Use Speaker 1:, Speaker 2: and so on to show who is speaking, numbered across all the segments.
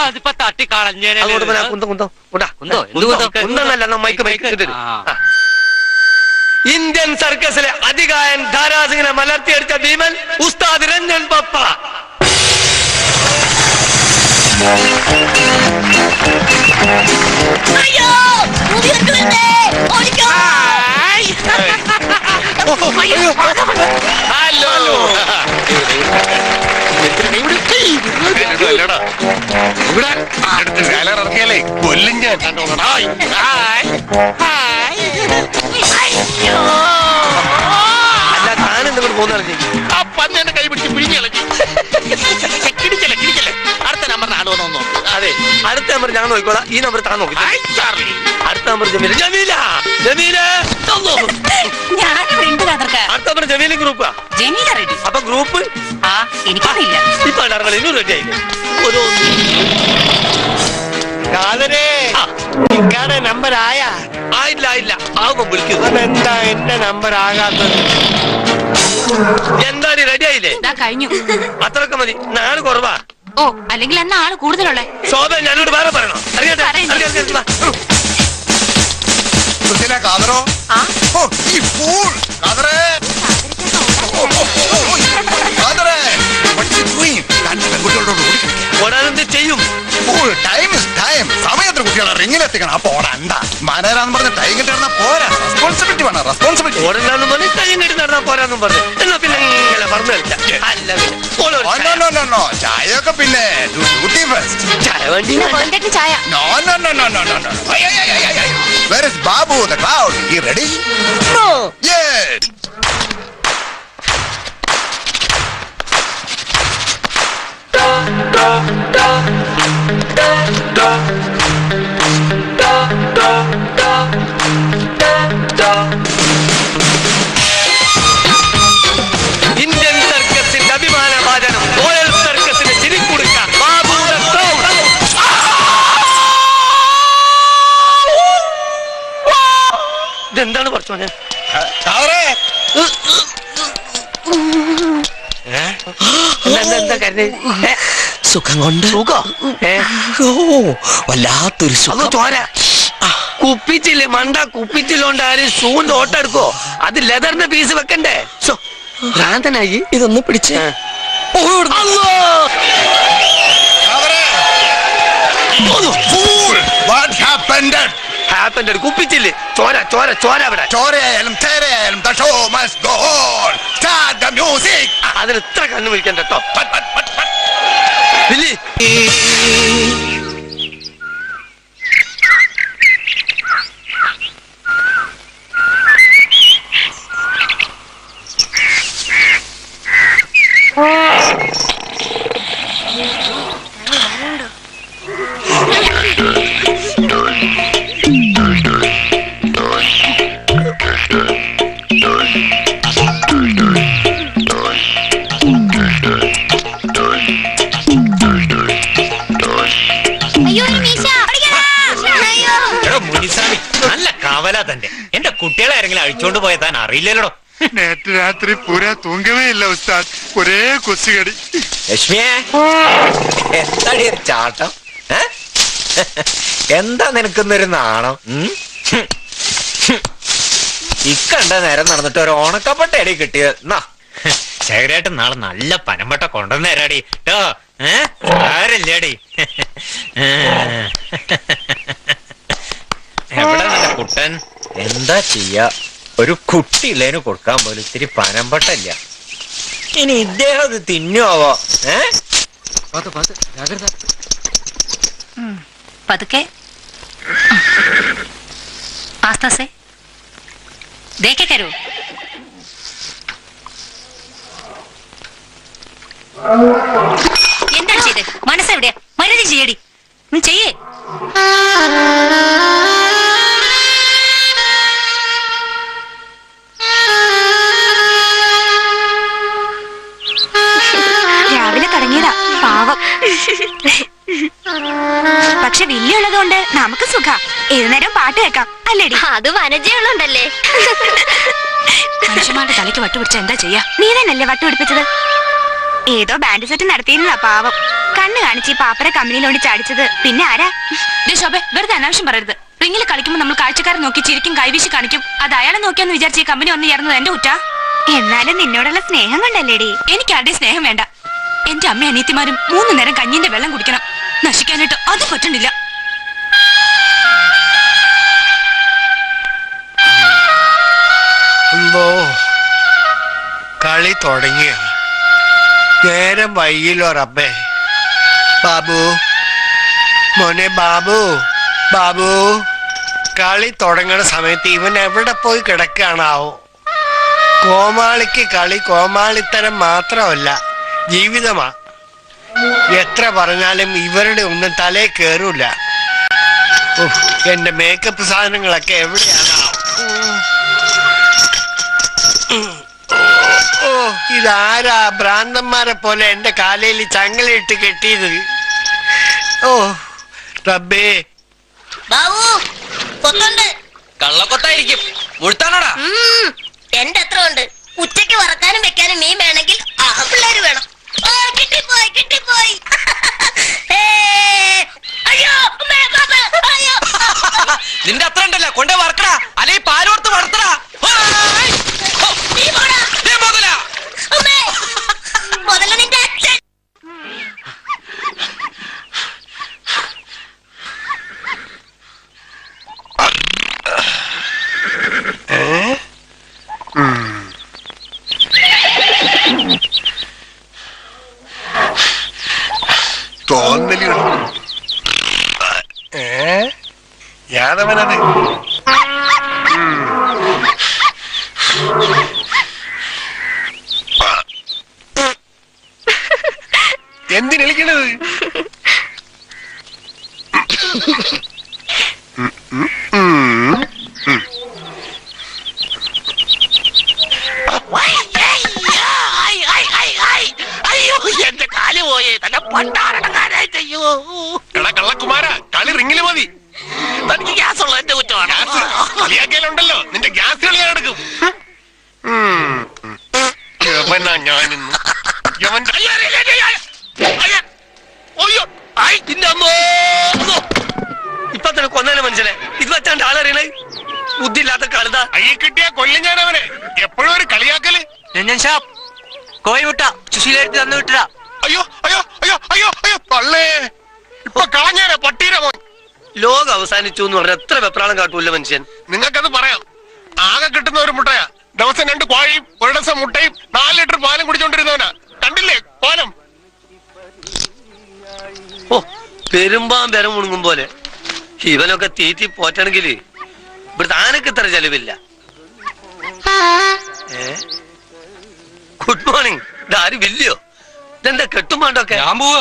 Speaker 1: അതിപ്പോ തട്ടിക്കളഞ്ഞേനെ.
Speaker 2: ഇന്ത്യൻ സർക്കസിലെ അധികായൻ ധാരാസിംഗിനെ മലർത്തിയെടുത്ത ഭീമൻ ഉസ്താദ് രഞ്ജൻ പപ്പ.
Speaker 3: ഇറക്കിയാലേ കൊല്ലും ഞാൻ.
Speaker 2: അല്ല താനെന്തുകൊണ്ട് പോകുന്നിറങ്ങി?
Speaker 3: ആ പന്നെ കൈ പിടിച്ച് പിഴിഞ്ഞ് ഇളക്കി. കിടിക്കല്ലേ കിടിക്കല്ലേ. അടുത്ത നമ്പറിന് ആള് വന്നു.
Speaker 2: അതെ, അടുത്ത നമ്പർ ഞാൻ നോക്കിക്കോളാം. ഈ നമ്പർ താൻ നോക്കി. അടുത്ത നമ്പർ ജമീല. ജമീല ജമീല അടുത്ത നമ്പർ ജമീല ഗ്രൂപ്പാ. അപ്പൊ ഗ്രൂപ്പ്
Speaker 4: എനിക്കറിയില്ല.
Speaker 2: ഇപ്പൊ ഇന്ന് റെഡി ആയില്ലേ?
Speaker 3: നമ്പർ
Speaker 2: ആയില്ല ആകുമ്പോ വിളിക്കുന്നു.
Speaker 3: അതെന്താ എന്റെ നമ്പർ ആകാത്തത്?
Speaker 2: എന്താണ് റെഡി ആയില്ലേ?
Speaker 4: കഴിഞ്ഞു.
Speaker 2: അത്രയൊക്കെ മതി. നാള് കുറവാ.
Speaker 4: ഓ, അല്ലെങ്കിൽ അന്ന് ആള് കൂടുതലുള്ള
Speaker 2: ശോഭ ഞാനോട് വേറെ പറയണോ? അറിയട്ടെ. ഓടാനെന്ത് ചെയ്യും?
Speaker 5: സമയത്തിന് കുട്ടികളെ റിങ്ങിലെത്തിക്കണം. അപ്പൊ ഓടണ്ട. മനരാന്ന് പറഞ്ഞ ടൈം കിട്ടുന്ന പോരാ. റെസ്പോൺസിബിലിറ്റി വേണം. റെസ്പോൺസിബിലിറ്റി.
Speaker 2: ഓടണ്ടാന്ന് പറഞ്ഞ് ടൈം കിട്ടി നടന്നാ പോരാന്നും പറഞ്ഞു. എന്നാ പിന്നെ ഇങ്ങനെ പറഞ്ഞു കളിക്കാം. അല്ല
Speaker 5: ചായയൊക്കെ പിന്നെ ഡ്യൂട്ടി ഫസ്റ്റ്.
Speaker 2: ചായ വേണ്ടി
Speaker 4: ചായ.
Speaker 5: No. Where is Babu, the cloud? He ready?
Speaker 2: No.
Speaker 5: Yes.
Speaker 2: Indian സർക്കസിന്റെ അഭിമാന വാചനം റോയൽ സർക്കസിന് ചിരിക്കൊടുക്കാം. ബാബു ഇതെന്താണ് പറഞ്ഞോനെ? എന്താ കരുതി?
Speaker 1: സുഖം കൊണ്ട് വല്ലാത്തൊരു സുഖം.
Speaker 2: ചോര കുപ്പിച്ചില്ലേ മണ്ട. കുപ്പിച്ചില്ലോണ്ട് ആരും ഷൂന്റെ ഓട്ടെടുക്കോ? അത് ലെതറിന്റെ പീസ് വെക്കണ്ടേ? ഭ്രാന്തനായി.
Speaker 1: ഇതൊന്ന് പിടിച്ച്.
Speaker 5: What happened?
Speaker 2: ഹാപ്പന്റെ ഒരു കുപ്പിച്ചില്ലേ? ചോര ചോര ചോര അവിടെ.
Speaker 5: ചോരയായാലും തേരയായാലും the show must go on. Start the music.
Speaker 2: അതിന് ഇത്ര കണ്ണു വിളിക്കണ്ട കേട്ടോ. വില്ലി
Speaker 1: നല്ല കവല തന്നെ. എന്റെ കുട്ടികളെ ആരെങ്കിലും അഴിച്ചോണ്ട് പോയ താൻ അറിയില്ലല്ലോ.
Speaker 6: നേരത്തെ രാത്രി പൂരാ തൂങ്ങവേ ഇല്ല ഉസ്താദ്. ഒരേ കൊച്ചുകടി.
Speaker 1: ലക്ഷ്മിയെ, എന്താടി ഒരു ചാട്ടം? എന്താ നിനക്കുന്നൊരു നാണം? ഇക്കണ്ട നേരം നടന്നിട്ട് ഒരു ഓണക്കപ്പട്ടയടി കിട്ടിയത്. എന്നാ ശേഖരേട്ടൻ നാളെ നല്ല പനമ്പട്ട കൊണ്ടുവന്നേരാടി കേട്ടോ. ആരല്ലേടി? എവിടെ നല്ല കുട്ടൻ? എന്താ ചെയ്യാ, ഒരു കുട്ടിയില്ലേന് കൊടുക്കാൻ പോലും ഇത്തിരി പനമ്പട്ടല്ല. ഇനി ഇദ്ദേഹം അത് തിന്നുവോ?
Speaker 4: പതുക്കെ ആസ്താസേ ദേഖേ കരോ. എന്താണ് ചെയ്ത്? മനസ്സെവിടെ? മരുതി ചെയ്യടി. ചെയ്യേ. രാവിലെ തുടങ്ങിയതാ പാവം. പക്ഷെ വില്ലുള്ളതുകൊണ്ട് നമുക്ക് സുഖ. ഏതു നേരം പാട്ട് കേൾക്കാം അല്ലേടി?
Speaker 7: അത് വനജയുള്ളണ്ടല്ലേ.
Speaker 4: മനുഷ്യന്മാരുടെ തലയ്ക്ക് വട്ടുപിടിച്ച എന്താ ചെയ്യാ? നീ തന്നെയല്ലേ വട്ടുപിടിപ്പിച്ചത്? ഏതോ ബാൻഡ് സെറ്റ് നടത്തിയിരുന്നതാ പാവം. കണ്ണ് കാണിച്ച് ഈ പാപ്പര കമ്പനിയിലോണ്ട് ചാടിച്ചത് പിന്നെ ആരാ?
Speaker 7: ശോഭെ വെറുതെ അനാവശ്യം പറയരുത്. റിങ്ങിൽ കളിക്കുമ്പോൾ നമ്മൾ കാഴ്ചക്കാരെ നോക്കി ചിരിക്കും, കൈവീശി കാണിക്കും. അത് അയാളെ നോക്കിയാന്ന് വിചാരിച്ച് ഈ കമ്പനി ഒന്ന് ചേർന്നത് എന്റെ കുറ്റാ.
Speaker 4: എന്നാലും നിന്നോടുള്ള സ്നേഹം കൊണ്ടല്ലേടി.
Speaker 7: എനിക്ക് ആരുടെ സ്നേഹം വേണ്ട. എന്റെ അമ്മ അനിയത്തിമാരും 3 നേരം കഞ്ഞിന്റെ വെള്ളം കുടിക്കണം. നശിക്കാനായിട്ട് അത് പറ്റണില്ല.
Speaker 2: കളി തുടങ്ങിയ നേരം വൈകില്ലോ റബ്ബേ. ബാബു മോനെ, ബാബു ബാബു, കളി തുടങ്ങണ സമയത്ത് ഇവൻ എവിടെ പോയി കിടക്കുകയാണാവോ? കോമാളിക്ക് കളി കോമാളിത്തരം മാത്രമല്ല, ജീവിതമാ. എത്ര പറഞ്ഞാലും ഇവരുടെ ഒന്നും തലേ കേറൂല. എന്റെ മേക്കപ്പ് സാധനങ്ങളൊക്കെ എവിടെയാണാവോ? ഓ, ഇതാരാ ഭ്രാന്തന്മാരെ പോലെ എന്റെ കാലയിൽ ചങ്ങലയിട്ട് കെട്ടിയത്? ഓ റബ്ബേ.
Speaker 8: ബാബു കൊത്തുണ്ട്.
Speaker 1: കള്ളക്കൊത്തായിരിക്കും. മുഴുത്താണോടാ?
Speaker 8: എന്റെ എത്ര ഉണ്ട്? ഉച്ചക്ക് വറക്കാനും വെക്കാനും മീൻ വേണമെങ്കിൽ പിള്ളേര് വേണം. ഓ, കിട്ടിപ്പോയി കിട്ടിപ്പോയി. അയ്യോ അമ്മേ, ബാബ, അയ്യോ.
Speaker 1: നിന്റെ അത്ര ഉണ്ടല്ലോ, കൊണ്ടേ വറക്കടാ, അല്ലെങ്കിൽ പാലോർത്ത് വളർത്തടാ.
Speaker 8: നീ പോടാ. അമ്മേ, മുതല നിന്റെ അച്ഛൻ.
Speaker 5: തോന്നലുണ്ട്. യാദവനത് എന്തിനെളിക്കണത്?
Speaker 3: അയ്യോ, എന്റെ കാല് പോയേ. തന്നെ പണ്ടാറടങ്ങാനായിട്ട്. അയ്യോ
Speaker 5: എടാ കള്ളക്കുമാര, കളി റിങ്ങില് മതി.
Speaker 3: തനിക്ക് ഗ്യാസ് ഉള്ള എന്റെ കുറ്റമാണ്.
Speaker 5: കളിയാക്കിയാലുണ്ടല്ലോ നിന്റെ ഗ്യാസ് കളി നടക്കും. യവനാ ഞാനിന്ന് യവന്റെ
Speaker 2: ഇപ്പൊ തന്നെ കൊന്നാനെ മനുഷ്യനെ ഇത് വെച്ചാണ്ട് ആളറിയണേ. ബുദ്ധിയില്ലാത്ത കളുത.
Speaker 5: അയ്യ കിട്ടിയ കൊല്ലും ഞാൻ അവനെ. എപ്പോഴും ഒരു കളിയാക്കല്.
Speaker 1: കോഴിമുട്ട സുശീലെടുത്ത് തന്നു വിട്ടടാ.
Speaker 5: അയ്യോ അയ്യോ അയ്യോ അയ്യോ അയ്യോ തള്ളേ. ഇപ്പൊ കളഞ്ഞാരാ പട്ടീര മോൻ.
Speaker 2: ലോകം അവസാനിച്ചു എന്ന് പറഞ്ഞ എത്ര വെപ്രാളം കാട്ടൂല്ല മനുഷ്യൻ.
Speaker 5: നിങ്ങൾക്കത് പറയാം. ആകെ കിട്ടുന്ന ഒരു മുട്ടയാ. ദിവസം 2 കോഴിയും 1 ദിവസം മുട്ടയും 4 ലിറ്റർ പാലും കുടിച്ചോണ്ടിരുന്നവനാ. കണ്ടില്ലേ കോലം?
Speaker 2: ഓ, പെരുമ്പാൻ പെരം മുണുങ്ങും പോലെ. ഇവനൊക്കെ തീറ്റി പോറ്റണമെങ്കിൽ ഇവിടുത്തെ ആനക്ക് ഇത്ര ചെലവില്ല. Good morning. ഇതാരും ഇല്ലയോ? ഇതെന്താ കെട്ടുമാണ്ടൊക്കെ?
Speaker 9: ഞാൻ പോവാ.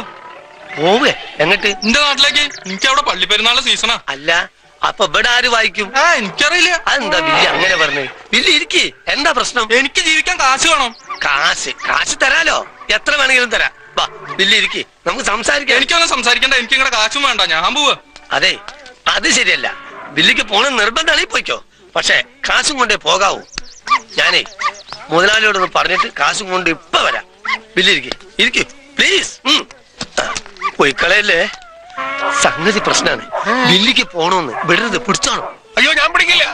Speaker 2: പോവേ എങ്ങട്ട്?
Speaker 9: എന്റെ നാട്ടിലേക്ക്. എനിക്ക് അവിടെ പള്ളിപ്പെരുന്നാളിന്റെ സീസണാ.
Speaker 2: അല്ല, അപ്പൊ ഇവിടെ ആര് വായിക്കും?
Speaker 9: എനിക്കറിയില്ല.
Speaker 2: അതെന്താ വില്ലി അങ്ങനെ പറഞ്ഞേ? വില്ലി ഇരിക്കി. എന്താ പ്രശ്നം?
Speaker 9: എനിക്ക് ജീവിക്കാൻ കാശ് വേണം.
Speaker 2: കാശ് തരാലോ. എത്ര വേണമെങ്കിലും തരാം. വാ വില്ലി ഇരിക്കി, നമുക്ക് സംസാരിക്കാം.
Speaker 9: എനിക്കൊന്നും സംസാരിക്കണ്ട. എനിക്ക് നിങ്ങളുടെ കാശും വേണ്ട. ഞാൻ പോവാ.
Speaker 2: അതെ, അത് ശരിയല്ല. വില്ലിക്ക് പോണ നിർബന്ധമാണെങ്കിൽ പോയിക്കോ. പക്ഷെ കാശും കൊണ്ടേ പോകാവൂ. ഞാനേ മുതലാളിയോടൊന്ന് പറഞ്ഞിട്ട് കാശും കൊണ്ട് ഇപ്പൊ വരാം. വില്ലി ഇരിക്കി പ്ലീസ്. പോയിക്കളയല്ലേ. സംഗതി പ്രശ്നാണ്. വില്ലിക്ക് പോണോന്ന് വിടരുത്. പിടിച്ചോണം.
Speaker 5: അയ്യോ ഞാൻ പിടിക്കില്ല.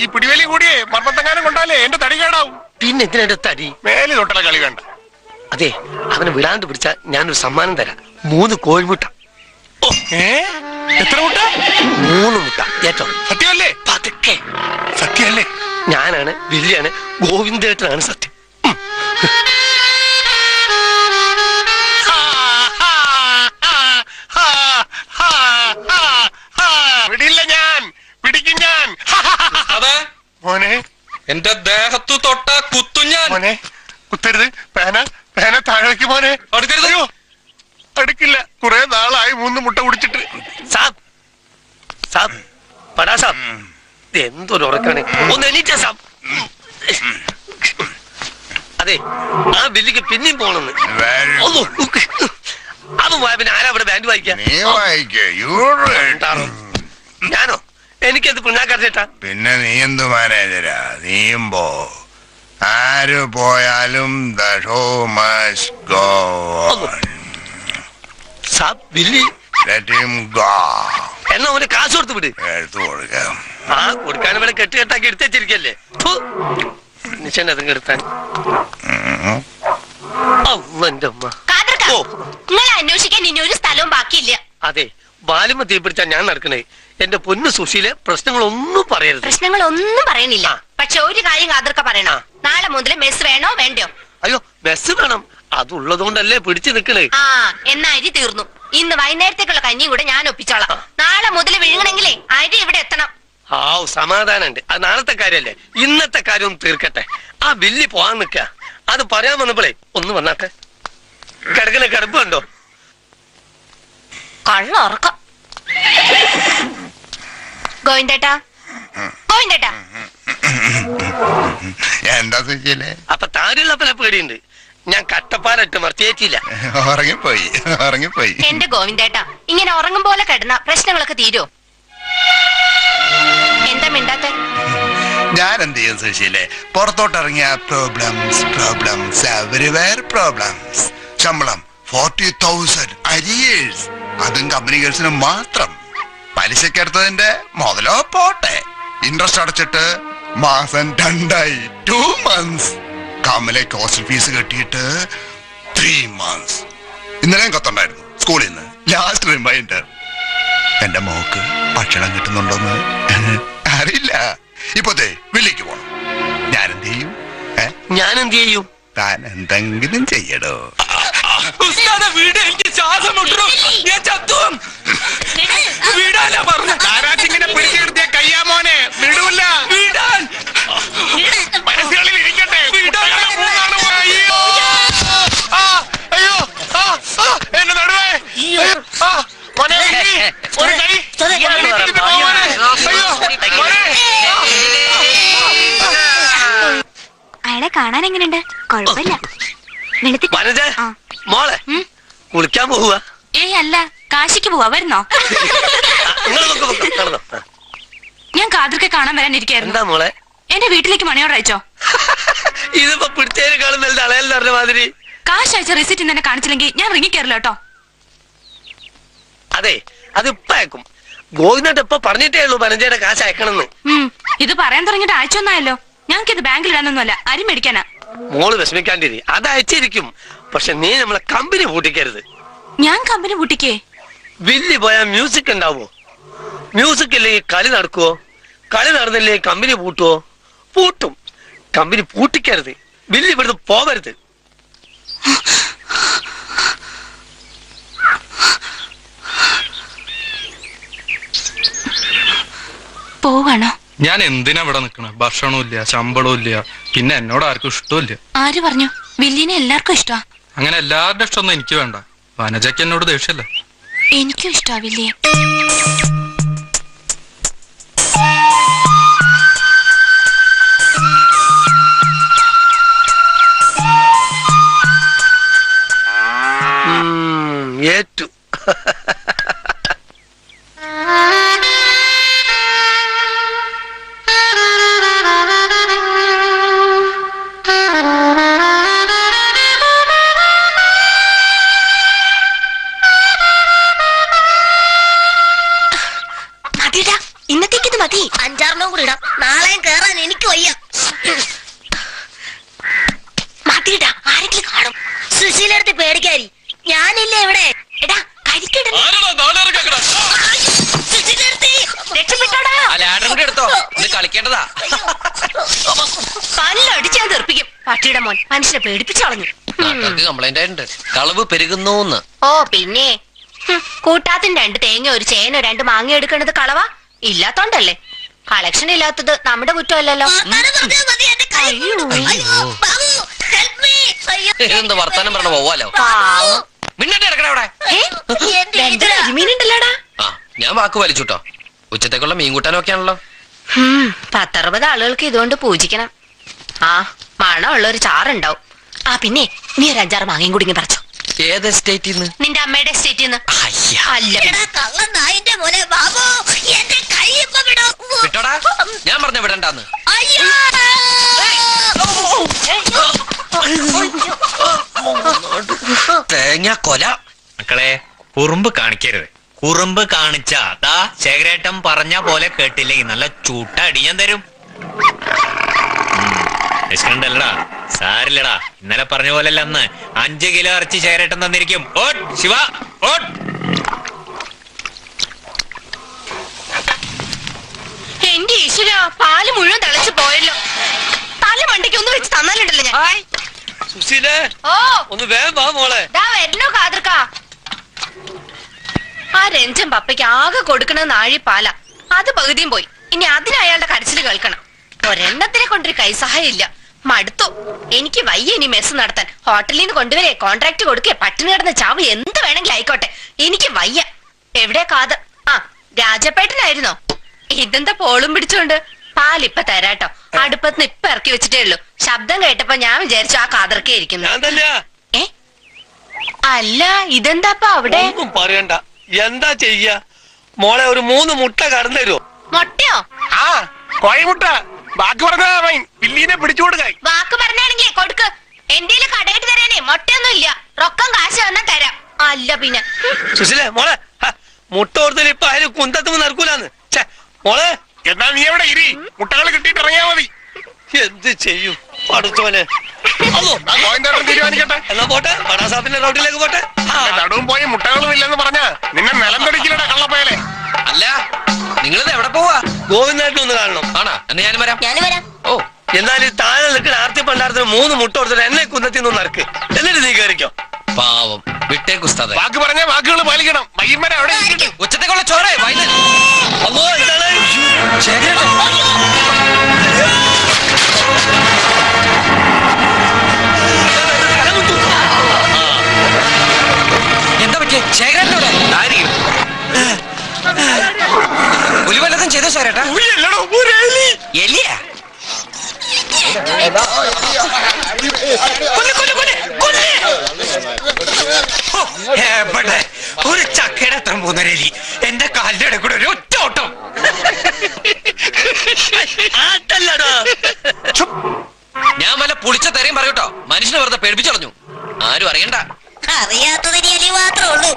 Speaker 5: ഈ പിടിവേലി കൂടിയേ മർമ്മത്തങ്ങാനം കൊണ്ടാലേ എന്റെ തടി കേടാവും.
Speaker 2: പിന്നെ എന്തിനാ തടി?
Speaker 5: മേലെ തൊട്ടുള്ള കളി വേണ്ട.
Speaker 2: അതെ, അവനെ വിടാണ്ട് പിടിച്ചാ ഞാനൊരു സമ്മാനം തരാം. 3 കോഴിമുട്ട.
Speaker 5: എത്ര മുട്ട?
Speaker 2: 3 മുട്ട. ഏറ്റവും
Speaker 5: സത്യമല്ലേ?
Speaker 2: പതുക്കെ.
Speaker 5: സത്യമല്ലേ?
Speaker 2: ഞാനാണ് വില്ലിയാണ്. ഗോവിന്ദേട്ടനാണ് സത്യം.
Speaker 5: പിടിയില്ല ഞാൻ. പിടിക്കും ഞാൻ.
Speaker 9: അതെ
Speaker 5: മോനെ,
Speaker 9: എന്റെ ദേഹത്തു തൊട്ട കുത്തു ഞാൻ.
Speaker 5: മോനെ കുത്തരുത്. പേന താഴേക്ക് മോനെ.
Speaker 9: അടുക്കരുത്.
Speaker 5: അയ്യോ, അടുക്കില്ല. കുറെ നാളായി 3 മുട്ട കുടിച്ചിട്ട്.
Speaker 2: സാബ് പടാ സാബ്, എന്തൊരു ഉറക്കാണ്. ഒന്ന് എണീറ്റ സാബ്. അതെ, ആ ബില്ലിക്ക് പിന്നെയും പോണെന്ന്. അത് പോയ പിന്നെ ആരാ അവിടെ ബാൻഡ് വായിക്കാ? ഞാനോ? എനിക്കത് പിണ്ണാക്കാട്ടേട്ടാ.
Speaker 10: പിന്നെ നീ എന്തു മാനേജരാ? നീയും പോ. ആര് പോയാലും the show must go on.
Speaker 2: സാബ് ബില്ലി
Speaker 10: Let him go.
Speaker 2: എന്നാ അവന് കാശ് കൊടുത്ത് വിട്.
Speaker 10: എടുത്തു കൊടുക്കാം.
Speaker 2: ആ കൊടുക്കാൻ ഇവിടെ കെട്ടുകെട്ടാക്കി എടുത്ത് വെച്ചിരിക്കല്ലേ. നിശ്ചയം അതും കെടുത്താൻ. എന്റെ അമ്മ. ഓ
Speaker 8: നിങ്ങളെ അന്വേഷിക്കാൻ ഇനി ഒരു സ്ഥലവും ബാക്കിയില്ല.
Speaker 2: അതെ, ബാലുമ തീപിടിച്ചാ ഞാൻ നടക്കണേ. എന്റെ പൊന്നു സുശീലെ പ്രശ്നങ്ങളൊന്നും പറയരുത്.
Speaker 8: പ്രശ്നങ്ങളൊന്നും പറയണില്ല. പക്ഷെ ഒരു കാര്യം കാതർക്ക പറയണം. നാളെ മുതൽ മെസ് വേണോ വേണ്ടയോ?
Speaker 2: അയ്യോ മെസ്സ് വേണം. അതുള്ളതുകൊണ്ടല്ലേ പിടിച്ചു നിക്കണേ.
Speaker 8: ആ എന്നാ അരി തീർന്നു. ഇന്ന് വൈകുന്നേരത്തേക്കുള്ള കഞ്ഞിയും കൂടെ ഞാൻ ഒപ്പിച്ചോളാം. നാളെ മുതൽ വിഴുങ്ങണമെങ്കിലേ അരി ഇവിടെ എത്തണം.
Speaker 2: ആവ് സമാധാനുണ്ട്. അത് നാളത്തെ കാര്യല്ലേ. ഇന്നത്തെ കാര്യം ഒന്ന് തീർക്കട്ടെ. ആ ബില്ലി പോവാൻ നിക്ക. അത് പറയാൻ വന്നപ്പോഴേ ഒന്ന് വന്നാട്ടെ. കിടക്കുന്ന കിടപ്പ് കണ്ടോ?
Speaker 8: കള്ള ഉറക്കം. ഗോവിന്ദേട്ടാ, ഗോവിന്ദേട്ടാ.
Speaker 10: എന്താ സുശീലേ?
Speaker 2: അപ്പൊ താരുള്ളപ്പനെ പേടിയുണ്ട്. ഞാൻ കട്ടപ്പാറട്ട് മറിച്ചേറ്റില്ല.
Speaker 10: ഉറങ്ങിപ്പോയി.
Speaker 8: എന്റെ ഗോവിന്ദേട്ടാ, ഇങ്ങനെ ഉറങ്ങും പോലെ കിടന്ന പ്രശ്നങ്ങളൊക്കെ തീരോ? എന്താ മിണ്ടാത്ത?
Speaker 10: ഞാൻ എന്ത് ചെയ്യും സുശീലേ? പുറത്തോട്ടിറങ്ങിയ പ്രോബ്ലംസ് എവരിവെയർ പ്രോബ്ലംസ്. ശമ്പളം 40,000 അരിയേഴ്സ്. അതും കമ്പനി ഗേൾസിന് മാത്രം. പലിശക്കെടുത്തതിന്റെ മുതലോ പോട്ടെ. ഇൻട്രസ്റ്റ് അടച്ചിട്ട് മാസം 2 months. കമലേക്ക് ഹോസ്റ്റൽ ഫീസ് കെട്ടിയിട്ട് 3 months. ഇന്നലെയും കത്തുണ്ടായിരുന്നു സ്കൂളിൽ നിന്ന്. Last reminder. എന്റെ മോക്ക് ഭക്ഷണം കിട്ടുന്നുണ്ടോന്ന് അറിയില്ല. ഇപ്പോഴത്തെ വില്ലിക്ക് പോണം. ഞാൻ എന്ത് ചെയ്യും?
Speaker 2: ഞാൻ എന്ത് ചെയ്യും?
Speaker 10: താൻ എന്തെങ്കിലും ചെയ്യടോ.
Speaker 9: വീട് എനിക്ക് ശ്വാസം മുട്ടു. ഞാൻ ചത്തും വീടാനാ പറഞ്ഞ.
Speaker 5: താരാച്ചിങ്ങനെ പിടിച്ചെടുത്തിയ കയ്യാമോനെ വിടൂല്ല.
Speaker 9: വീടാൻ
Speaker 5: മനസ്സുകളിൽ ഇരിക്കട്ടെ. അയ്യോ അയ്യോ എന്റെ നടുവേ. മോനെ ഒരു കൈ.
Speaker 4: അയാളെ കാണാൻ എങ്ങനെയുണ്ട്? കുഴപ്പമില്ല.
Speaker 2: വനജ മോളെ കുളിക്കാൻ പോവുക.
Speaker 7: ഏയ് അല്ല, കാശിക്ക് പോവാ. വരുന്നോ?
Speaker 2: നടന്നോ.
Speaker 7: ഞാൻ കാതർക്കെ കാണാൻ വരാനിരിക്കായിരുന്നു.
Speaker 2: എന്താ മോളെ?
Speaker 7: എന്റെ വീട്ടിലേക്ക് മണിയോട് അയച്ചോ?
Speaker 2: ഇതിപ്പോ പിടിച്ചേനെക്കാളും വലുത് അളയൽ പറഞ്ഞ മാതിരി.
Speaker 7: കാശ് അയച്ച റെസിറ്റ് തന്നെ കാണിച്ചില്ലെങ്കിൽ ഞാൻ റിങ്ങി കയറില്ല കേട്ടോ.
Speaker 2: അതെ, അത് ഇപ്പൊ അയക്കും. ഗോവിന്ദട്ട് ഇപ്പൊ പറഞ്ഞിട്ടേ ഉള്ളൂ വനജയുടെ കാശ് അയക്കണമെന്ന്.
Speaker 7: ഇത് പറയാൻ തുടങ്ങിയിട്ട് അയച്ചൊന്നായല്ലോ. ഞങ്ങൾക്കിത് ബാങ്കിൽ ഇടാനൊന്നുമല്ല, അരി മേടിക്കാനാ.
Speaker 2: മോള് വിഷമിക്കാണ്ടിരി, അത് അയച്ചിരിക്കും. പക്ഷെ നീ നമ്മളെ കമ്പനി പൂട്ടിക്കരുത്.
Speaker 7: ഞാൻ കമ്പനി പൂട്ടിക്കേ?
Speaker 2: വില്ലി പോയാൽ മ്യൂസിക് ഉണ്ടാവോ? മ്യൂസിക് ഇല്ലെങ്കിൽ കളി നടക്കുവോ? കളി നടന്നില്ലേ കമ്പനി പൂട്ടുവോ? പൂട്ടും. കമ്പനി പൂട്ടിക്കരുത്. വില്ലി ഇവിടുന്ന് പോവരുത്.
Speaker 7: പോവാണോ?
Speaker 9: ഞാൻ എന്തിനാ ഇവിടെ നിക്കണേ? ഭക്ഷണവും ഇല്ല, ശമ്പളവും ഇല്ല, പിന്നെ എന്നോട് ആർക്കും ഇഷ്ടമില്ല.
Speaker 7: ആര് പറഞ്ഞു? വില്ലിനെ എല്ലാവർക്കും ഇഷ്ടാ.
Speaker 9: അങ്ങനെ എല്ലാവരുടെ ഇഷ്ടമൊന്നും എനിക്ക് വേണ്ട. വനജയ്ക്ക് എന്നോട് ദേഷ്യല്ല.
Speaker 7: എനിക്കും ഇഷ്ടാ വില്ലിയെ.
Speaker 2: ഏറ്റു.
Speaker 8: മതിടാ, ഇന്നത്തേക്ക് മതി. 5-6 കൂടി ഇടാം. നാളെയും കേറാൻ എനിക്ക് വയ്യ. മതിടാ, ആരെങ്കിലും കാണും. സുശീലടുത്ത് പേടിക്കാരി. ഞാനില്ലേ ഇവിടെ. എടാ കരിക്കിട. രക്ഷപ്പെട്ടോടാ.
Speaker 1: എടുത്തോ, ഇത് കളിക്കേണ്ടതാ.
Speaker 8: കല്ലടിച്ചാൽ തെറിപ്പിക്കും. പട്ടിയുടെ മോൻ മനുഷ്യനെ പേടിപ്പിച്ചു കളഞ്ഞു.
Speaker 1: കംപ്ലൈന്റ് ആയിട്ടുണ്ട്, കളവ് പെരുകുന്നു.
Speaker 8: ഓ പിന്നെ കൂട്ടാത്തിന് 2 തേങ്ങ, 1 ചേനോ, 2 മാങ്ങ എടുക്കണത് കളവാ? ഇല്ലാത്തോണ്ടല്ലേ. കളക്ഷൻ ഇല്ലാത്തത് നമ്മുടെ കുറ്റമല്ലല്ലോ.
Speaker 1: എന്ത് വർത്താനം പറഞ്ഞ പോവാലോ. മിന്നട്ടെ ഇറക്കണ അവിടെ.
Speaker 8: മീനുണ്ടല്ലോടാ.
Speaker 1: ആ ഞാൻ വാക്ക് വലിച്ചുട്ടോ. ഉച്ചത്തേക്കുള്ള മീൻ കൂട്ടാനൊക്കെയാണല്ലോ.
Speaker 8: 10-60 ആളുകൾക്ക് ഇതുകൊണ്ട് പൂജിക്കണം. ആ മണമുള്ള ഒരു ചാറുണ്ടാവും. ആ പിന്നെ നീ ഒരു 5-6 മാങ്ങയും കുടുങ്ങി പറിച്ചോ.
Speaker 1: ഏത് എസ്റ്റേറ്റിൽ നിന്ന്?
Speaker 8: നിന്റെ അമ്മയുടെ എസ്റ്റേറ്റിൽ നിന്ന്. അല്ല
Speaker 1: വിട്ടോടാ, ഞാൻ പറഞ്ഞ വിടണ്ടാന്ന്. തേങ്ങ കൊല. മക്കളെ കുറുമ്പ് കാണിക്കരുത്. കുറുമ്പ് കാണിച്ചാ ദാ ശേഖരേട്ടൻ പറഞ്ഞ പോലെ കേട്ടില്ലെങ്കിൽ നല്ല ചൂട്ട അടിയാൻ തരും. വിശക്കണ്ടല്ലടാ, സാരില്ലടാ. ഇന്നലെ പറഞ്ഞ പോലെയല്ല അന്ന് 5 കിലോ ഇറച്ചി ശേഖരേട്ടൻ തന്നിരിക്കും. ഓട്ട് ശിവ ഓട്ട്.
Speaker 8: എന്റെ ഈശ്വര, പാല് മുഴുവൻ തിളച്ചു പോയല്ലോ. തല മണ്ടിക്ക് ഒന്ന് വെച്ച് തന്നാലുണ്ടല്ലോ ഞാൻ.
Speaker 2: സുശീലേ,
Speaker 8: ഓ
Speaker 2: ഒന്ന് വേഗം വാ മോളെ.
Speaker 8: ദാ വരണോ കാതർക്കാ. ആ രഞ്ജൻ പപ്പയ്ക്ക് ആകെ കൊടുക്കണ നാഴിപ്പാല, അത് പകുതിയും പോയി. ഇനി അതിന് അയാളുടെ കരച്ചില് കേൾക്കണം. ഒരെണ്ണത്തിനെ കൊണ്ടൊരു കൈസഹായം ഇല്ല. മടുത്തു. എനിക്ക് വയ്യ ഇനി മെസ്സ് നടത്താൻ. ഹോട്ടലിൽ നിന്ന് കൊണ്ടുവരെ, കോൺട്രാക്ട് കൊടുക്കേ, പട്ടിണി കിടന്ന ചാവ് എന്ത് വേണമെങ്കിലും ആയിക്കോട്ടെ, എനിക്ക് വയ്യ. എവിടെ കാതർ? ആ, രാജപ്പേട്ടനായിരുന്നോ? ഇതെന്താ പോളും പിടിച്ചോണ്ട്? പാലിപ്പ തരാട്ടോ. അടുപ്പത്തിന് ഇപ്പൊ ഇറക്കി വെച്ചിട്ടേ ഉള്ളൂ. ശബ്ദം കേട്ടപ്പോ ഞാൻ വിചാരിച്ചു ആ കാതർക്കേ ഇരിക്കുന്നു.
Speaker 2: ഞാൻ തന്നെയാ.
Speaker 8: ഏ അല്ല, ഇതെന്താപ്പ അവിടെ?
Speaker 2: ഒന്നും പറയണ്ട. എന്താ ചെയ്യ മോളെ? ഒരു 3 മുട്ട കടന്നു തരുമോ?
Speaker 8: മൊട്ടയോ?
Speaker 5: ആ കോഴിമുട്ട. ബാക്കി പറഞ്ഞാ വില്ലീനെ പിടിച്ചു കൊടുക്കായി.
Speaker 8: വാക്ക് പറഞ്ഞാണെങ്കിലേ കൊടുക്ക്. എന്റെ കടയിട്ട് തരാനേ മൊട്ടയൊന്നും ഇല്ല. റൊക്കം കാശ് വന്നാ തരാം. അല്ല പിന്നെ
Speaker 2: സുശീലേ മോളെ, മുട്ട കൊടുത്തൽ ഇപ്പൊ അതിന് കുന്തത്തുമ്പോ നടക്കൂലെന്ന്. മോളെ,
Speaker 5: എന്നാ നീ എവിടെ ഇരി, മുട്ടകൾ കിട്ടിയിട്ട് ഇറങ്ങിയാ മതി.
Speaker 2: എന്ത് ചെയ്യും പഠിച്ചോനെ?
Speaker 5: ഗോവിന്ദേട്ടൻ തീരുമാനിക്കട്ടെ.
Speaker 2: എന്നാ പോട്ടെ, പടാസാപ്പിന്റെ റോഡിലേക്ക് പോട്ടെ.
Speaker 5: നടുവും പോയി മുട്ടകളും ഇല്ലെന്ന് പറഞ്ഞാ നിന്നെ നിലം തടിക്കില്ലടാ കള്ളപ്പയലെ.
Speaker 3: അല്ല, നിങ്ങളിത് എവിടെ പോവാ?
Speaker 2: ഗോവിന്ദേട്ടൻ ഒന്ന് കാണണം.
Speaker 3: ആണോ? എന്ന് ഞാനും വരാം.
Speaker 8: ഞാൻ വരാം.
Speaker 3: ഓ,
Speaker 2: എന്നാലും താഴെ നിൽക്കുന്ന ആർത്തി പണ്ടാരത്തിന് 3 മുട്ട കൊടുത്തിട്ട് എന്നെ കുന്നത്തിന്ന് നടക്ക്. എന്നിട്ട് നീ കയറിക്കോ.
Speaker 3: പാവം വിട്ടേ കുസ്താദെ.
Speaker 5: വാക്ക് പറഞ്ഞ വാക്കുകൾ പാലിക്കണം. വൈകുന്നേരം അവിടെ ഇരിക്കട്ടെ.
Speaker 3: ഉച്ചത്തേക്കുള്ള ചോറേ വൈകുന്നേരം.
Speaker 2: അമ്മോ, ഇതാണ്
Speaker 3: ശേഖരേട്ടൻ. എന്താ പറ്റിയേ? ശേഖരേട്ടനോടെ പുലി വല്ലതും ചെയ്തോ ശേഖരേട്ടാ? എലിയാ?
Speaker 1: ഒരു ചക്കയുടെ അത്ര 3 എലി എന്റെ കാലിന്റെ ഇടയിൽ കൂടെ ഒരു ഒറ്റ ഓട്ടം.
Speaker 3: ഞാൻ വല്ല പുളിച്ച തെരയും പറയൂട്ടോ. മനുഷ്യനെ വെറുതെ പേടിപ്പിച്ചു കളഞ്ഞു. ആരും അറിയണ്ട.
Speaker 8: അറിയാത്തതിന് എലി മാത്രമേ ഉള്ളൂ.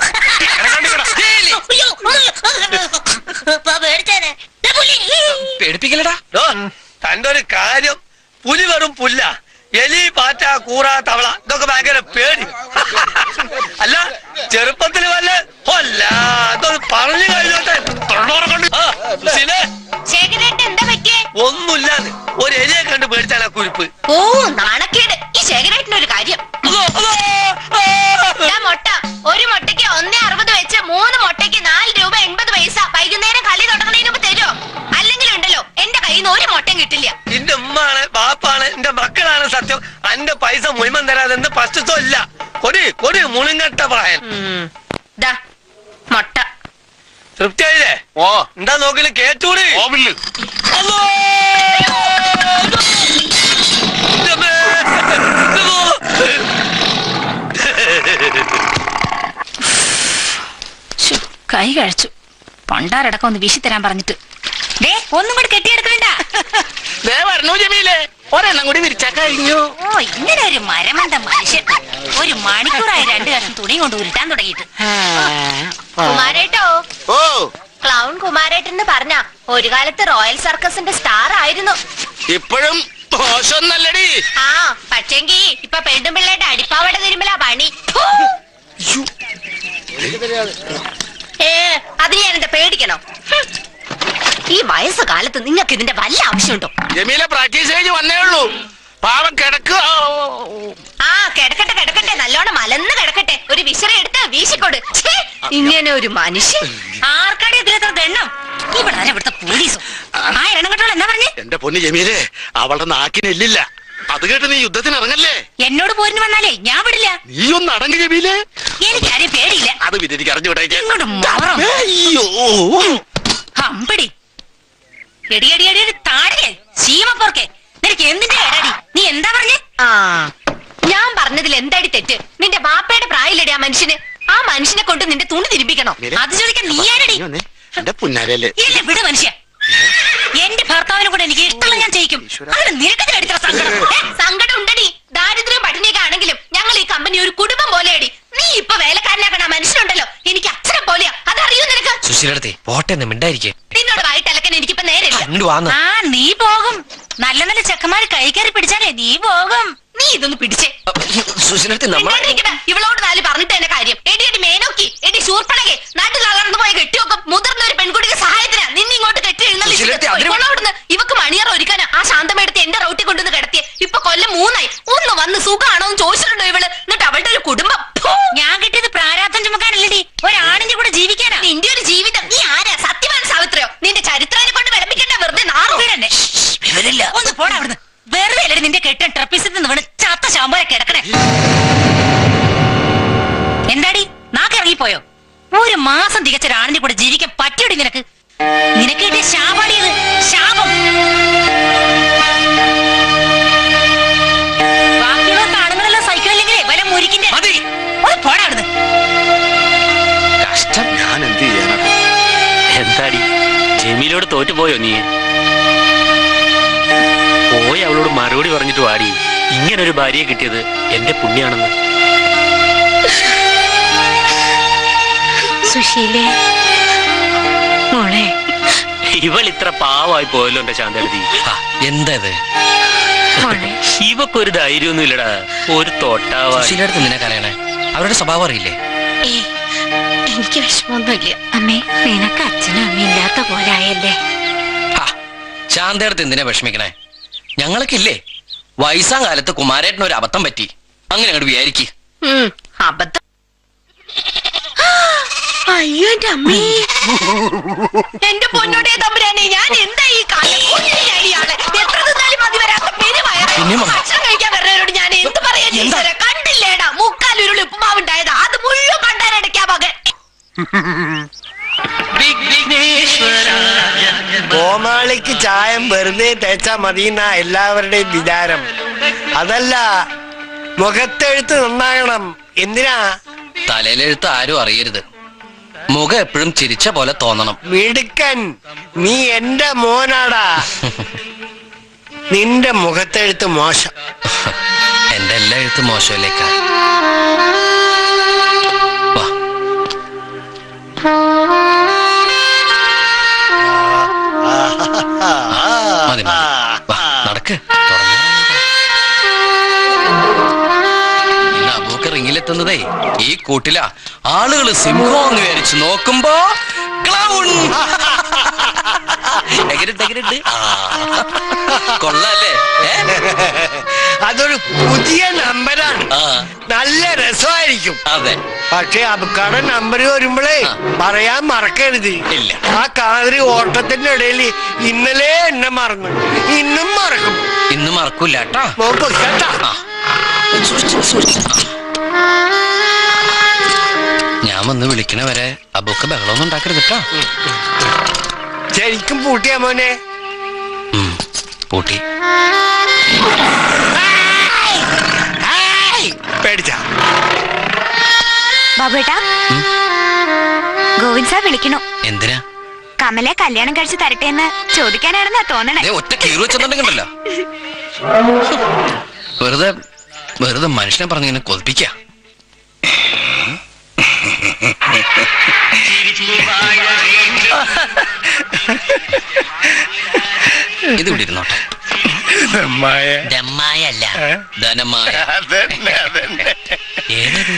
Speaker 3: പേടിപ്പിക്കലടാ.
Speaker 2: തന്റെ ഒരു കാര്യം, പുലി വെറും പുല്ല. എലി, പാറ്റ, കൂറ, തവള ഇതൊക്കെ ഭയങ്കര പേടി. അല്ല, ചെറുപ്പത്തിൽ വല്ല അല്ല അതൊന്ന് പറഞ്ഞു കഴിഞ്ഞോട്ടെ.
Speaker 8: ശേഖരേട്ടൻ എന്താ പറ്റിയേ?
Speaker 2: ഒന്നുമില്ലാന്ന്. ഒരു എലിയെ കണ്ട് പേടിച്ചാണ് ആ കുരിപ്പ്.
Speaker 8: ഓ നാണക്കേട്. ഈ ശേഖരേട്ടനൊരു കാര്യം. മുട്ട ഒരു മുട്ടയ്ക്ക് 1.60 വെച്ച് 3 മുട്ടയ്ക്ക് 4 രൂപ 80 പൈസ. വൈകുന്നേരം കളി തുടങ്ങുന്നതിന് മുമ്പ് തരുമോ? അല്ലെങ്കിൽ ഉണ്ടല്ലോ എന്റെ കയ്യിൽ നിന്ന് ഒരു മുട്ടയും കിട്ടില്ല.
Speaker 2: എന്റെ ഉമ്മാണ്, ബാപ്പാണ്, എന്റെ മക്കളാണ് സത്യം. എന്റെ പൈസ മുഴുവൻ തരാതെ എന്ത് പ്രശ്നത്തോ ഇല്ല. കൊടി മുളുങ്ങട്ട പ്രായം.
Speaker 8: മുട്ട
Speaker 2: തൃപ്തിയായില്ലേ?
Speaker 5: ഓ
Speaker 2: എന്താ നോക്കില്ല കേട്ടൂടി.
Speaker 5: ഓവില്ല്
Speaker 7: കൈ കഴിച്ചു. പണ്ടാരടക്കം ഒന്ന് വീശി തരാൻ പറഞ്ഞിട്ട് ഒന്നും കൂടി കെട്ടിയെടുക്കണ്ട.
Speaker 3: വരണോ ജമീലേ? ഒരെണ്ണം കൂടി വിരിച്ചാ കഴിഞ്ഞു.
Speaker 7: ഓ ഇങ്ങനെ ഒരു മരമണ്ട മനുഷ്യൻ. ഒരു മണിക്കൂറായി 2 കഷ്ണം തുണിയും കൊണ്ട് ഉരുട്ടാൻ തുടങ്ങിയിട്ട്.
Speaker 8: കുമാരേട്ടോ,
Speaker 5: ഓ
Speaker 8: ക്ലൗൺ കുമാരേട്ടൻ എന്ന് പറഞ്ഞ ഒരു കാലത്ത് റോയൽ സർക്കസിന്റെ സ്റ്റാർ ആയിരുന്നു.
Speaker 3: ഇപ്പോഴും മോശമൊന്നല്ലടി.
Speaker 8: ആ പക്ഷെങ്കി ഇപ്പൊ പെണ്ണും പിള്ളേരുടെ അടിപ്പാവട തിരുമ്പലാ പണി. അത് ഞാൻ എന്താ പേടിക്കണോ? ഈ വയസ്സുകാലത്ത് നിങ്ങൾക്ക് ഇതിന്റെ വല്ല ആവശ്യമുണ്ടോ?
Speaker 3: ജമീല പ്രാക്ടീസ് കഴിഞ്ഞ് വന്നേ ഉള്ളൂ. പാവം കിടക്കുക.
Speaker 8: ആ കിടക്കട്ടെ, നല്ലോണം മലന്ന് കിടക്കട്ടെ. ഒരു വിശറി എടുത്ത് വീശിക്കൊട്. ഇങ്ങനെ ഒരു മനുഷ്യൻ.
Speaker 7: ആർക്കാടി ഇതിലെത്ര ദണ്ണം? ഇവിടെ തന്നെ ഇവിടുത്തെ പോലീസും ആ എണ്ണം കെട്ടോൾ എന്നാ പറഞ്ഞേ?
Speaker 3: എന്റെ പൊന്ന് ജമീലേ, അവളുടെ നാക്കിനെല്ലില്ല. അത് കേട്ട് നീ യുദ്ധത്തിന് ഇറങ്ങല്ലേ?
Speaker 7: എന്നോട് പോരിന് വന്നാലേ ഞാൻ വിടില്ല.
Speaker 3: നീ ഒന്ന് അടങ്ങ് ജമീലേ.
Speaker 7: എനിക്കാരെയും പേടിയില്ല.
Speaker 3: അത് പിന്നെ എനിക്ക് അറിഞ്ഞുവിടേക്ക്.
Speaker 7: ഇങ്ങോട്ട് മാറാം. അമ്പടി എടി താഴെ ചീമപ്പോർക്കെ നിനക്ക് എന്തിന്റെ ഏടാടി? നീ എന്താ പറഞ്ഞേ?
Speaker 8: ആ ഞാൻ പറഞ്ഞതിൽ എന്താടി തെറ്റ്? നിന്റെ ബാപ്പയുടെ പ്രായമില്ലടി ആ മനുഷ്യന്. ആ മനുഷ്യനെ കൊണ്ട് നിന്റെ തുണി തിരിപ്പിക്കണോ?
Speaker 7: അത് ചോദിക്കാൻ നീ ആരടി?
Speaker 3: എന്റെ പുന്നാരല്ലേ.
Speaker 7: ഇല്ല വിട് മനുഷ്യ. എന്റെ ഭർത്താവിനെ കൂടെ എനിക്ക് ഇഷ്ടമുള്ള ഞാൻ ചെയ്യിക്കും. അങ്ങനെ നിനക്ക്
Speaker 8: സങ്കടം ഉണ്ടടി. ദാരിദ്ര്യം പട്ടിണിയൊക്കെ ആണെങ്കിലും ഞങ്ങൾ ഈ കമ്പനി ഒരു കുടുംബം പോലെയടി. നീ ഇപ്പൊ വേലക്കാരനാക്കണ മനുഷ്യനുണ്ടല്ലോ, എനിക്ക്
Speaker 1: പോട്ടെ മിണ്ടായിരിക്കേ.
Speaker 8: നിന്നോട് വായിട്ടലക്കാൻ എനിക്കിപ്പോ നേരില്ല.
Speaker 1: അങ്ങോട്ട് വാന്ന.
Speaker 7: ആ നീ പോകും. നല്ല നല്ല ചെക്കന്മാര് കൈ കയറി പിടിച്ചാലേ നീ പോകും.
Speaker 8: നീ ഇതൊന്ന് പിടിച്ചേ.
Speaker 1: സുശീലടുത്ത് നമ്മ
Speaker 8: മിണ്ടാണ്ടിരിക്കടാ. ഇവളോട് നാല് പറഞ്ഞിട്ട് എന്നെ കാര്യം. എടി എടി മേനോക്കി, എടി ശൂർപ്പണകെ, നാട്ടിൽ അകർന്നു പോയ കെട്ടിയൊക്കെ മുതിർന്ന ഒരു പെൺകുട്ടിക്ക് സഹായത്തിനാ നിന്നെ ഇങ്ങോട്ട് കെട്ടി
Speaker 1: സുശീലടുത്ത് അതിന്
Speaker 8: എഴുന്നള്ളിവിടുന്ന്. ഇവക്ക് മണിയറ ഒരുക്കാനാ ആ ശാന്തമെടുത്ത് എന്റെ റൗട്ടി കൊണ്ടുവന്ന് കിടത്തിയ. ഇപ്പൊ കൊല്ലം 3 ആയി. ഒന്ന് വന്ന് സുഖാണോ എന്ന് ചോദിച്ചിട്ടുണ്ടോ ഇവള്? എന്നിട്ട് അവളുടെ ഒരു കുടുംബം.
Speaker 7: ഞാൻ കിട്ടിയത് പ്രാരാബ്ദം ചുമക്കാനല്ലടി, ഒരാണിന്റെ കൂടെ ജീവിക്കാനാ.
Speaker 8: നിന്റെ ഒരു ജീവിതം. നീ ആരാ? സത്യവാൻ സാവിത്രിയോ? നിന്റെ ചരിത്രനെ കൊണ്ട് വിളമ്പിക്കണ്ട, വെറുതെ നാറോ.
Speaker 7: ഒന്ന് പോടാ അവിടുന്ന്. വെറുതെ അല്ലേ നിന്റെ കെട്ടൻ ട്രപ്പീസിൽ നിന്ന് വീണ് ചത്ത ശാമ്പോലെ കിടക്കണേ. എന്താടി നാക്കിറങ്ങിപ്പോയോ? 1 മാസം തികച്ച ഒരാണിന്റെ കൂടെ ജീവിക്കാൻ പറ്റിയോടി നിനക്ക്? നിനക്ക് കിട്ടിയ ശാപാടിയത്, ശാപം. ബാക്കിയുള്ള കാണുന്നതെല്ലാം സൈക്കിളില്ലെങ്കിലേ വല്ല മുരിക്കിന്റെ. ഒന്ന് പോടാ അവിടുന്ന്.
Speaker 1: കഷ്ടം. ഞാൻ എന്ത് ചെയ്യാനാ? എന്താടി ജമീലോട് തോറ്റുപോയോ നീ? പോയി അവളോട് മറുപടി പറഞ്ഞിട്ട് വാടി. ഇങ്ങനൊരു ഭാര്യയെ കിട്ടിയത് എന്റെ പുണ്യാണെന്ന്.
Speaker 7: സുശീലേ മോളെ,
Speaker 1: ഇവൾ ഇത്ര പാവമായി പോയല്ലോ എന്റെ ശാന്തടി.
Speaker 11: എന്തത്?
Speaker 1: ഇവക്കൊരു ധൈര്യമൊന്നും ഇല്ലടാ. ഒരു തോട്ടാവാ.
Speaker 11: സുശീലടുത്ത് നിനക്കറിയണേ, അവരുടെ സ്വഭാവം അറിയില്ലേ?
Speaker 8: എനിക്ക് വിഷമമൊന്നുമില്ല.
Speaker 7: അമ്മേ നിനക്ക് അച്ഛനും അമ്മയും ഇല്ലാത്ത പോലായല്ലേ.
Speaker 11: ശാന്തടുത്ത് എന്തിനാ വിഷമിക്കണേ? ഞങ്ങൾക്കില്ലേ വയസ്സാം കാലത്ത് കുമാരേട്ടന് ഒരു അബദ്ധം പറ്റി, അങ്ങനെ അങ്ങോട്ട് വിചാരിക്ക്.
Speaker 8: അബദ്ധം? അയ്യോ എന്റെ അമ്മേ, എന്റെ പൊന്നോടെ തമ്പുരാനെ, ഞാൻ എന്താ ഈ കാലം എത്ര തിന്നാലും മതി വരാത്ത ഭക്ഷണം കഴിക്കാൻ വരുന്നവരോട് ഞാൻ എന്ത് പറയാ? കണ്ടില്ലേടാ 3/4 ഉരുളി ഉപ്പുമാവുണ്ടായതാ, അത് മുഴുവൻ കണ്ടാരടയ്ക്കാ മകൻ.
Speaker 2: കോമാളിക്ക് ചായം വെറുതെ തേച്ചാ മതിയെന്ന എല്ലാവരുടെയും വിചാരം. അതല്ല, മുഖത്തെഴുത്ത് നന്നാകണം. എന്തിനാ?
Speaker 11: തലയിലെഴുത്ത് ആരും അറിയരുത്. മുഖം എപ്പോഴും ചിരിച്ച പോലെ തോന്നണം.
Speaker 2: മിടുക്കൻ, നീ എന്റെ മോനാടാ. നിന്റെ മുഖത്തെഴുത്ത് മോശം.
Speaker 11: എന്റെ എല്ലാ എഴുത്തും മോശമല്ലേക്കാ. മതി മതി, വാ നടക്ക്. ഇന്ന് അബൂക്ക് റിങ്ങിലെത്തുന്നതേ ഈ കൂട്ടില ആളുകൾ സിംഹം എന്ന് വിചാരിച്ചു നോക്കുമ്പോ ക്ലൗൺ. എങ്ങനെയുണ്ട്? കൊള്ളാല്ലേ?
Speaker 2: അതൊരു പുതിയ നമ്പരാണ്. നല്ല രസമായിരിക്കും.
Speaker 11: അതെ,
Speaker 2: പക്ഷെ അബുക്കാടെ നമ്പർ വരുമ്പോഴേ പറയാൻ മറക്കരുത്.
Speaker 11: ഇല്ല.
Speaker 2: ആ കാതിരി ഓട്ടത്തിന്റെ ഇടയിൽ ഇന്നലെ എന്നെ മറന്നു, ഇന്നും മറക്കും.
Speaker 11: ഇന്ന് മറക്കൂല കേട്ടാ. ഞാൻ വന്ന് വിളിക്കണ വരെ അബൂക്ക് ബഹളമൊന്നും ഉണ്ടാക്കരുത് കേട്ടോ.
Speaker 2: ശരിക്കും പൂട്ടിയാ മോനെ?
Speaker 11: പൂട്ടി.
Speaker 2: പേടിച്ച
Speaker 4: ബാബുട്ടാ, ഗോവിന്ദ് സാർ വിളിക്കണു.
Speaker 11: എന്തിനാ?
Speaker 4: കമലെ കല്യാണം കഴിച്ച് തരട്ടെ എന്ന് ചോദിക്കാനാണെന്നാ തോന്നണേ.
Speaker 11: ഒറ്റ കീറി വെച്ചിട്ടുണ്ടെങ്കിലല്ലോ, വെറുതെ വെറുതെ മനുഷ്യനെ പറഞ്ഞിങ്ങനെ കൊതിപ്പിക്ക. ഇത് ഇവിടെ ഇരുന്നോട്ടെ.
Speaker 1: ദമ്മായല്ല,
Speaker 11: ധനമായ. ഏതത്?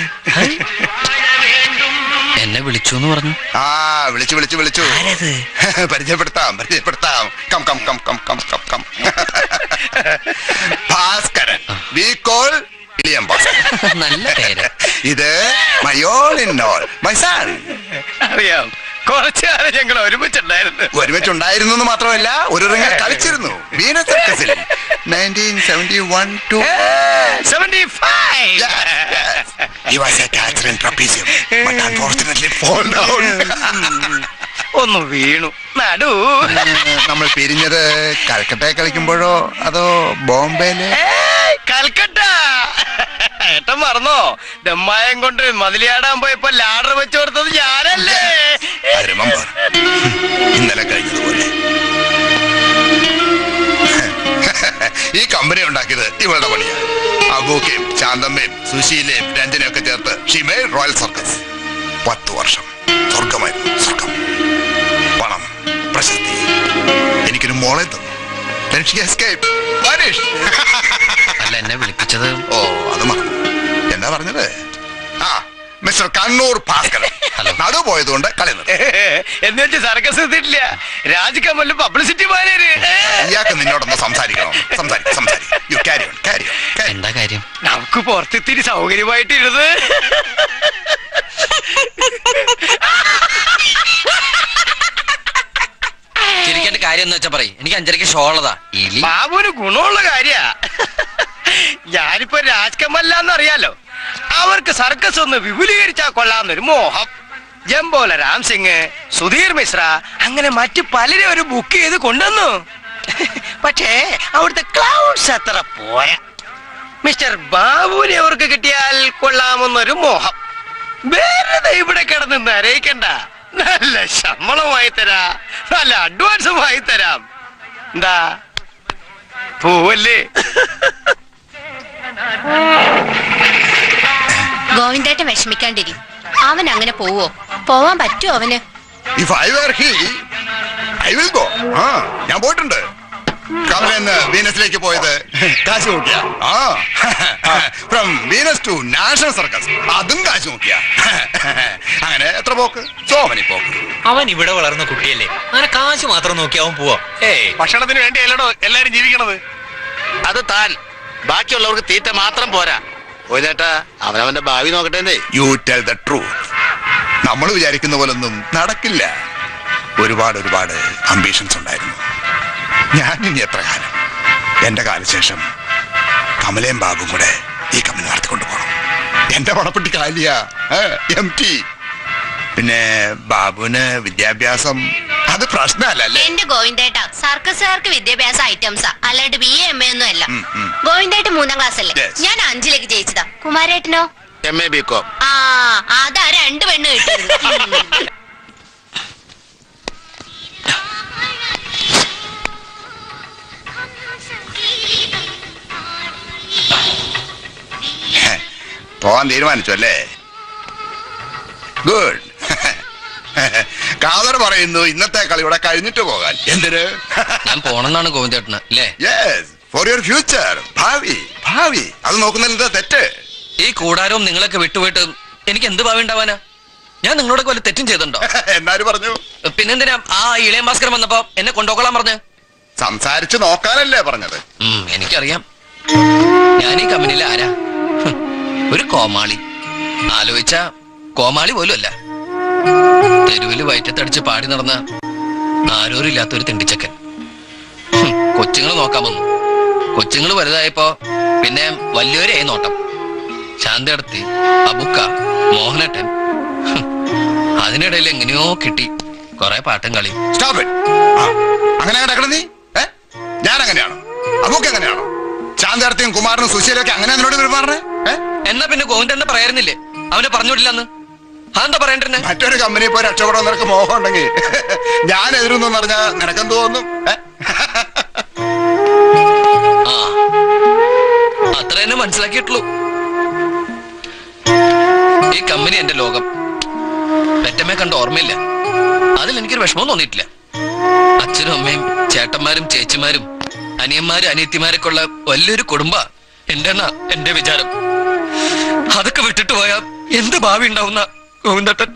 Speaker 11: എന്നെ വിളിച്ചു എന്ന് പറഞ്ഞു.
Speaker 10: വിളിച്ചു പരിചയപ്പെടുത്താം. Come come come come come come come Bhaskaran. We call William Bhaskaran.
Speaker 11: നല്ല പേര്.
Speaker 10: ഇത് my all in all, my son.
Speaker 5: അറിയാം, കുറച്ചുകാലം ഞങ്ങൾ
Speaker 10: ഒരുമിച്ചുണ്ടായിരുന്നു എന്ന് മാത്രമല്ല, ഒരു റിംഗ് കളിച്ചിരുന്നു വീനസ് സർക്കസിൽ 1971 to
Speaker 5: 75.
Speaker 10: He was a catcher in trapezium, but unfortunately fall down.
Speaker 5: ഒന്ന് വീണു നടു.
Speaker 10: നമ്മൾ പിരിഞ്ഞത് കൽക്കട്ടയെ കളിക്കുമ്പോഴോ അതോ ബോംബെയില്?
Speaker 5: കൽക്കട്ട. ഏട്ടൻ മറന്നോ? ദമ്മായം കൊണ്ട് മതിലിയാടാൻ പോയപ്പോ ലാഡർ വെച്ചു കൊടുത്തത് ഞാനല്ലേ?
Speaker 10: ഇന്നലെ കഴിഞ്ഞതുപോലെ. ഈ കമ്പനി ഉണ്ടാക്കിയത് ഇവളുടെ പണിയാണ്. അബൂക്കയും ശാന്തമ്മയും സുശീലയും രഞ്ജനയും ഒക്കെ ചേർത്ത് ഷിമേ റോയൽ സർക്കസ്. 10 വർഷം സ്വർഗമായിരുന്നു, സ്വർഗം. പ്രശസ്തി. എനിക്കൊരു മോളെ തന്നു. Then she escaped. Vanished.
Speaker 11: അല്ല എന്നെ വിളിപ്പിച്ചത്
Speaker 10: ഓ അത് മറന്നു. എന്താ പറഞ്ഞത്? ആ മിസ്റ്റർ കണ്ണൂർ ഭാസ്കരൻ. നടു പോയതുകൊണ്ട് കളി നിർത്തി.
Speaker 2: എന്ന് വെച്ച് സർക്കസ് എത്തിയിട്ടില്ല. രാജ് പബ്ലിസിറ്റി മാനേര്.
Speaker 10: ഇയാൾക്ക് നിന്നോടൊന്ന് സംസാരിക്കണം. You carry on.
Speaker 11: എന്താ കാര്യം?
Speaker 2: നമുക്ക് പുറത്തിത്തിരി സൗകര്യമായിട്ടിരുന്നത്.
Speaker 11: ചിരിക്കേണ്ട കാര്യം എന്ന് വെച്ചാ പറയും. എനിക്ക് 5:30 ഷോ ഉള്ളതാ.
Speaker 2: ബാബുവിന് ഗുണമുള്ള കാര്യ. ഞാനിപ്പോ രാജ്കമല്ലാന്നറിയാലോ. അവർക്ക് സർക്കസ് ഒന്ന് വിപുലീകരിച്ചാ കൊള്ളാന്നൊരു മോഹം. ജംബോല രാം സിംഗ്, സുധീർ മിശ്ര, അങ്ങനെ മറ്റു പലരും ഒരു ബുക്ക് ചെയ്ത് കൊണ്ടുവന്നു. പക്ഷേ അവിടുത്തെ ക്ലൗഡ്സ് അത്ര പോയ. മിസ്റ്റർ ബാബുവിനെ അവർക്ക് കിട്ടിയാൽ കൊള്ളാമെന്നൊരു മോഹം. വേറെ ഇവിടെ കിടന്ന് നരയിക്കണ്ട. നല്ല ശമ്പളമായി തരാം, നല്ല അഡ്വാൻസുമായി തരാം. എന്താ പോവല്ലേ?
Speaker 8: ഗോവിന്ദേട്ടൻ വിഷമിക്കാണ്ടിരി. അവൻ അങ്ങനെ പോവോ? പോവാൻ പറ്റുമോ അവന്?
Speaker 10: If I were he, I will go. ഞാൻ പോയിട്ടുണ്ട്. കമലെന്ന് വീനസിലേക്ക് പോയത് കാശ് നോക്കിയ. From Venus to national circus, അതും കാശ് നോക്കിയ. അങ്ങനെ എത്ര പോക്ക്? സോ മെനി പോക്ക്.
Speaker 1: അവൻ ഇവിടെ വളർന്ന കുട്ടിയല്ലേ, അങ്ങനെ കാശ് മാത്രം നോക്കി അവൻ പോവാ.
Speaker 5: ഭക്ഷണത്തിന് വേണ്ടി അല്ലടോ എല്ലാരും ജീവിക്കണത്.
Speaker 3: അത് താൻ, ബാക്കിയുള്ളവർക്ക് തീറ്റ മാത്രം പോരാ. ചേട്ടാ അവനവന്റെ ഭാവി നോക്കട്ടെ.
Speaker 10: You tell the truth. നമ്മൾ വിചാരിക്കുന്ന പോലൊന്നും നടക്കില്ല. ഒരുപാട് അംബീഷൻസ് ഉണ്ടായിരുന്നു. ഞാൻ ഇനി എത്ര കാലം? എന്റെ കാലശേഷം കമലയും ബാബും കൂടെ ഈ കമ്പനി നടത്തിക്കൊണ്ടു പോകണം. എന്റെ പണപ്പെട്ടി കാലിയ MT. പിന്നെ ബാബുവിന് വിദ്യാഭ്യാസം അത് പ്രശ്നമല്ലേ?
Speaker 8: എന്റെ ഗോവിന്ദേട്ട, സർക്കസുകാർക്ക് വിദ്യാഭ്യാസ ഐറ്റംസാ, അല്ലാണ്ട് BA MA ഒന്നും അല്ല. ഗോവിന്ദേട്ടൻ 3ാം ക്ലാസ് അല്ലേ? ഞാൻ 5ലേക്ക് ജയിച്ചതാ. കുമാരേട്ടനോ?
Speaker 3: MA BCom.
Speaker 8: ആ അതാ 2 പെണ്ണ് കിട്ടിയത്.
Speaker 10: പോവാൻ തീരുമാനിച്ചു അല്ലേ? ഗുഡ്. കാതർ പറയുന്നു ഇന്നത്തെ കളി ഇവിടെ കഴിഞ്ഞിട്ട് പോകാൻ. എന്തിന്?
Speaker 11: ഞാൻ പോണെന്നാണ് ഗോവിന്ദേട്ടന് അല്ലേ?
Speaker 10: Yes, for your future. ഭാവി അത് നോക്കുന്നതിൽ തെറ്റ്.
Speaker 11: ഈ കൂടാരവും നിങ്ങളൊക്കെ വിട്ടുപോയിട്ട് എനിക്ക് എന്ത് ഭാവി ഉണ്ടാവാനാ? ഞാൻ നിങ്ങളോടൊക്കെ വല്ല തെറ്റും ചെയ്തിട്ടുണ്ടോ?
Speaker 10: എന്നാരും പറഞ്ഞു?
Speaker 11: പിന്നെന്തിനാ ആ ഇളയ ഭാസ്കരൻ വന്നപ്പോ എന്നെ കൊണ്ടുപോകാൻ പറഞ്ഞു?
Speaker 10: സംസാരിച്ചു നോക്കാനല്ലേ പറഞ്ഞത്?
Speaker 11: എനിക്കറിയാം. ഞാൻ ഈ കമ്പനിയിലെ ആരാ? ഒരു കോമാളി. ആലോചിച്ച കോമാളി പോലും അല്ല. തെരുവില് വയറ്റത്തടിച്ച് പാടി നടന്ന ആരോരും ഇല്ലാത്തൊരു തിണ്ടിച്ചക്കൻ. കൊച്ചുങ്ങൾ നോക്കാൻ വന്നു. കൊച്ചുങ്ങൾ വലുതായപ്പോ പിന്നെ വലിയവരെയായി നോട്ടം. ശാന്തടത്തി, അബുക്ക, മോഹനട്ടൻ. അതിനിടയിൽ എങ്ങനെയോ കിട്ടി കൊറേ പാട്ടും കളിയും.
Speaker 10: അങ്ങനെ കിടക്കണം നീ? ഞാൻ അങ്ങനെയാണോ? അബുക്ക അങ്ങനെയാണോ? ശാന്തടത്തിയും കുമാരനും സുശീലും ഒക്കെ അങ്ങനെ അതിനോട് പെരുമാറണേ?
Speaker 11: എന്നാ പിന്നെ ഗോവിന്ദൻ പറയായിരുന്നില്ലേ അവനെ പറഞ്ഞോട്ടില്ലെന്ന്? അതെന്താ പറയണ്ടേ?
Speaker 10: മറ്റൊരു കമ്പനി പോയി രക്ഷപ്പെടാൻ നിനക്ക് മോഹം ഉണ്ടെങ്കിൽ ഞാൻ എതിരൊന്നും പറഞ്ഞാ നിനക്കെന്ത് തോന്നും?
Speaker 11: അത്ര തന്നെ മനസ്സിലാക്കിയിട്ടുള്ളൂ. ഈ കമ്പനി എന്റെ ലോകം. പെറ്റമ്മയെ കണ്ട ഓർമ്മയില്ല. അതിൽ എനിക്കൊരു വിഷമം തോന്നിയിട്ടില്ല. അച്ഛനും അമ്മയും ചേട്ടന്മാരും ചേച്ചിമാരും അനിയന്മാരും അനിയത്തിമാരൊക്കെ ഉള്ള വലിയൊരു കുടുംബ എന്റെ വിചാരം. അതൊക്കെ വിട്ടിട്ട് പോയാ എന്ത് ഭാവി ഉണ്ടാവുന്ന Govindettan?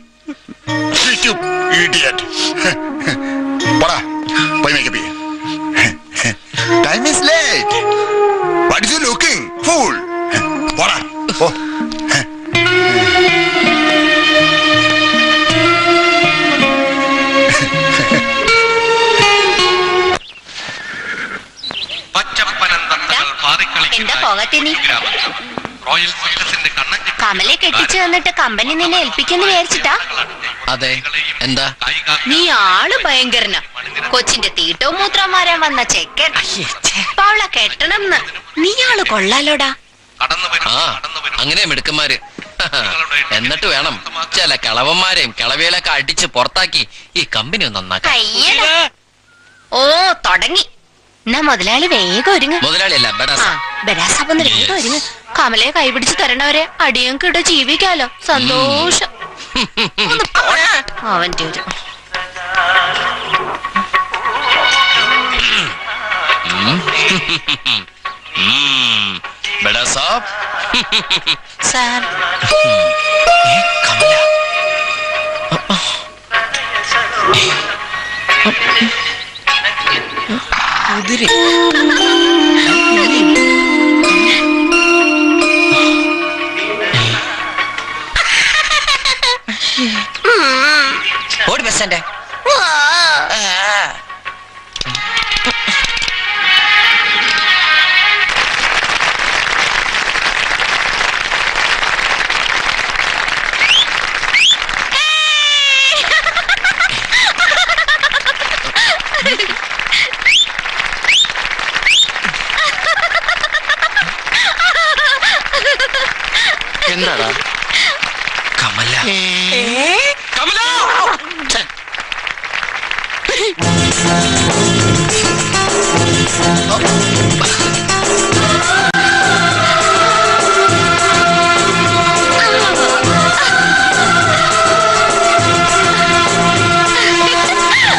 Speaker 10: Time is late. What is you looking? Fool. What? Oh.
Speaker 8: എന്താ പോകട്ടെ നീ? കമലെ കെട്ടിച്ചു വന്നിട്ട് കമ്പനി നിന്നെ ഏൽപ്പിക്കുന്നു വിചാരിച്ചിട്ടാ?
Speaker 11: അതെ. എന്താ?
Speaker 8: നീ ആള് ഭയങ്കരനാ. കൊച്ചിന്റെ തീട്ടവും മൂത്രം മാറാൻ വന്ന ചെക്കൻ. ഇപ്പൊ അവളെ കെട്ടണം. നീ ആള് കൊള്ളാലോടാ.
Speaker 11: അങ്ങനെ മിടുക്കന്മാര്. എന്നിട്ട് വേണം ചില കിളവന്മാരെയും കിളവികളൊക്കെ അടിച്ച് പുറത്താക്കി ഈ കമ്പനി നന്നാക്കാൻ.
Speaker 8: കയ്യടാ. ഓ തുടങ്ങി. എന്നാ മുതലാളി വേഗം ഒരുങ്ങ്.
Speaker 11: മുതലാളിയല്ല
Speaker 8: ബരാസാപ്പൊന്ന് വേഗം ഒരുങ്ങ്. കമലയെ കൈപിടിച്ച് തരണവരെ അടിയങ്കിട്ട് ജീവിക്കാലോ. സന്തോഷം. അവന്റെ ഒരു
Speaker 11: ബഡാ സാബ്.
Speaker 7: സാർ
Speaker 11: കമല. കുതിരി. ഓടി ബസ്സന്റെ.
Speaker 3: എന്താടാ
Speaker 11: കമല. കമല.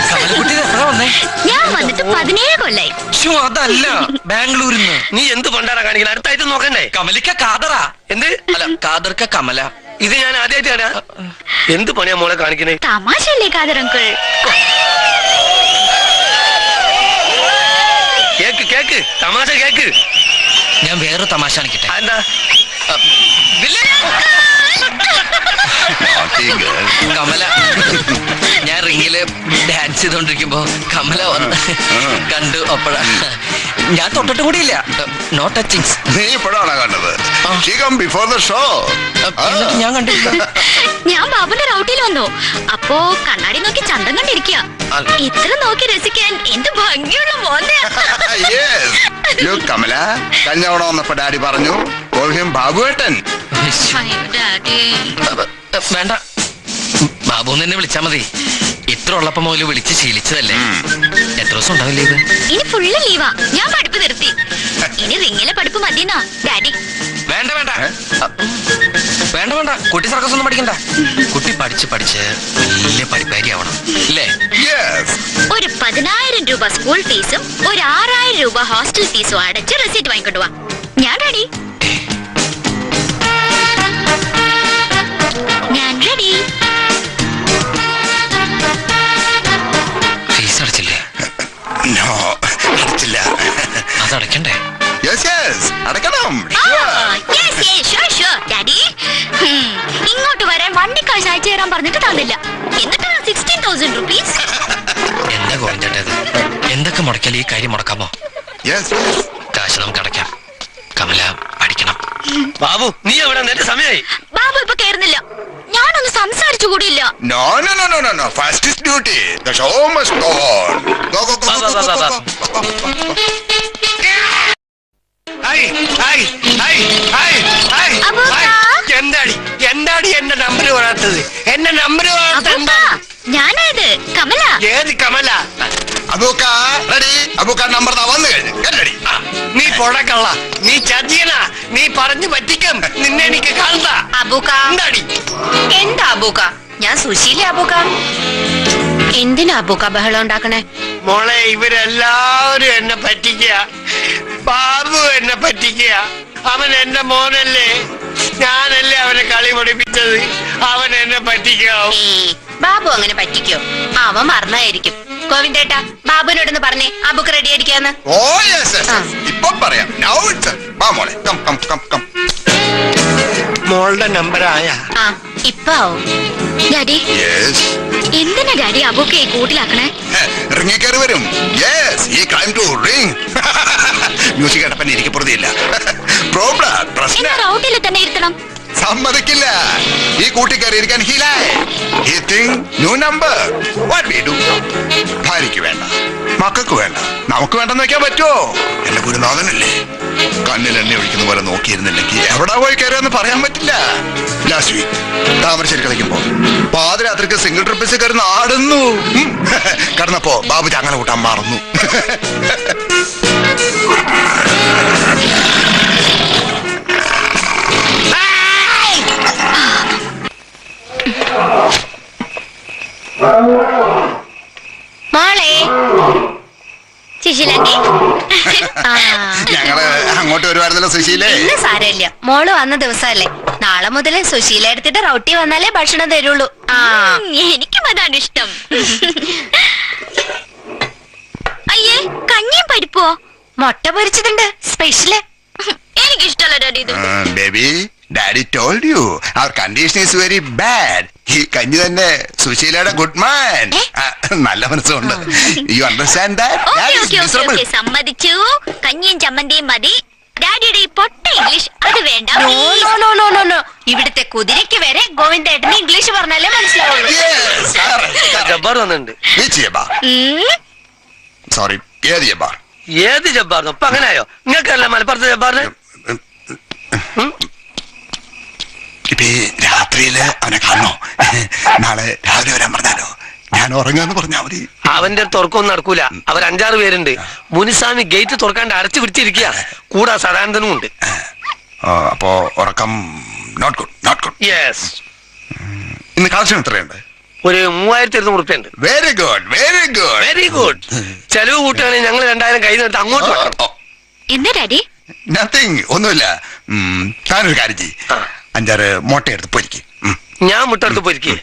Speaker 11: കമലക്കുട്ടി എപ്പോഴാ വന്നേ?
Speaker 4: ഞാൻ വന്നിട്ട് 17 കൊല്ലായി.
Speaker 11: ശ്ശോ, അതല്ല ബാംഗ്ലൂരിന്ന്.
Speaker 2: നീ എന്ത് പണ്ടാടാ കാണിക്കണം? അടുത്തായിട്ട് നോക്കണ്ടേ?
Speaker 11: കമലിക്ക കാതറാ.
Speaker 2: എന്ത്?
Speaker 11: അല്ല, കാതർക്ക കമല.
Speaker 2: ഇത് ഞാൻ ആദ്യമായിട്ട് കാണാ. എന്ത് പണിയാ മോളെ കാണിക്കണേ?
Speaker 4: തമാശല്ലേ കാദർ അങ്കിൾ?
Speaker 2: കേക്ക് കേക്ക്, തമാശ കേക്ക്.
Speaker 11: ഞാൻ വേറെ തമാശ കാണിക്കട്ടെ.
Speaker 2: എന്താ?
Speaker 11: കമല, ഞാൻ റിങ്ങില് ഡാൻസ് ചെയ്തോണ്ടിരിക്കുമ്പോ കമല വന്ന് കണ്ടു. അപ്പോഴാ ഞാൻ തൊട്ടിട്ട് കൂടിയില്ല. No touchings.
Speaker 10: നീ ഇപ്പോഴാണ് കണ്ടത്? Before the show.
Speaker 11: എന്നിട്ട് ഞാൻ കണ്ടില്ല.
Speaker 4: ഞാൻ ബാബുന്റെ റൗട്ടിൽ വന്നു. അപ്പോ കണ്ണാടി നോക്കി ചന്തം കണ്ടിരിക്കുക. ഇത്ര നോക്കി രസിക്കാൻ എന്ത് ഭംഗിയുള്ള മോനെ.
Speaker 10: കമല, കഞ്ഞവണ വന്നപ്പോ ഡാഡി പറഞ്ഞു ബാബുവേട്ടൻ.
Speaker 11: വേണ്ട, ബാബു തന്നെ വിളിച്ചാ മതി. ഇത്ര ഉള്ളപ്പോ മുതല് വിളിച്ച് ശീലിച്ചതല്ലേ. എത്ര ദിവസം ഉണ്ടാവില്ലേ ഇത്?
Speaker 4: ഇനി ഫുള്ള് ലീവാ. ഞാൻ പഠിപ്പ് നിർത്തി. ഇനി റിങ്ങിലെ പഠിപ്പ് മതിയെന്നാ ഡാഡി.
Speaker 11: വേണ്ട വേണ്ട വേണ്ട വേണ്ട, കുട്ടി സർക്കസ് ഒന്നും പഠിക്കണ്ട. കുട്ടി പഠിച്ച് പഠിച്ച് വലിയ പഠിപ്പാരി ആവണം അല്ലേ?
Speaker 4: ഒരു 10,000 രൂപ സ്കൂൾ ഫീസും ഒരു 6,000 രൂപ ഹോസ്റ്റൽ ഫീസും അടച്ച് റെസിറ്റ് വാങ്ങിക്കൊണ്ടുവാ. ഞാൻ റെഡി. ഞാൻ റെഡി.
Speaker 11: ഫീസ് അടച്ചില്ലേ?
Speaker 10: അടച്ചില്ല.
Speaker 11: അതടക്കണ്ടേ?
Speaker 10: അടക്കണം.
Speaker 4: ഇങ്ങോട്ട് വരാൻ വണ്ടി കാശ് അയച്ചു തരാൻ പറഞ്ഞിട്ട് തന്നില്ല. എന്നിട്ടാണ് 16,000 റുപ്പീസ്.
Speaker 11: എന്താ കുറഞ്ഞത്? എന്തൊക്കെ മുടക്കിയാൽ ഈ കാര്യം മുടക്കാമോ? കാശ് നമുക്ക് അടയ്ക്കാം. കമല പഠിക്കണം.
Speaker 2: ബാബു, നീ എവിടെ? നേരത്തെ സമയമായി.
Speaker 4: ബാബു ഇപ്പൊ കേറുന്നില്ല. ഞാനൊന്ന് സംസാരിച്ചു കൂടിയില്ല.
Speaker 10: First is duty. The show must go on. Go go go.
Speaker 2: എന്താടി എന്താടി എന്റെ നമ്പർ പറയാത്തത്? എന്റെ നമ്പർ
Speaker 4: ഞാനായത് കമല.
Speaker 2: ഏത് കമല?
Speaker 10: അബൂക്ക റെഡി. അബൂക്ക നമ്പർ വന്നു കഴിഞ്ഞു. റെഡി.
Speaker 2: നീ പൊടക്കള്ള, നീ ചതിയനാ, നീ പറഞ്ഞു പറ്റിക്കും. നിന്നെ എനിക്ക് കാണണ്ട.
Speaker 8: അബൂക്ക,
Speaker 2: എന്താടി?
Speaker 8: എന്താ അബൂക്ക? ഞാൻ സുശീല അബൂക്ക. എന്തിനാ അബൂക്ക ബഹളം ഉണ്ടാക്കണേ?
Speaker 2: മോളെ, ഇവരെല്ലാവരും എന്നെ പറ്റിക്കുക. ബാബു എന്നെ പറ്റിക്കുക. അവൻ എന്റെ മോനല്ലേ. ഞാനല്ലേ അവനെ കളി പഠിപ്പിച്ചത്. അവൻ എന്നെ പറ്റിക്കാവും.
Speaker 8: ബാബു അങ്ങനെ പറ്റിക്കോ? അവൻ മറന്നായിരിക്കും. ഗോവിന്ദേട്ടാ, ബാബുവിനോടൊന്ന് പറഞ്ഞേ അബൂക്ക് റെഡി ആയിരിക്കാന്ന്.
Speaker 10: ഇപ്പൊ പറയാം. മോളെ കം കം കം കം.
Speaker 2: മോളുടെ നമ്പർ ആയാ?
Speaker 8: ആ, ഇപ്പൊ ആവും.
Speaker 4: ഡാഡി, എന്തിനാ ഡാഡി അബൂക്കെ ഈ കൂട്ടിലാക്കണേ?
Speaker 10: റിങ്ങി കയറി വരും. മ്യൂസിക് കേട്ടപ്പൻ എനിക്ക് പ്രതിയില്ല.
Speaker 4: എന്നെ റൗട്ടിൽ തന്നെ ഇരുത്തണം.
Speaker 10: സമ്മതിക്കില്ല. ഈ കൂട്ടിക്കയറി ഇരിക്കാൻ ഭാര്യക്ക് വേണ്ട, മക്കൾക്ക് വേണ്ട, നമുക്ക് വേണ്ടെന്ന് വെക്കാൻ പറ്റുമോ? എന്റെ ഗുരുനാഥനല്ലേ. കണ്ണിൽ എണ്ണ ഒഴിക്കുന്ന പോലെ നോക്കിയിരുന്നില്ലെങ്കിൽ എവിടെ പോയി കയറിയെന്ന് പറയാൻ പറ്റില്ല. ലാസ്റ്റ് വീക്ക് താമരശ്ശേരി കളിക്കുമ്പോ പാതിരാത്രിക്ക് സിംഗിൾ ട്രിപ്പിൽ കയറുന്ന ആടുന്നു. കടന്നപ്പോ ബാബു ചങ്ങല കൂട്ടാൻ മറന്നു.
Speaker 4: മോളെ, സുശീലാന്റി
Speaker 8: ആ.
Speaker 10: ഞങ്ങള് അങ്ങോട്ട് വരുവായിരുന്നല്ലോ സുശീലേ.
Speaker 8: ഇന്ന് സാരമില്ല, മോള് വന്ന ദിവസമല്ലേ. നാളെ മുതൽ സുശീല എടുത്തിട്ട് റൗട്ടി വന്നാലേ ഭക്ഷണം തരുള്ളൂ. ആ
Speaker 4: എനിക്കും അതാണ് ഇഷ്ടം. അയ്യേ, കഞ്ഞിയും പരിപ്പോ?
Speaker 8: മുട്ട പൊരിച്ചതുണ്ട് സ്പെഷ്യല്.
Speaker 4: എനിക്കിഷ്ടല്ല ഡാഡി ഇത്.
Speaker 10: Baby, daddy told you our condition is very bad. ഈ കഞ്ഞി തന്നെ സുശീലയുടെ ഗുഡ് മാൻ. നല്ല മനസ്സുണ്ട്. യു അണ്ടർസ്റ്റാൻഡ്
Speaker 4: ഓക്കെ, സമ്മതിച്ചു. കഞ്ഞിയും ചമ്മന്തിയും മതി. ഡാഡിയുടെ ഈ പൊട്ട ഇംഗ്ലീഷ് അത് വേണ്ട.
Speaker 8: No no no no no no, ഇവിടുത്തെ കുതിരയ്ക്ക് വരെ ഗോവിന്ദേട്ടന് ഇംഗ്ലീഷ് പറഞ്ഞാലേ മനസ്സിലാവുള്ളൂ.
Speaker 2: ജബ്ബാർ വന്നിട്ടുണ്ട്.
Speaker 10: സോറി, ഏത് ജബ്ബാർ?
Speaker 2: ഏത് ജബ്ബാറിനോ? ഇപ്പൊ അങ്ങനെയായോ? നിങ്ങൾക്കല്ല മലപ്പുറത്തെ ജബ്ബാറിന്?
Speaker 10: ഇപ്പൊ ഈ രാത്രിയില് അവനെ കാണണോ? നാളെ രാവിലെ വരാൻ പറഞ്ഞാലോ? ഞാൻ ഉറങ്ങാന്ന് പറഞ്ഞാ മതി.
Speaker 2: അവന്റെ തുറക്കൊന്നും നടക്കൂല. അവർ 5-6 പേരുണ്ട്. മുനിസ്വാമി ഗേറ്റ് തുറക്കാണ്ട് അടച്ചു പിടിച്ചിരിക്കുക. കൂടാ സദാനന്ദനും ഉണ്ട്.
Speaker 10: അപ്പോ ഉറക്കം not good, not good.
Speaker 2: Yes.
Speaker 10: ഇന്ന് കളക്ഷൻ എത്രയുണ്ട്?
Speaker 2: ഒരു 3200 ഉറുപ്പ്യ ഉണ്ട്.
Speaker 10: Very good, very good,
Speaker 2: very good. ചെലവ് കൂട്ടുകയാണെങ്കിൽ ഞങ്ങൾ 2000 കയ്യിൽ നിന്ന് എടുത്ത് അങ്ങോട്ട് വെക്കണം.
Speaker 4: എന്താ ഡാഡി?
Speaker 10: നത്തിങ്, ഒന്നുമില്ല. താനൊരു കാര്യം ചെയ്യ്, 5-6 മുട്ട എടുത്ത് പൊരിക്ക്.
Speaker 2: ഞാൻ മുട്ട എടുത്ത് പൊരിക്കേ?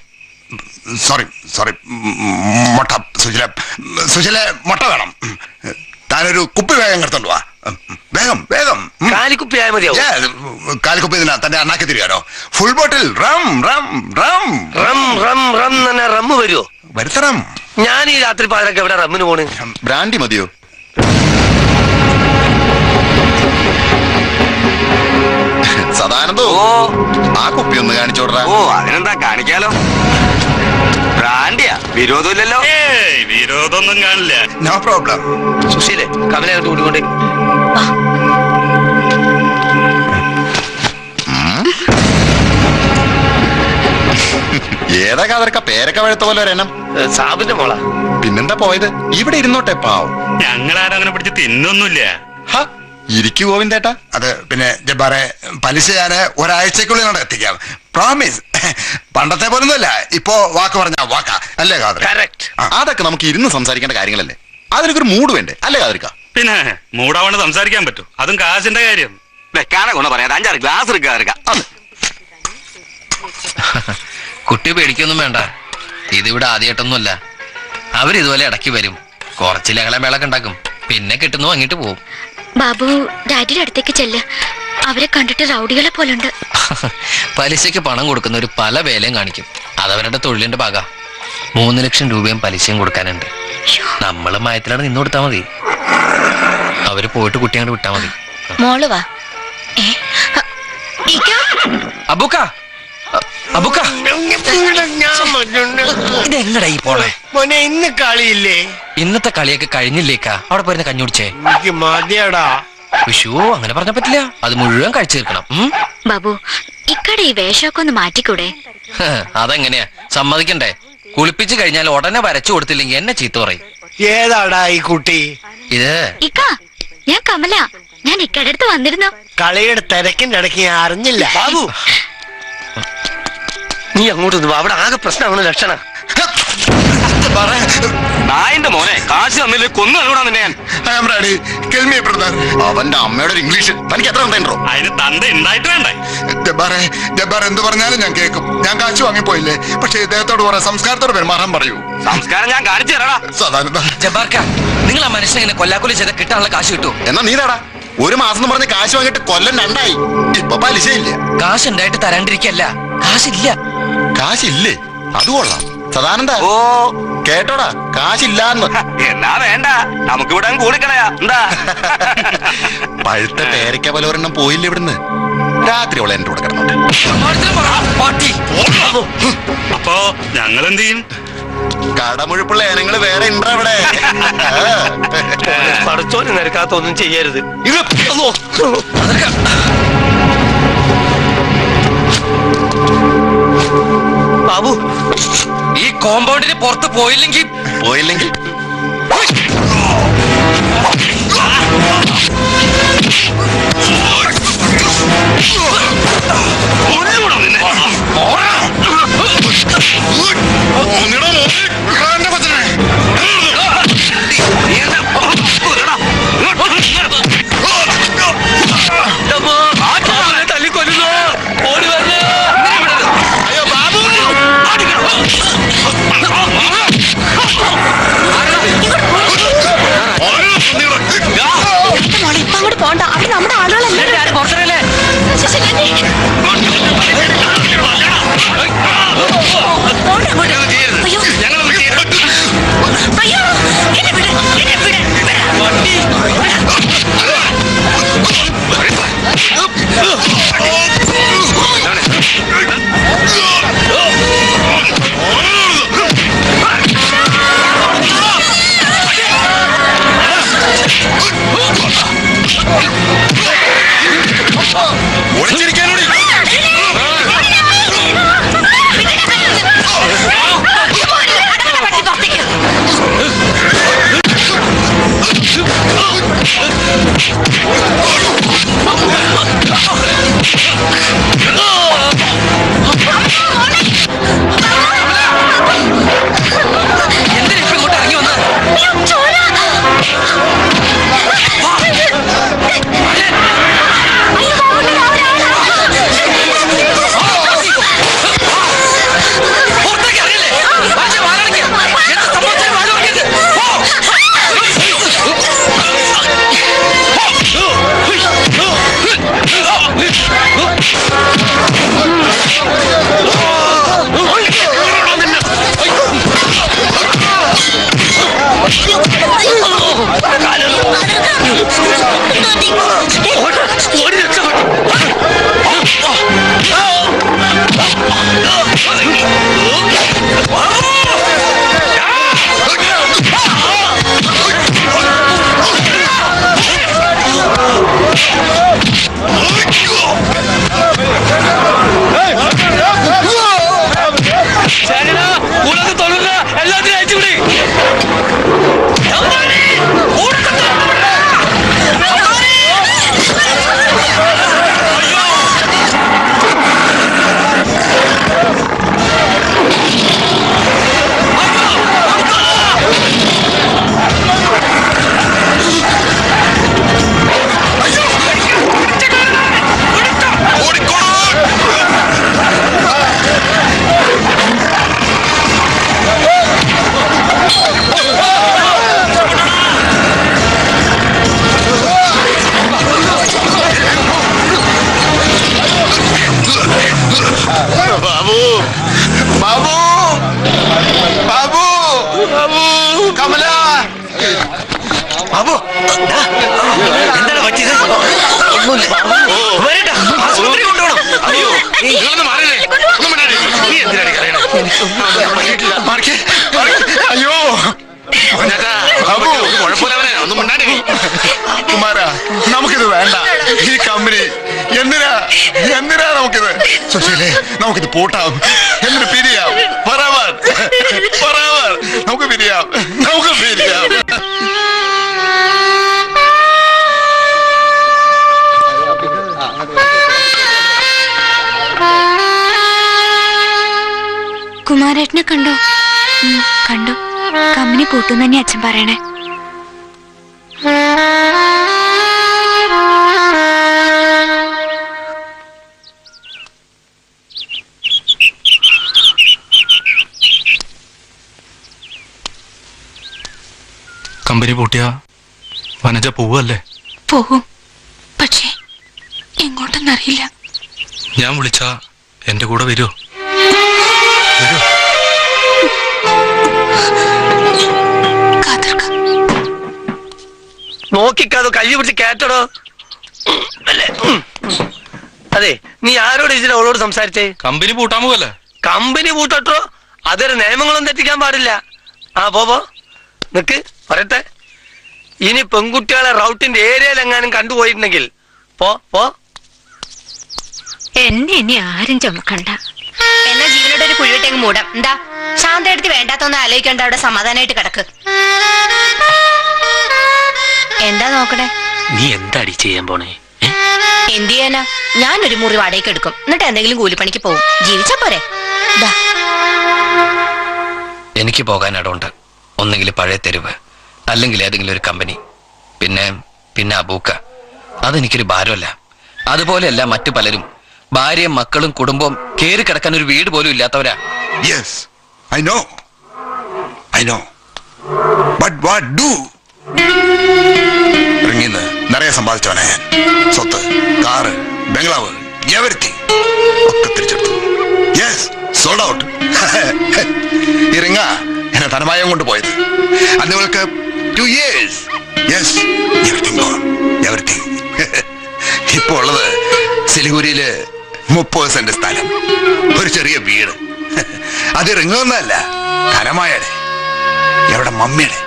Speaker 10: സോറി സോറി, മുട്ട സുശീല, സുശീല മുട്ട വേണം. താനൊരു കുപ്പി വേഗം എടുത്തോണ്ട് വാ. വേഗം വേഗം.
Speaker 2: കാലിക്കുപ്പിയായ മതിയാവും.
Speaker 10: കാലിക്കുപ്പി ഇതിനാ തന്റെ അണ്ണാക്കി തരുവാരോ? Full bottle rum rum rum
Speaker 2: rum rum rum തന്നെ റമ്മ് വരുമോ?
Speaker 10: വരുത്തണം.
Speaker 2: ഞാൻ ഈ രാത്രി പാതിരൊക്കെ എവിടെ റമ്മിന് പോണ്?
Speaker 10: ബ്രാൻഡി മതിയോ? സദാനന്ദോ, ആ കുപ്പി ഒന്ന് കാണിച്ചോടാ.
Speaker 1: ഓ, അതിനെന്താ, കാണിക്കാലോ. ബ്രാൻഡിയാ, വിരോധമില്ലല്ലോ. വിരോധമൊന്നും കാണില്ല.
Speaker 10: No problem.
Speaker 2: സുശീലേ, കമലായിട്ട് കൂടിക്കൊണ്ട്
Speaker 10: ഏതാ കാതർക്ക പേരക്ക വഴുത്ത പോലെ ഒരെണ്ണം?
Speaker 2: സാബിന്റെ മോളാ.
Speaker 10: പിന്നെന്താ പോയത്? ഇവിടെ ഇരുന്നോട്ടെ പാവം.
Speaker 1: ഞങ്ങളാരും അങ്ങനെ പിടിച്ച് തിന്നൊന്നുമില്ല.
Speaker 10: ഇരിക്കു ഗോവിന്ദേട്ടാ. അത് പിന്നെ ജബ്ബാറെ, പലിശ ഞാന് ഒരാഴ്ചക്കുള്ളിൽ അവിടെ എത്തിക്കാം. പ്രോമിസ്. പണ്ടത്തെ പോലൊന്നുമല്ല. ഇപ്പോ വാക്ക് പറഞ്ഞ വാക്കാ, അല്ലേ കാതർ?
Speaker 6: അതൊക്കെ നമുക്ക് ഇരുന്ന് സംസാരിക്കേണ്ട കാര്യങ്ങളല്ലേ. അതിനൊക്കെ ഒരു മൂഡ് വേണ്ടേ, അല്ലേ കാതർക്ക?
Speaker 1: പിന്നെ മൂടാവണ്ട് സംസാരിക്കാൻ പറ്റും. അതും കാശിന്റെ കാര്യം. വെക്കാനെ കൊണ്ട് പറയാം. 5-6 ഗ്ലാസ് എടുക്കാം.
Speaker 11: കുട്ടി പേടിക്കൊന്നും വേണ്ട. ഇതിവിടെ ആദ്യമായിട്ടൊന്നുമല്ല. അവരിതുപോലെ ഇടയ്ക്ക് വരും, കുറച്ച് ലഹളമേളൊക്കെ ഉണ്ടാക്കും, പിന്നെ കിട്ടുന്നു വാങ്ങിട്ട് പോവും.
Speaker 4: ബാബു, ഡാഡിയുടെ അടുത്തേക്ക് ചെല്ല്. അവരെ കണ്ടിട്ട് റൗഡികളെ പോലുണ്ട്.
Speaker 11: പലിശയ്ക്ക് പണം കൊടുക്കുന്നവർ പല വേലയും കാണിക്കും. അതവരുടെ തൊഴിലിന്റെ ഭാഗ. 3 ലക്ഷം രൂപയും പലിശയും കൊടുക്കാനുണ്ട്. നമ്മള് മയത്തിലാണ് നിന്ന് കൊടുത്താൽ മതി. അവര് പോയിട്ട് കുട്ടി അങ്ങോട്ട് വിട്ടാ മതി.
Speaker 8: മോള് വാ.
Speaker 11: അബുക്ക, അബുക്ക, ഇതെങ്ങടാ ഈ പോണേ?
Speaker 5: മോനെ, ഇന്ന് കളിയില്ലേ?
Speaker 11: ഇന്നത്തെ കളിയൊക്കെ കഴിഞ്ഞില്ലേക്കാ. അവിടെ പോയിരുന്ന കഞ്ഞി കുടിച്ചേ.
Speaker 5: എനിക്ക് മതിയാടാ.
Speaker 11: വിഷു അങ്ങനെ പറഞ്ഞ പറ്റില്ല. അത് മുഴുവൻ കഴിച്ചു തീർക്കണം.
Speaker 4: ബാബു, ഇക്കടെ ഈ വേഷമൊക്കെ ഒന്ന് മാറ്റിക്കൂടെ?
Speaker 11: അതെങ്ങനെയാ? സമ്മതിക്കണ്ടേ? കുളിപ്പിച്ച് കഴിഞ്ഞാൽ ഉടനെ വരച്ചു കൊടുത്തില്ലെങ്കിൽ എന്നെ ചീത്ത പറയും.
Speaker 5: ഏതാടാ ഈ കുട്ടി?
Speaker 11: ഇത്
Speaker 4: ഇക്ക, ഞാൻ കമല. ഞാൻ ഇക്കടെ അടുത്ത് വന്നിരുന്നു.
Speaker 5: കളിയുടെ തിരക്കിന്റെ ഇടയ്ക്ക് ഞാൻ അറിഞ്ഞില്ല.
Speaker 2: ബാബു, നീ അങ്ങോട്ട് അവിടെ ആകെ പ്രശ്നമാണ്. ലക്ഷണ
Speaker 1: നായന്റെ മോനെ, കാശ് തന്നില്ലേ കൊന്നു തന്നൂടാ നിന്നെ ഞാൻ.
Speaker 10: അവന്റെ അമ്മയുടെ ഒരു ഇംഗ്ലീഷ് തനിക്ക് എത്ര ഉണ്ടോ?
Speaker 1: അതിന് തന്ത ഉണ്ടായിട്ട് വേണ്ടേ?
Speaker 10: ജബ്ബാറെ, ജബ്ബാർ എന്ത് പറഞ്ഞാലും ഞാൻ കേൾക്കും. ഞാൻ കാശ് വാങ്ങിപ്പോയില്ലേ, പക്ഷെ ഇദ്ദേഹത്തോട് പറയാം, സംസ്കാരത്തോട് പെരുമാറാൻ പറയൂ.
Speaker 1: സംസ്കാരം ഞാൻ കാണിച്ചു തരാടാ.
Speaker 10: സദാനന്ദ,
Speaker 11: ജബ്ബാർക്ക, നിങ്ങൾ ആ മനുഷ്യനെ ഇങ്ങനെ കൊല്ലാക്കൊല്ലി ചെയ്ത കിട്ടാനുള്ള കാശ് കിട്ടൂ.
Speaker 6: എന്നാ നീ തടാ. 1 മാസം എന്ന് പറഞ്ഞ് കാശ് വാങ്ങിയിട്ട് കൊല്ലം 2 ആയി. ഇപ്പൊ പലിശയില്ല.
Speaker 11: കാശ് ഉണ്ടായിട്ട് തരാണ്ടിരിക്കല്ല, കാശില്ല.
Speaker 6: കാശില്ലേ? അത് കൊള്ളാം. സദാനന്ദ,
Speaker 1: ഓ,
Speaker 6: കേട്ടോടാ, കാശില്ലാന്ന്.
Speaker 1: എന്നാ വേണ്ട, നമുക്കിവിടെ കൂടിക്കളയാ. എന്താ
Speaker 6: പഴുത്ത പേരയ്ക്ക പോലെ ഒരെണ്ണം പോയില്ല ഇവിടുന്ന്. രാത്രി അവളെ എന്റെ കൂടെ കിടന്നോട്ടെ.
Speaker 1: അപ്പോ ഞങ്ങൾ എന്ത് ചെയ്യും?
Speaker 6: കടമുഴുപ്പുള്ള ഏനങ്ങള് വേറെ ഉണ്ടോ ഇവിടെ?
Speaker 2: പടച്ചോന് നിരക്കാത്ത ഒന്നും ചെയ്യരുത്. ബാബു,
Speaker 11: ഈ കോമ്പൗണ്ടിന് പുറത്ത് പോയില്ലെങ്കിൽ
Speaker 1: നീ എന്താ
Speaker 5: ബാബു ബാബു ബാബു ബാബു കമല
Speaker 2: ബാബു എന്താണ് പറ്റിയത്? വരട്ടെ, ആശുപത്രി കൊണ്ടുപോകണം.
Speaker 5: അയ്യോ നിങ്ങളൊന്ന് മാറിയേ ഒന്നും മിണ്ടാതെ.
Speaker 2: നീ എന്തിനാണ് കരയണേ?
Speaker 5: അയ്യോ ബാബു
Speaker 3: കുഴപ്പമില്ല, ഒന്നും മിണ്ടാതെ.
Speaker 5: കുമാര നമുക്കിത് വേണ്ട. ഈ കമ്പനി എന്തിനാ നമുക്കിത്? സുശീലേ നമുക്കിത് പൂട്ടാം, എന്നിട്ട് പിരിയാം. പറയാൻ നമുക്ക് പിരിയാം.
Speaker 4: കുമാരേട്ടനെ കണ്ടോ? കണ്ടു. കമ്പനി പൂട്ടും തന്നെ അച്ഛൻ പറയണേ.
Speaker 9: കമ്പനി പൂട്ടിയ വനജ പോവല്ലേ?
Speaker 4: പോവും, പക്ഷേ എങ്ങോട്ടെന്നറിയില്ല.
Speaker 9: ഞാൻ വിളിച്ച എന്റെ കൂടെ വരുമോ?
Speaker 2: നോക്കിക്കാതെ കൈ പിടിച്ച് കേട്ടടോ. അതെ, നീ ആരോട് ഇതിൽ അവളോട് സംസാരിച്ചേ?
Speaker 9: കമ്പനി പൂട്ടാൻ പോവല്ലേ?
Speaker 2: കമ്പനി പൂട്ടോ? അതൊരു നിയമങ്ങളൊന്നും തെറ്റിക്കാൻ പാടില്ല. ആ പോ നിക്ക് പറയട്ടെ. ഇനി പെൺകുട്ടികളെ റൗട്ടിന്റെ ഏരിയയിൽ എങ്ങാനും കണ്ടുപോയിട്ടുണ്ടെങ്കിൽ പോ.
Speaker 4: എന്നെ ഇനി ആരും ചുമക്കണ്ട.
Speaker 8: എന്നാ ജീവനോട് ഒരു കുഴിവിട്ടെങ്കിൽ മൂടാം. എന്താ ശാന്തയെടുത്ത് വേണ്ടാത്തൊന്നും ആലോചിക്കണ്ട, അവിടെ സമാധാനമായിട്ട് കിടക്ക്. എന്താ നോക്കണേ?
Speaker 3: നീ എന്താടി ചെയ്യാൻ പോണേ?
Speaker 8: എന്ത് ചെയ്യാനാ? ഞാനൊരു മുറി വാടകയ്ക്ക് എടുക്കും, എന്നിട്ട് എന്തെങ്കിലും കൂലിപ്പണിക്ക് പോകും. ജീവിച്ചാ പോരെ?
Speaker 11: എനിക്ക് പോകാൻ ഇടമുണ്ട്. ഒന്നെങ്കിൽ പഴയ തെരുവ്, അല്ലെങ്കിൽ ഏതെങ്കിലും ഒരു കമ്പനി, പിന്നെ അബൂക്ക. അതെനിക്കൊരു ഭാരമല്ല. അതുപോലെയല്ല മറ്റു പലരും. ഭാര്യയും മക്കളും കുടുംബവും കേറി കിടക്കാൻ ഒരു വീട് പോലും ഇല്ലാത്തവരാ.
Speaker 10: Yes, I know. But what do? റിങ്ങിന്ന് നിറയെ സമ്പാദിച്ചവനാ ഞാൻ. സ്വത്ത്, കാറ്, ബംഗ്ലാവ്, everything ഒക്കെ തിരിച്ചെടുത്തു. Yes, sold out. ഈ റിങ്ങ എന്നെ ധനമായം കൊണ്ട് പോയത്. അന്ന് ഇവൾക്ക് 2 years. Yes, everything gone. Everything. ഇപ്പൊ ഉള്ളത് സിലിഗുരിയില് 30 സെന്റ് സ്ഥലം, ഒരു ചെറിയ വീട്. അത് റിങ്ങൊന്നല്ല, ധനമായടെ, എവിടെ മമ്മിയുടെ,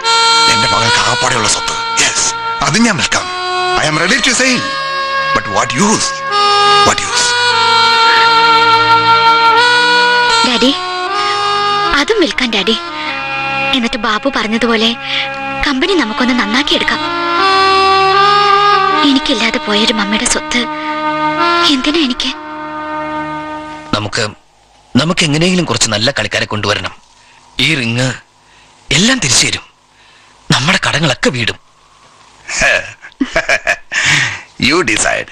Speaker 10: എന്റെ മകൾക്ക് ആകപ്പാടെയുള്ള സ്വത്ത്. യെസ്, അത് ഞാൻ വിൽക്കാം. I am ready to sale. But what use?
Speaker 4: Daddy, അതും വിൽക്കാൻ ഡാഡി. എന്നിട്ട് ബാബു പറഞ്ഞതുപോലെ കമ്പനി നമുക്കൊന്ന് നന്നാക്കിയെടുക്കാം. എനിക്കില്ലാതെ പോയൊരു മമ്മിയുടെ സ്വത്ത് എന്തിനാ എനിക്ക്?
Speaker 11: നമുക്ക് എങ്ങനെയെങ്കിലും കുറച്ച് നല്ല കളിക്കാരെ കൊണ്ടുവരണം. ഈ റിങ് എല്ലാം തിരിച്ചു തരും, നമ്മുടെ കടങ്ങളൊക്കെ വീടും.
Speaker 10: You decide,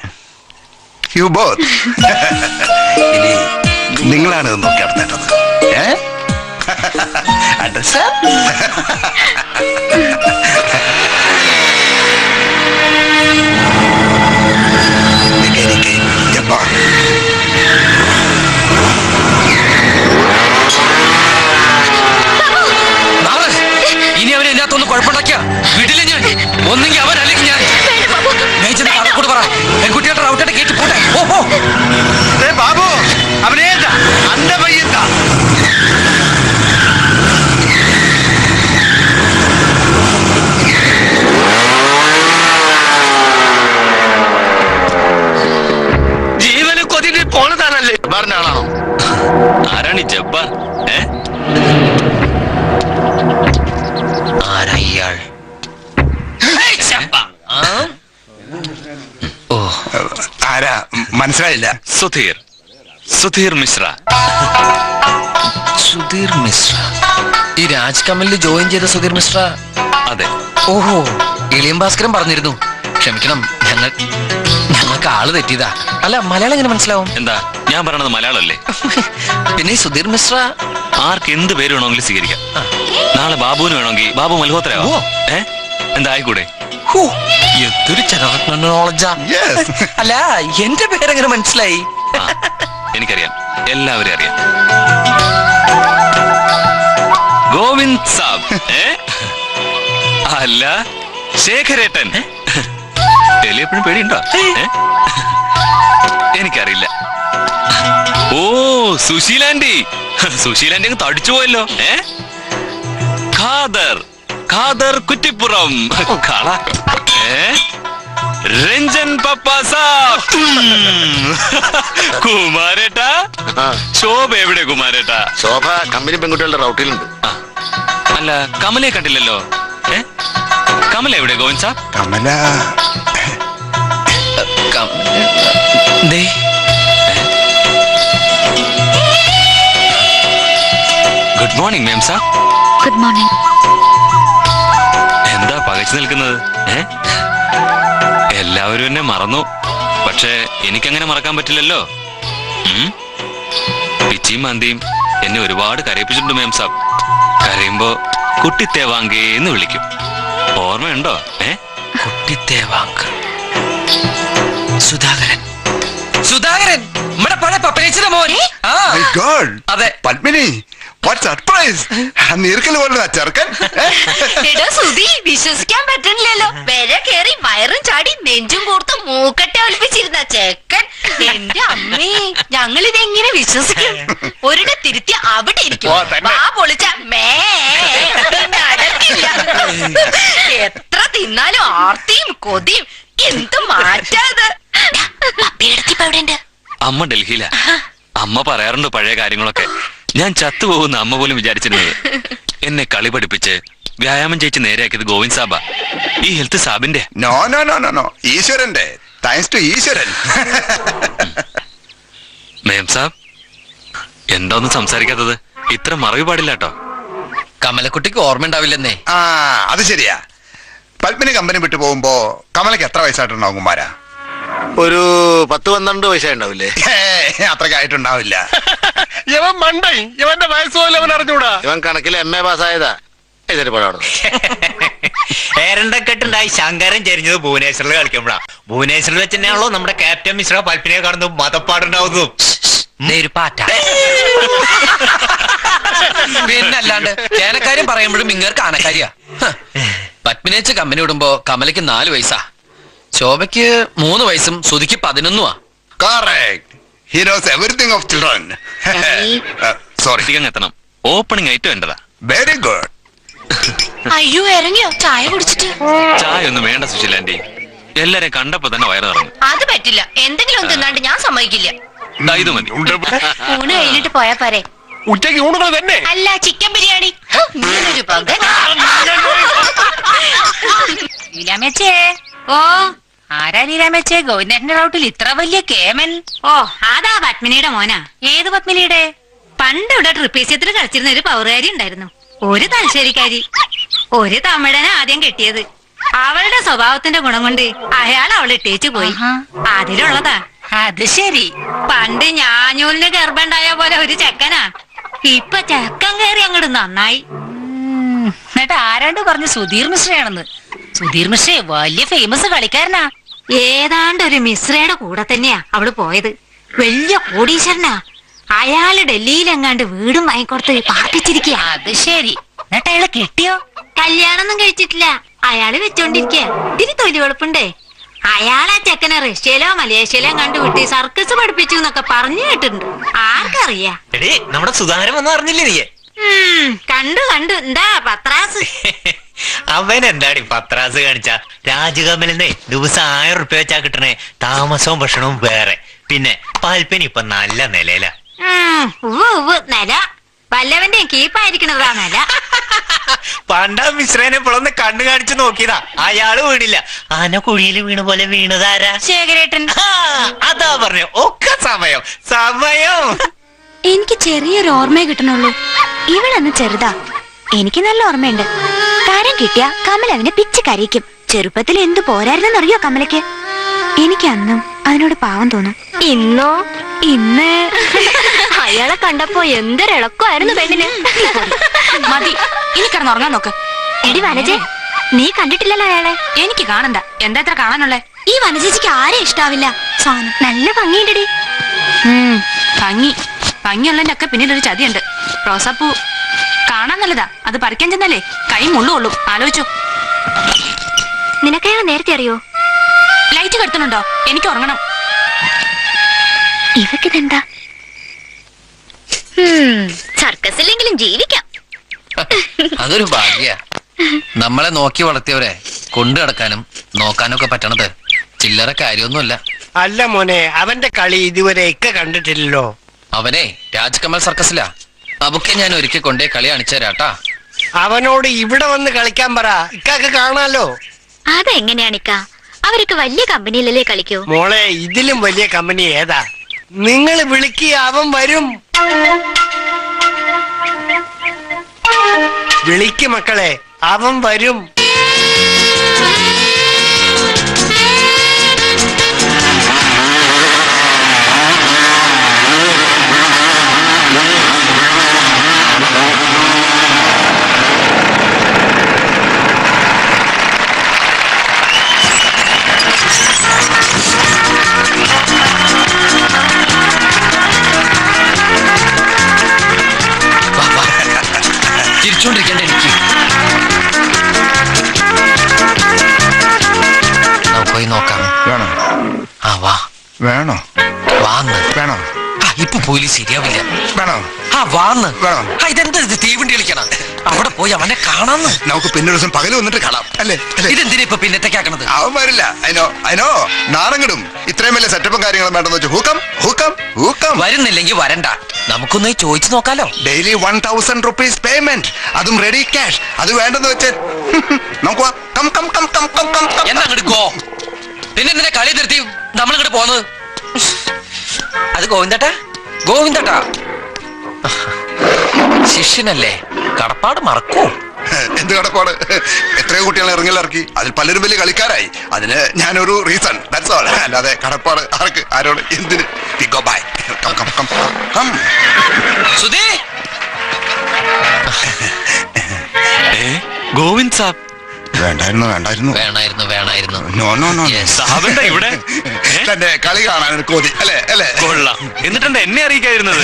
Speaker 10: you both. ഇനി നിങ്ങളാണ് ഇത് നോക്കി നടത്തേണ്ടത്. Address Japan.
Speaker 11: ഇനി അവരെ ഇതിനകത്തൊന്ന് കുഴപ്പമുണ്ടാക്കിയ വീട്ടിലെ ഞാൻ ഒന്നെങ്കിൽ അവൻ അല്ലെങ്കിൽ ഞാൻ. കൂടെ പറ, പെൺകുട്ടിയുടെ റൗട്ടായിട്ട് കേട്ടി പോട്ടെ.
Speaker 2: ബാബു അവനേതാ അന്റെ പയ്യത്താ. ജീവന് കൊതിട്ട് പോണതാണല്ലേ
Speaker 3: പറഞ്ഞാണോ? ആരാണ് ഈ ജബ്ബാർ?
Speaker 11: ആരാ ഇയാൾ?
Speaker 10: ആരാ മനസ്സിലായില്ല?
Speaker 3: സുധീർ മിശ്ര.
Speaker 11: സുധീർ മിശ്ര, ഈ രാജ് കമലിൽ ജോയിൻ ചെയ്ത സുധീർ മിശ്ര?
Speaker 3: അതെ.
Speaker 11: ഓഹോ, ഇളിയം ഭാസ്കരൻ പറഞ്ഞിരുന്നു. ക്ഷമിക്കണം, ഞങ്ങൾക്ക് ആള് തെറ്റിയതാ. അല്ല, മലയാളം എങ്ങനെ മനസ്സിലാവും?
Speaker 3: എന്താ ഞാൻ പറയണത് മലയാളമല്ലേ?
Speaker 11: പിന്നെ ഈ സുധീർ മിശ്ര
Speaker 3: ആർക്ക് എന്ത് പേര് വേണമെങ്കിലും സ്വീകരിക്കാം. നാളെ ബാബുവിന് വേണമെങ്കിൽ ബാബു മൽഹോത്രയാവോ? എന്താ ആയിക്കൂടെ?
Speaker 11: എന്തൊരു നോളജാ. അല്ല, എന്റെ പേരെങ്ങനെ മനസ്സിലായി?
Speaker 3: എനിക്കറിയാം. എല്ലാവരും അറിയാം. ഗോവിന്ദ് സാബ്. അല്ല, ശേഖരേട്ടൻ. എപ്പോഴും പേടിയുണ്ടോ? എനിക്കറിയില്ല. ഓ, സുശീലാന്റി. സുശീലാന്റി അങ്ങ് തടിച്ചു പോയല്ലോ. ഖാദർ കുറ്റിപ്പുറം. കള. രഞ്ജൻ പപ്പ സാബ്. കുമാരേട്ടാ. ശോഭ എവിടെ കുമാരേട്ടാ?
Speaker 6: ശോഭ കമ്പനി പെൺകുട്ടികളുടെ റൗട്ടിലുണ്ട്.
Speaker 3: അല്ല, കമലയെ കണ്ടില്ലല്ലോ. കമല എവിടെ Govind saab?
Speaker 10: Kamala
Speaker 3: good morning mem saab.
Speaker 4: Good morning.
Speaker 3: എന്താ പകച്ചു നിൽക്കുന്നത്? എല്ലാവരും എന്നെ മറന്നു. പക്ഷെ എനിക്കങ്ങനെ മറക്കാൻ പറ്റില്ലല്ലോ. പിച്ചിയും മന്തിയും എന്നെ ഒരുപാട് കരയിപ്പിച്ചിട്ടുണ്ട് മേം സാബ്. കരയുമ്പോ കുട്ടിത്തേവാങ്കേ എന്ന് വിളിക്കും. ഓർമ്മയുണ്ടോ?
Speaker 11: കുട്ടിത്തേവാങ്ക്. സുധാകരൻ. സുധാകരൻ, നമ്മുടെ പഴയ പപ്പനേച്ചിയുടെ മോൻ.
Speaker 10: My God.
Speaker 11: അതെ.
Speaker 10: Padmini, what surprise. നീർക്കൽ പോലുള്ള ചെറുക്കൻ.
Speaker 8: എടോ സുധി, വിശ്വസിക്കാൻ പറ്റണില്ലല്ലോ. വരെ കേറി വയറും ചാടി നെഞ്ചും കൂർത്ത് മൂക്കട്ടെ ഒളിപ്പിച്ചിരുന്ന ചെക്കൻ. എന്റെ അമ്മേ, ഞങ്ങൾ ഇതെങ്ങനെ വിശ്വസിക്കും? ഒരിടെ തിരുത്തി അവിടെ ഇരിക്കും. വാ പൊളിച്ച നടക്കില്ല. എത്ര തിന്നാലും ആർത്തിയും കൊതിയും. എന്ത് മാറ്റാത്.
Speaker 3: അമ്മ ഡൽഹിയില. അമ്മ പറയാറുണ്ട് പഴയ കാര്യങ്ങളൊക്കെ. ഞാൻ ചത്തുപോകുന്ന അമ്മ പോലും വിചാരിച്ചിരുന്നത്. എന്നെ കളി പഠിപ്പിച്ച് വ്യായാമം ചെയ്യിച്ച് നേരെയാക്കിയത് ഗോവിന്ദ് സാബ. ഈ ഹെൽത്ത് സാബിന്റെ.
Speaker 10: No no no no no, ഈശ്വരന്റെ. താങ്ക്സ് ടു ഈശ്വരൻ.
Speaker 3: മേം സാബ്, എന്താ ഒന്നും സംസാരിക്കാത്തത്? ഇത്ര മറവി പാടില്ല കേട്ടോ.
Speaker 11: കമലക്കുട്ടിക്ക് ഓർമ്മ ഉണ്ടാവില്ലെന്നേ.
Speaker 10: ആ, അത് ശരിയാ. പത്മിനി കമ്പനി വിട്ടു പോകുമ്പോ കമലക്ക് എത്ര വയസ്സായിട്ടുണ്ടാവും കുമാരാ?
Speaker 6: ഒരു 10-12 വയസ്സായി ഉണ്ടാവില്ലേ?
Speaker 10: അത്രക്കായിട്ടുണ്ടാവില്ല.
Speaker 5: ഇവൻ മണ്ടൈ, ഇവന്റെ വയസ്സ് പോലും അവൻ അറിഞ്ഞൂടാ.
Speaker 6: ഇവൻ കണക്കിൽ MA പാസ്സായതാ. ഇതിന് പടാണ്.
Speaker 1: ഏരണ്ടക്കെട്ടുണ്ടായി ശങ്കരൻ ചെരിഞ്ഞത് ഭുവനേശ്വറിൽ കളിക്കുമ്പോഴാ. ഭുവനേശ്വറിൽ വെച്ച് തന്നെയാണല്ലോ നമ്മുടെ ക്യാപ്റ്റൻ മിശ്ര പൽപ്പിനെ കാണുന്നു മതപ്പാടുണ്ടാവുന്നു.
Speaker 11: ഒരു പാറ്റ. പിന്നല്ലാണ്ട് ചേനക്കാര്യം പറയുമ്പോഴും ഇങ്ങർക്ക് ആനക്കാരിയാ. പത്മിനേച്ച് കമ്പനി വിടുമ്പോ കമലയ്ക്ക് 4 വയസ്സാ. ശോഭയ്ക്ക് 3 വയസ്സും സുധിക്ക് 11.
Speaker 10: Correct. He knows everything of children. Sorry.
Speaker 3: എത്തണം. ഓപ്പണിംഗ് ഐറ്റം എന്റെതാ.
Speaker 10: Very good.
Speaker 8: അയ്യോ, ഇറങ്ങിയോ ചായ കുടിച്ചിട്ട്?
Speaker 3: ചായ ഒന്നും വേണ്ട സുശീലാന്റി. എല്ലാരെയും കണ്ടപ്പോ തന്നെ വയറ് നിറഞ്ഞു.
Speaker 8: അത് പറ്റില്ല. എന്തെങ്കിലും ഒന്ന് തിന്നാണ്ട് ഞാൻ സമ്മതിക്കില്ല.
Speaker 3: ഇത് മതി.
Speaker 8: ഊണ് കഴിഞ്ഞിട്ട് പോയാ പോരെ?
Speaker 5: ഉച്ചയ്ക്ക് ഊണുകൾ തന്നെ.
Speaker 8: അല്ല, ചിക്കൻ ബിരിയാണി. ഇങ്ങനൊരു പങ്കൻ.
Speaker 7: ലീലാമ്മച്ചേ. ഓ, ആരാ ലീലാമ്മച്ചേ? ഗോവിന്ദന്റെ റൗട്ടിൽ ഇത്ര വലിയ കേമൻ?
Speaker 4: ഓ, അതാ പത്മിനിയുടെ മോനാ.
Speaker 7: ഏത് പത്മിനിയുടെ?
Speaker 4: പണ്ട് ഇവിടെ ട്രിപ്പീസ്യത്തിൽ കളിച്ചിരുന്ന ഒരു പൗറുകാരി ഉണ്ടായിരുന്നു. ഒരു തലശ്ശേരിക്കാരി. ഒരു തമിഴനെ ആദ്യം കെട്ടിയത്. അവളുടെ സ്വഭാവത്തിന്റെ ഗുണം കൊണ്ട് അയാൾ അവളെ ഇട്ടേച്ചു പോയി. അതിലുള്ളതാ.
Speaker 7: അത് ശരി.
Speaker 4: പണ്ട് ഞാഞ്ഞൂലിന് ഗർഭണ്ടായ പോലെ ഒരു ചെക്കനാ. ഇപ്പൊ ചെക്കൻ കയറി അങ്ങോട്ട് നന്നായി.
Speaker 7: എന്നിട്ട് ആരാണ്ട് പറഞ്ഞു സുധീർ മിശ്രയാണെന്ന്. സുധീർ മിശ്ര വലിയ ഫേമസ് കളിക്കാരനാ.
Speaker 4: ഏതാണ്ട് ഒരു മിശ്രയുടെ കൂടെ തന്നെയാ അവള് പോയത്. വലിയ കോടീശ്വരനാ. അയാള് ഡൽഹിയിലെങ്ങാണ്ട് വീടും വാങ്ങിക്കൊടുത്ത് പാർപ്പിച്ചിരിക്കുക.
Speaker 7: അത് ശരി. എന്നിട്ട് അയാളെ കെട്ടിയോ?
Speaker 4: കല്യാണമൊന്നും കഴിച്ചിട്ടില്ല. അയാള് വെച്ചോണ്ടിരിക്കുക. ഇത്തിരി തൊലി വെളുപ്പുണ്ടേ. അയാളെ ചെക്കനെ റഷ്യയിലോ മലേഷ്യയിലോ കണ്ടുവിട്ടി സർക്കസ് പഠിപ്പിച്ചു എന്നൊക്കെ പറഞ്ഞു കേട്ടിട്ടുണ്ട്. ആർക്കറിയാ?
Speaker 1: എടീ, നമ്മുടെ സുധാകരൻ വന്ന് അറിഞ്ഞില്ലേ നീ?
Speaker 4: കണ്ടു. എന്താ പത്രാസ്?
Speaker 1: അവൻ എന്താടി പത്രാസ് കാണിച്ച? രാജകമലിനെ ദിവസം 1000 റുപ്യ വെച്ചാ കിട്ടണേ. താമസവും ഭക്ഷണവും വേറെ. പിന്നെ പാൽപ്പനി ഇപ്പൊ നല്ല നിലയിലാ.
Speaker 4: നില വല്ലവന്റെ കീപ്പായിരിക്കണതാ നില.
Speaker 1: പണ്ടാ മിശ്രനെ ഇപ്പോഴൊന്ന് കണ്ണു കാണിച്ചു നോക്കിയതാ. അയാള് വീണില്ല. ആന കുഴിയിൽ വീണ പോലെ വീണതാരാ?
Speaker 7: ശേഖരേട്ടൻ.
Speaker 1: അതാ പറഞ്ഞു. ഒക്കെ സമയം.
Speaker 4: എനിക്ക് ചെറിയൊരു ഓർമ്മയെ കിട്ടണുള്ളൂ. ഇവളന്ന് ചെറുതാ. എനിക്ക് നല്ല ഓർമ്മയുണ്ട്. താരം കിട്ടിയ കമൽ അവനെ പിച്ച് കരയിക്കും. ചെറുപ്പത്തിൽ എന്തു പോരായിരുന്നറിയോ കമലയ്ക്ക്? എനിക്ക് അന്നും അതിനോട് പാവം തോന്നും. ഇന്ന് അയാളെ കണ്ടപ്പോ എന്തൊരിളക്കമായിരുന്നു പെണ്ണിന്.
Speaker 7: മതി, ഇനി കിടന്നുറങ്ങാൻ നോക്ക്.
Speaker 4: എടി വനജെ, നീ കണ്ടിട്ടില്ലല്ലോ അയാളെ?
Speaker 7: എനിക്ക് കാണണ്ട. എന്താ ഇത്ര കാണാനുള്ളേ?
Speaker 4: ഈ വനജേച്ചിക്ക് ആരെ ഇഷ്ടാവില്ല. സാധനം നല്ല ഭംഗിയുണ്ടടി.
Speaker 7: ഭംഗി ഭംഗിയുള്ളതിന്റെ ഒക്കെ പിന്നിലൊരു ചതിയുണ്ട്. റോസാപ്പൂ കാണാൻ നല്ലതാ, അത് പറിക്കാൻ ചെന്നാലേ കൈ മുള്ളുള്ളൂ. ആലോചിച്ചു.
Speaker 4: നിനക്കയാൾ നേരത്തെ അറിയോ?
Speaker 7: ലൈറ്റ് കെടുത്തുന്നുണ്ടോ? എനിക്ക് ഉറങ്ങണം.
Speaker 4: ഇവക്കിതെന്താ? സർക്കസിലെങ്കിലും ജീവിക്കാം.
Speaker 11: അതൊരു ഭാഗ്യ. നമ്മളെ നോക്കി വളർത്തിയവരെ കൊണ്ടു നടക്കാനും നോക്കാനൊക്കെ പറ്റണത് ചില്ലറ കാര്യമൊന്നുമല്ല.
Speaker 2: അല്ല മോനെ, അവന്റെ കളി ഇതുവരെ ഇക്ക കണ്ടിട്ടില്ലല്ലോ.
Speaker 11: അവനെ രാജ്കമൽ സർക്കസിലാ. അബുക്കെ ഞാൻ ഒരിക്കൽ കൊണ്ടേ കളി കാണിച്ചു തരാട്ടാ.
Speaker 2: അവനോട് ഇവിടെ വന്ന് കളിക്കാൻ പറ, ഇക്കാക്ക് കാണാലോ.
Speaker 4: അതെങ്ങനെയാണിക്ക? അവരൊക്കെ വലിയ കമ്പനിയിലല്ലേ കളിക്കൂ?
Speaker 2: മോളെ, ഇതിലും വലിയ കമ്പനി ഏതാ? നിങ്ങൾ വിളിക്കുക, അവൻ വരും. വിളിക്ക് മക്കളെ, അവൻ വരും.
Speaker 11: ചിരിച്ചോണ്ടിരിക്കണ്ട എനിക്ക്. പോയി നോക്കാം.
Speaker 10: വേണോ?
Speaker 11: ആ വാ.
Speaker 10: വേണോ?
Speaker 11: വാന്ന്.
Speaker 10: വേണോ?
Speaker 11: ഇപ്പൊ പോയി ശരിയാവില്ല.
Speaker 10: വേണോ?
Speaker 11: ആ വാന്ന്.
Speaker 10: വേണോ?
Speaker 11: ഇതെന്താ ഇത് തീവണ്ടി കളിക്കണം? അവിടെ പോയി അവനെ കാണാന്ന്.
Speaker 10: നമുക്ക് പിന്നെ ദിവസം പകല് വന്നിട്ട് കാണാം അല്ലേ?
Speaker 11: ഇതെന്തിനാ ഇപ്പൊ പിന്നത്തേക്കാക്കണത്?
Speaker 10: അവൻ വരില്ല. അതിനോ നാണങ്ങിടും. ഇത്രയും വലിയ സെറ്റപ്പും കാര്യങ്ങളും വേണ്ടെന്ന് വെച്ചു. ഹൂക്കം
Speaker 11: വരുന്നില്ലെങ്കിൽ വരണ്ട. നമുക്കൊന്ന് ചോദിച്ചു നോക്കാലോ.
Speaker 10: ഡെയിലി 1000 rupees പേയ്മെന്റ്, അതും റെഡി ക്യാഷ്. അത് വേണ്ടെന്ന് വെച്ച് നമുക്ക്
Speaker 11: എന്നാ അങ്ങോട്ട് ഗോ. പിന്നെ എന്തിനാ കളി നിർത്തി നമ്മളിങ്ങോട്ട് പോന്നത്? അത് ഗോവിന്ദട്ടാ ശിഷ്യനല്ലേ, കടപ്പാട് മറക്കൂ.
Speaker 10: എന്ത് കടപ്പാട്? എത്രയോ കുട്ടികളെ ഇറക്കി, അതിൽ പലരും വലിയ കളിക്കാരായി. അതിന് ഞാനൊരു റീസൺ, ദാറ്റ്സ് ഓൾ. അല്ലാതെ കടപ്പാട് ആരോട് എന്തിന്? Go bye.
Speaker 11: സുധി,
Speaker 3: ഗോവിന്ദ് സാബ്.
Speaker 11: വേണായിരുന്നു.
Speaker 10: നോ.
Speaker 11: Yes.
Speaker 3: സാബെന്താ ഇവിടെ?
Speaker 10: തന്റെ കളി കാണാൻ കോതി അല്ലേ?
Speaker 3: കൊള്ളാം. എന്നിട്ടെന്താ എന്നെ അറിയിക്കാതിരുന്നത്?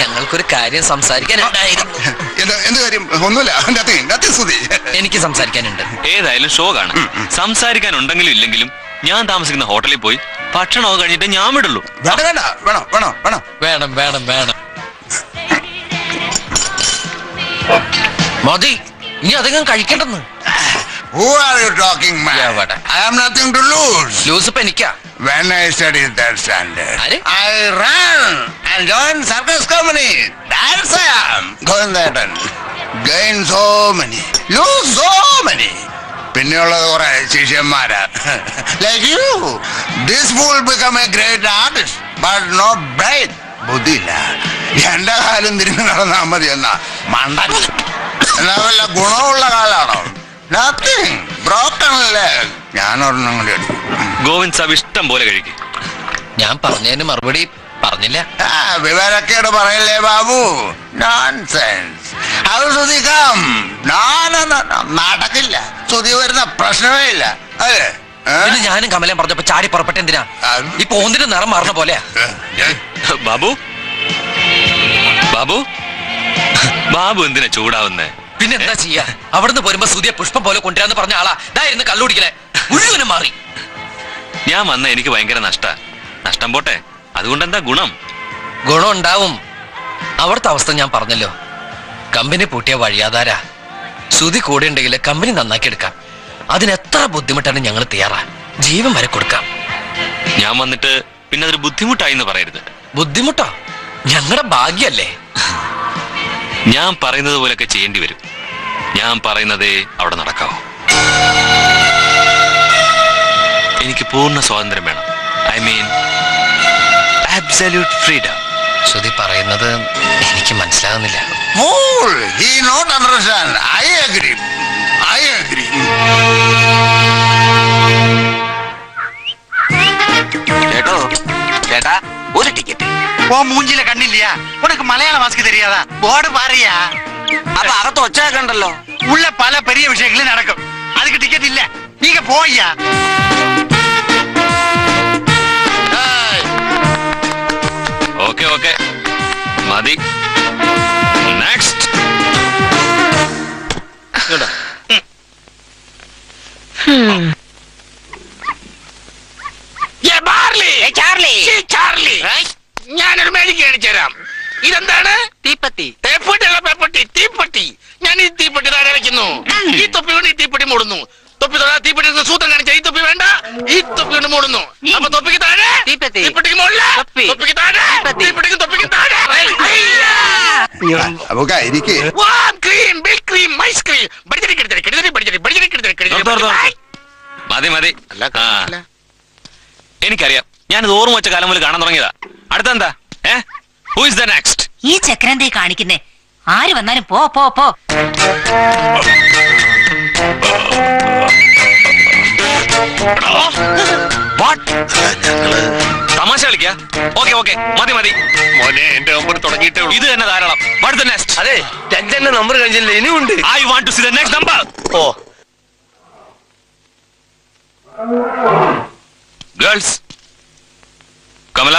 Speaker 11: ഞങ്ങൾക്കൊരു കാര്യം സംസാരിക്കാനുണ്ടായിരുന്നു.
Speaker 10: എന്ത് കാര്യം? ഒന്നുമില്ല. സുധി,
Speaker 11: എനിക്ക് സംസാരിക്കാനുണ്ട്.
Speaker 3: ഏതായാലും ഷോ കാണാം. സംസാരിക്കാനുണ്ടെങ്കിലും ഇല്ലെങ്കിലും ഞാൻ താമസിക്കുന്ന ഹോട്ടലിൽ പോയി ഭക്ഷണമൊക്കെ കഴിഞ്ഞിട്ട് ഞാൻ വിടുള്ളൂ.
Speaker 11: വേണം. മതി, ഇനി അധികം കഴിക്കണ്ടെന്ന്.
Speaker 10: Who are you talking, man?
Speaker 11: എവിടെ?
Speaker 10: I have nothing to lose.
Speaker 11: Lose ഇപ്പൊ എനിക്കാ.
Speaker 10: When I studied that standard,
Speaker 11: ആര്?
Speaker 10: I ran and joined circus company. That's I am. Going that and gain so many, lose so many. പിന്നെയുള്ളത് കുറെ ശിഷ്യന്മാരാ. Like you, this fool become a great artist, but not bright. ബുദ്ധിയില്ല. എന്റെ കാലം തിരിഞ്ഞു നടന്നാ മതി എന്നാ മണ്ടൻ. എന്നാ വല്ല ഗുണമുള്ള കാലാണോ? Nothing. Broken leg. ഞാനൊരെണ്ണം കൂടി അടിക്കും.
Speaker 3: ഗോവിന്ദ് സാബ് ഇഷ്ടം പോലെ കഴിക്കും.
Speaker 11: ഞാൻ പറഞ്ഞതിന് മറുപടി പറഞ്ഞില്ല.
Speaker 10: വിവരക്കേട് പറയല്ലേ ബാബു? നോൺസെൻസ്. അത് ശ്രുതി കം. നടക്കില്ല. ശ്രുതി വരുന്ന പ്രശ്നമേ ഇല്ല. അല്ലേ?
Speaker 11: പിന്നെ ഞാനും കമലയും പറഞ്ഞപ്പോ ചാടി പുറപ്പെട്ട എന്തിനാ? ഇപ്പൊ ഒന്നിന്റെ നിറം മാറുന്ന പോലെയാ.
Speaker 3: ബാബു എന്തിനാ ചൂടാവുന്നേ?
Speaker 11: പിന്നെ എന്താ ചെയ്യാ? അവിടുന്ന് പോരുമ്പോ സുധിയെ പുഷ്പം പോലെ കൊണ്ടുവരാന്ന് പറഞ്ഞ ആളാ ഇതായിരുന്നു കള്ളുടിക്കണേ. മുഴുവനും മാറി.
Speaker 3: ഞാൻ വന്ന എനിക്ക് ഭയങ്കര നഷ്ടം പോട്ടെ. അതുകൊണ്ട് എന്താ ഗുണം
Speaker 11: ഉണ്ടാവും. അവിടുത്തെ അവസ്ഥ ഞാൻ പറഞ്ഞല്ലോ. കമ്പനി പൂട്ടിയ വഴിയാധാരാ. സുധി കൂടെ ഉണ്ടെങ്കിൽ കമ്പനി നന്നാക്കി എടുക്കാം. അതിനെത്ര ബുദ്ധിമുട്ടാണ് ഞങ്ങൾ തയ്യാറാ. ജീവൻ വരെ കൊടുക്കാം.
Speaker 3: ഞാൻ വന്നിട്ട് പിന്നെ അതൊരു ബുദ്ധിമുട്ടായി എന്ന് പറയരുത്.
Speaker 11: ബുദ്ധിമുട്ടോ? ഞങ്ങളുടെ ഭാഗ്യല്ലേ.
Speaker 3: ഞാൻ പറയുന്നത് പോലൊക്കെ ചെയ്യേണ്ടി വരും. ഞാൻ പറയുന്നതേ അവിടെ നടക്കാവൂ. എനിക്ക് പൂർണ്ണ സ്വാതന്ത്ര്യം വേണം. I mean absolute freedom.
Speaker 11: Shruti പറയുന്നത് എനിക്ക് മനസ്സിലാകുന്നില്ല.
Speaker 10: Fool. He not understand. I agree.
Speaker 12: ചേട്ടാ, ഒരു ടിക്കറ്റ്. ഓ മൂഞ്ചില കണ്ണില്ല. ഉനക്ക് മലയാള മാസ്ക് தெரியாதா? ബോർഡ് പാറിയാ. അപ്പൊ അകത്ത് ഒച്ചാക്കണ്ടല്ലോ. ഉള്ള പല പെരിയ വിഷയങ്ങളും നടക്കും. அதுக்கு ടിക്കറ്റ് ഇല്ല. നീങ്ക പോയ്യാ.
Speaker 3: ഓക്കെ മതി. നെക്സ്റ്റ്.
Speaker 2: ഞാനൊരു മേടിക്ക് കാണിച്ചു തരാം. ഇതെന്താണ്? തീപ്പട്ടി. തേപ്പട്ടിയല്ല, പേപ്പട്ടി. തീപ്പട്ടി. ഞാൻ ഈ തീപ്പട്ടി താഴെ വെക്കുന്നു. ഈ തൊപ്പി കൊണ്ട് ഈ തീപ്പട്ടി മൂടുന്നു. തൊപ്പി തൊടാ തീപ്പട്ടി സൂത്രം കാണിച്ച ഈ തൊപ്പി വേണ്ട, ഈ തൊപ്പി കൊണ്ട് മൂടുന്നു. അപ്പൊ തൊപ്പിക്ക് താഴെ തീപ്പട്ടിക്ക് മുകളിൽ, തൊപ്പിക്ക് താഴെ തീപ്പട്ടിക്ക്, തൊപ്പിക്ക് താഴെ.
Speaker 10: നമുക്ക് ഇരിക്കേ
Speaker 2: cream, bill cream, ice cream.
Speaker 3: മതി മതി. എനിക്കറിയാം, ഞാനിത് ഓർമ്മ വെച്ച കാലം മുതൽ കാണാൻ തുടങ്ങിയതാ. അടുത്തെന്താ? Who is the next?
Speaker 7: ഈ ചക്രന്തേ കാണിക്കുന്നേ. ആര് വന്നാലും പോ പോ പോ.
Speaker 3: തമാശ കളിക്കാ? ഓക്കെ ഓക്കെ, മതി മതി.
Speaker 5: മോനെ എന്റെ നമ്പർ തുടങ്ങിയിട്ടേ ഉള്ളൂ.
Speaker 3: ഇത് തന്നെ ധാരാളം. What the next?
Speaker 2: അതെ, രഞ്ജന്റെ നമ്പർ കഴിഞ്ഞില്ല, ഇനിയുണ്ട്.
Speaker 3: I want to see the next number.
Speaker 2: Oh,
Speaker 3: girls, Kamala,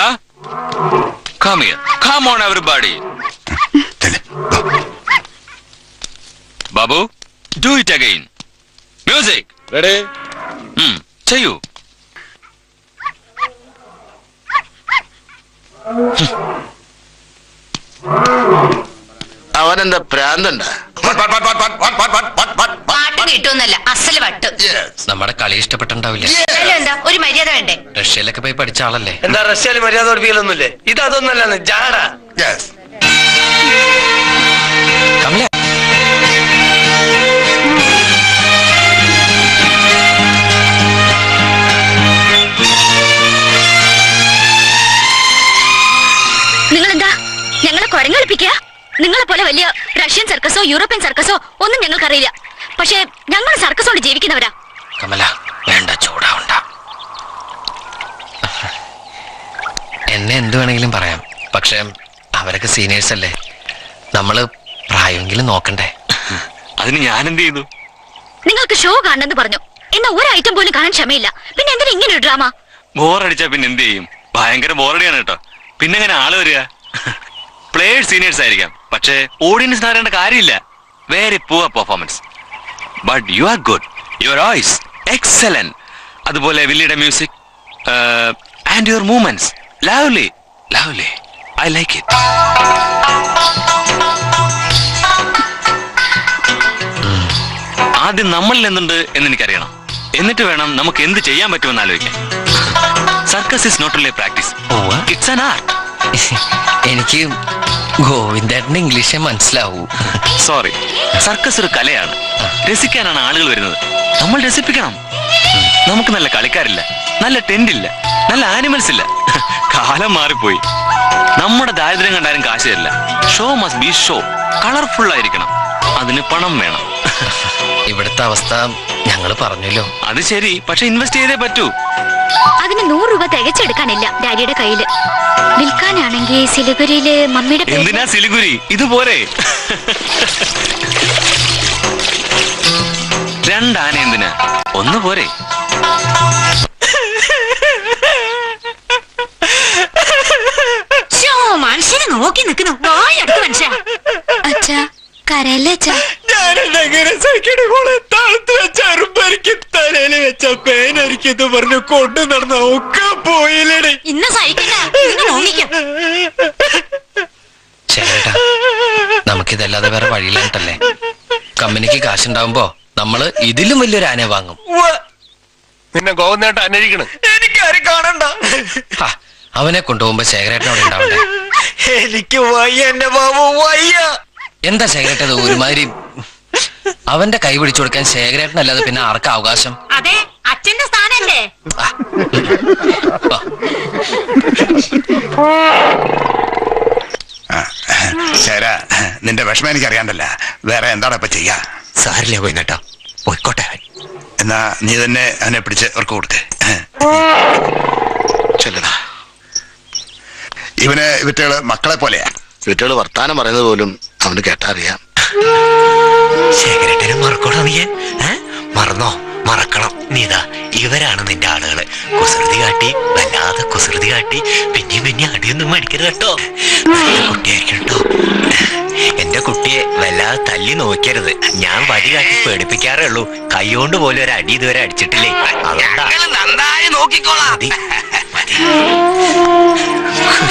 Speaker 3: come here. Come on everybody. Babu, do it again. Music.
Speaker 5: Ready?
Speaker 3: ചെയ്യൂ.
Speaker 2: അവനെന്താ പ്രാന്തണ്ട?
Speaker 8: പാട്ടും കിട്ടുമെന്നല്ല, അസല് വട്ട്.
Speaker 11: നമ്മുടെ കളി ഇഷ്ടപ്പെട്ടുണ്ടാവില്ല.
Speaker 8: എന്താ ഒരു മര്യാദ വേണ്ടേ?
Speaker 11: റഷ്യയിലൊക്കെ പോയി പഠിച്ച ആളല്ലേ.
Speaker 2: എന്താ റഷ്യയിൽ മര്യാദ പഠിപ്പിക്കലൊന്നുമില്ലേ? ഇത് അതൊന്നല്ലാന്ന് ജാട.
Speaker 11: കമല,
Speaker 4: നിങ്ങളെന്താ ഞങ്ങളെ കുരങ്ങളിപ്പിക്കുക? നിങ്ങളെ പോലെ വലിയ റഷ്യൻ സർക്കസോ യൂറോപ്യൻ സർക്കസോ ഒന്നും ഞങ്ങൾക്കറിയില്ല. പക്ഷെ ഞങ്ങൾ സർക്കസോട് ജീവിക്കുന്നവരാ.
Speaker 11: കമല, വേണ്ട, ചൂടാവണ്ട. എന്നെ എന്ത് വേണമെങ്കിലും പറയാം, പക്ഷെ അവരൊക്കെ സീനിയേഴ്സ് അല്ലേ. നമ്മള് പ്രായമെങ്കിലും നോക്കണ്ടേ.
Speaker 3: അതിന് ഞാൻ എന്ത് ചെയ്തു?
Speaker 4: നിങ്ങൾക്ക് ഷോ കാണണമെന്ന് പറഞ്ഞു, എന്നാ ഒരു ഐറ്റം പോലും കാണാൻ ക്ഷമയില്ല. പിന്നെ എന്തിനാ ഇങ്ങനെ ഒരു ഡ്രാമ?
Speaker 3: ബോറടിച്ചാ പിന്നെ എന്ത് ചെയ്യും? ഭയങ്കര ബോറടിയാണ് കേട്ടോ. പിന്നെ എങ്ങനെ ആള് വരിക? പ്ലേയേഴ്സ് സീനിയേഴ്സ് ആയിരിക്കാം, പക്ഷേ ഓഡിയൻസിന് അറിയേണ്ട കാര്യമില്ല. Very poor performance, but you are good. Your voice excellent. അതുപോലെ വില്ലിയുടെ music and your movements lovely, lovely. I like it. ആദ്യം നമ്മളിൽ എന്തുണ്ട് എന്ന് എനിക്കറിയണം. എന്നിട്ട് വേണം നമുക്ക് എന്ത് ചെയ്യാൻ പറ്റുമെന്ന് ആലോചിക്കാൻ. Circus is not only practice, it's an art.
Speaker 11: എനിക്ക് ഗോവിന്ദേട്ടന്റെ ഇംഗ്ലീഷേ മനസ്സിലാവൂ.
Speaker 3: സോറി, സർക്കസ് ഒരു കലയാണ്. രസിക്കാനാണ് ആളുകൾ വരുന്നത്. നമ്മൾ രസിപ്പിക്കണം. നമുക്ക് നല്ല കളിക്കാരില്ല, നല്ല ടെന്റ് ഇല്ല, നല്ല ആനിമൽസ് ഇല്ല. കാലം മാറിപ്പോയി. നമ്മുടെ ദാരിദ്ര്യം കണ്ടാലും കാശ് തരില്ല. Show must be show. Colourful ആയിരിക്കണം. അതിന് പണം വേണം.
Speaker 11: ഇവിടുത്തെ അവസ്ഥ ഞങ്ങൾ പറഞ്ഞല്ലോ.
Speaker 3: അത് ശരി, പക്ഷെ ഇൻവെസ്റ്റ് ചെയ്തേ പറ്റൂ.
Speaker 4: അതിന് 100 രൂപ തികച്ചെടുക്കാനില്ല ഡാഡിയുടെ കയ്യില്. വിൽക്കാനാണെങ്കിൽ സിലിഗുരിയില് മമ്മിയുടെ പേരില്.
Speaker 3: എന്തിനാ സിലിഗുരി? ഇതുപോരെ. 2 ആന എന്തിനാ? 1 പോരെ?
Speaker 7: മനുഷ്യനെ നോക്കി നിൽക്കുന്നു. വായടുത്ത് മനുഷ്യ.
Speaker 4: അച്ഛാ കരയല്ലേ അച്ഛാ?
Speaker 1: ഞാനെങ്ങനെ താഴ്ത്ത് വെച്ച അറുമ്പരിക്ക് തലയില് വെച്ച പേനരിക്കുന്നു പറഞ്ഞു കൊണ്ടു നടന്ന ഒക്കെ പോയില്ലേ.
Speaker 7: ഇന്ന് സഹിക്കണ്ട, നോക്കിക്കോ.
Speaker 11: ചേട്ടാ, നമുക്കിതല്ലാതെ വേറെ വഴിയിലായിട്ടല്ലേ. കമ്പനിക്ക് കാശുണ്ടാവുമ്പോ നമ്മള് ഇതിലും വലിയൊരു ആനയെ വാങ്ങും.
Speaker 5: നിന്നെ ഗോവിന്ദേട്ട അന്വേഷിക്കണം.
Speaker 1: എനിക്കാരും കാണണ്ട.
Speaker 11: അവനെ കൊണ്ടുപോകുമ്പോ ശേഖരേട്ടനോട് ഉണ്ടാവണ്ടേ?
Speaker 1: എനിക്ക് വയ്യ എന്റെ ബാബു, വയ്യ.
Speaker 11: എന്താ ശേഖരേട്ടത് ഒരുമാതിരി? അവന്റെ കൈ പിടിച്ചു കൊടുക്കാൻ ശേഖരേട്ടനല്ലാതെ പിന്നെ ആർക്കാ അവകാശം?
Speaker 7: അതെ, അച്ഛന്റെ സ്ഥാനല്ലേ.
Speaker 10: ശരാ, നിന്റെ വിഷമം എനിക്ക് അറിയാണ്ടല്ല. വേറെ എന്താണ് ഇപ്പൊ ചെയ്യാ?
Speaker 1: സാരില്ല പോയിട്ടോ, പോയിക്കോട്ടെ.
Speaker 10: എന്നാ നീ തന്നെ അവനെ പിടിച്ച് അവർക്ക് കൊടുക്ക്. ചെല്ലടാ. ഇവന് ഇവറ്റകള് മക്കളെ പോലെയാ.
Speaker 2: വീട്ടുകൾ വർത്താനം പറയുന്നത് പോലും അവന് കേട്ടറിയാം.
Speaker 1: ശേഖരേട്ടനെ മറക്കോടാ നീ? മറന്നോ? മറക്കണം നീതാ. ഇവരാണ് നിന്റെ ആളുകള്. കുസൃതി കാട്ടി, വല്ലാതെ കുസൃതി കാട്ടി, പിന്നെ അടിയൊന്നും മേടിക്കരുത് കേട്ടോ. നല്ല കുട്ടിയായിരിക്കും കേട്ടോ. എന്റെ കുട്ടിയെ വല്ലാതെ തല്ലി നോക്കരുത്. ഞാൻ വടി കാട്ടി പേടിപ്പിക്കാറേ ഉള്ളൂ. കൈകൊണ്ട് പോലും ഒരു അടി ഇതുവരെ അടിച്ചിട്ടില്ലേ. അതുകൊണ്ടാ.
Speaker 12: നന്നായി നോക്കിക്കോളാം.
Speaker 1: മതി, മതി.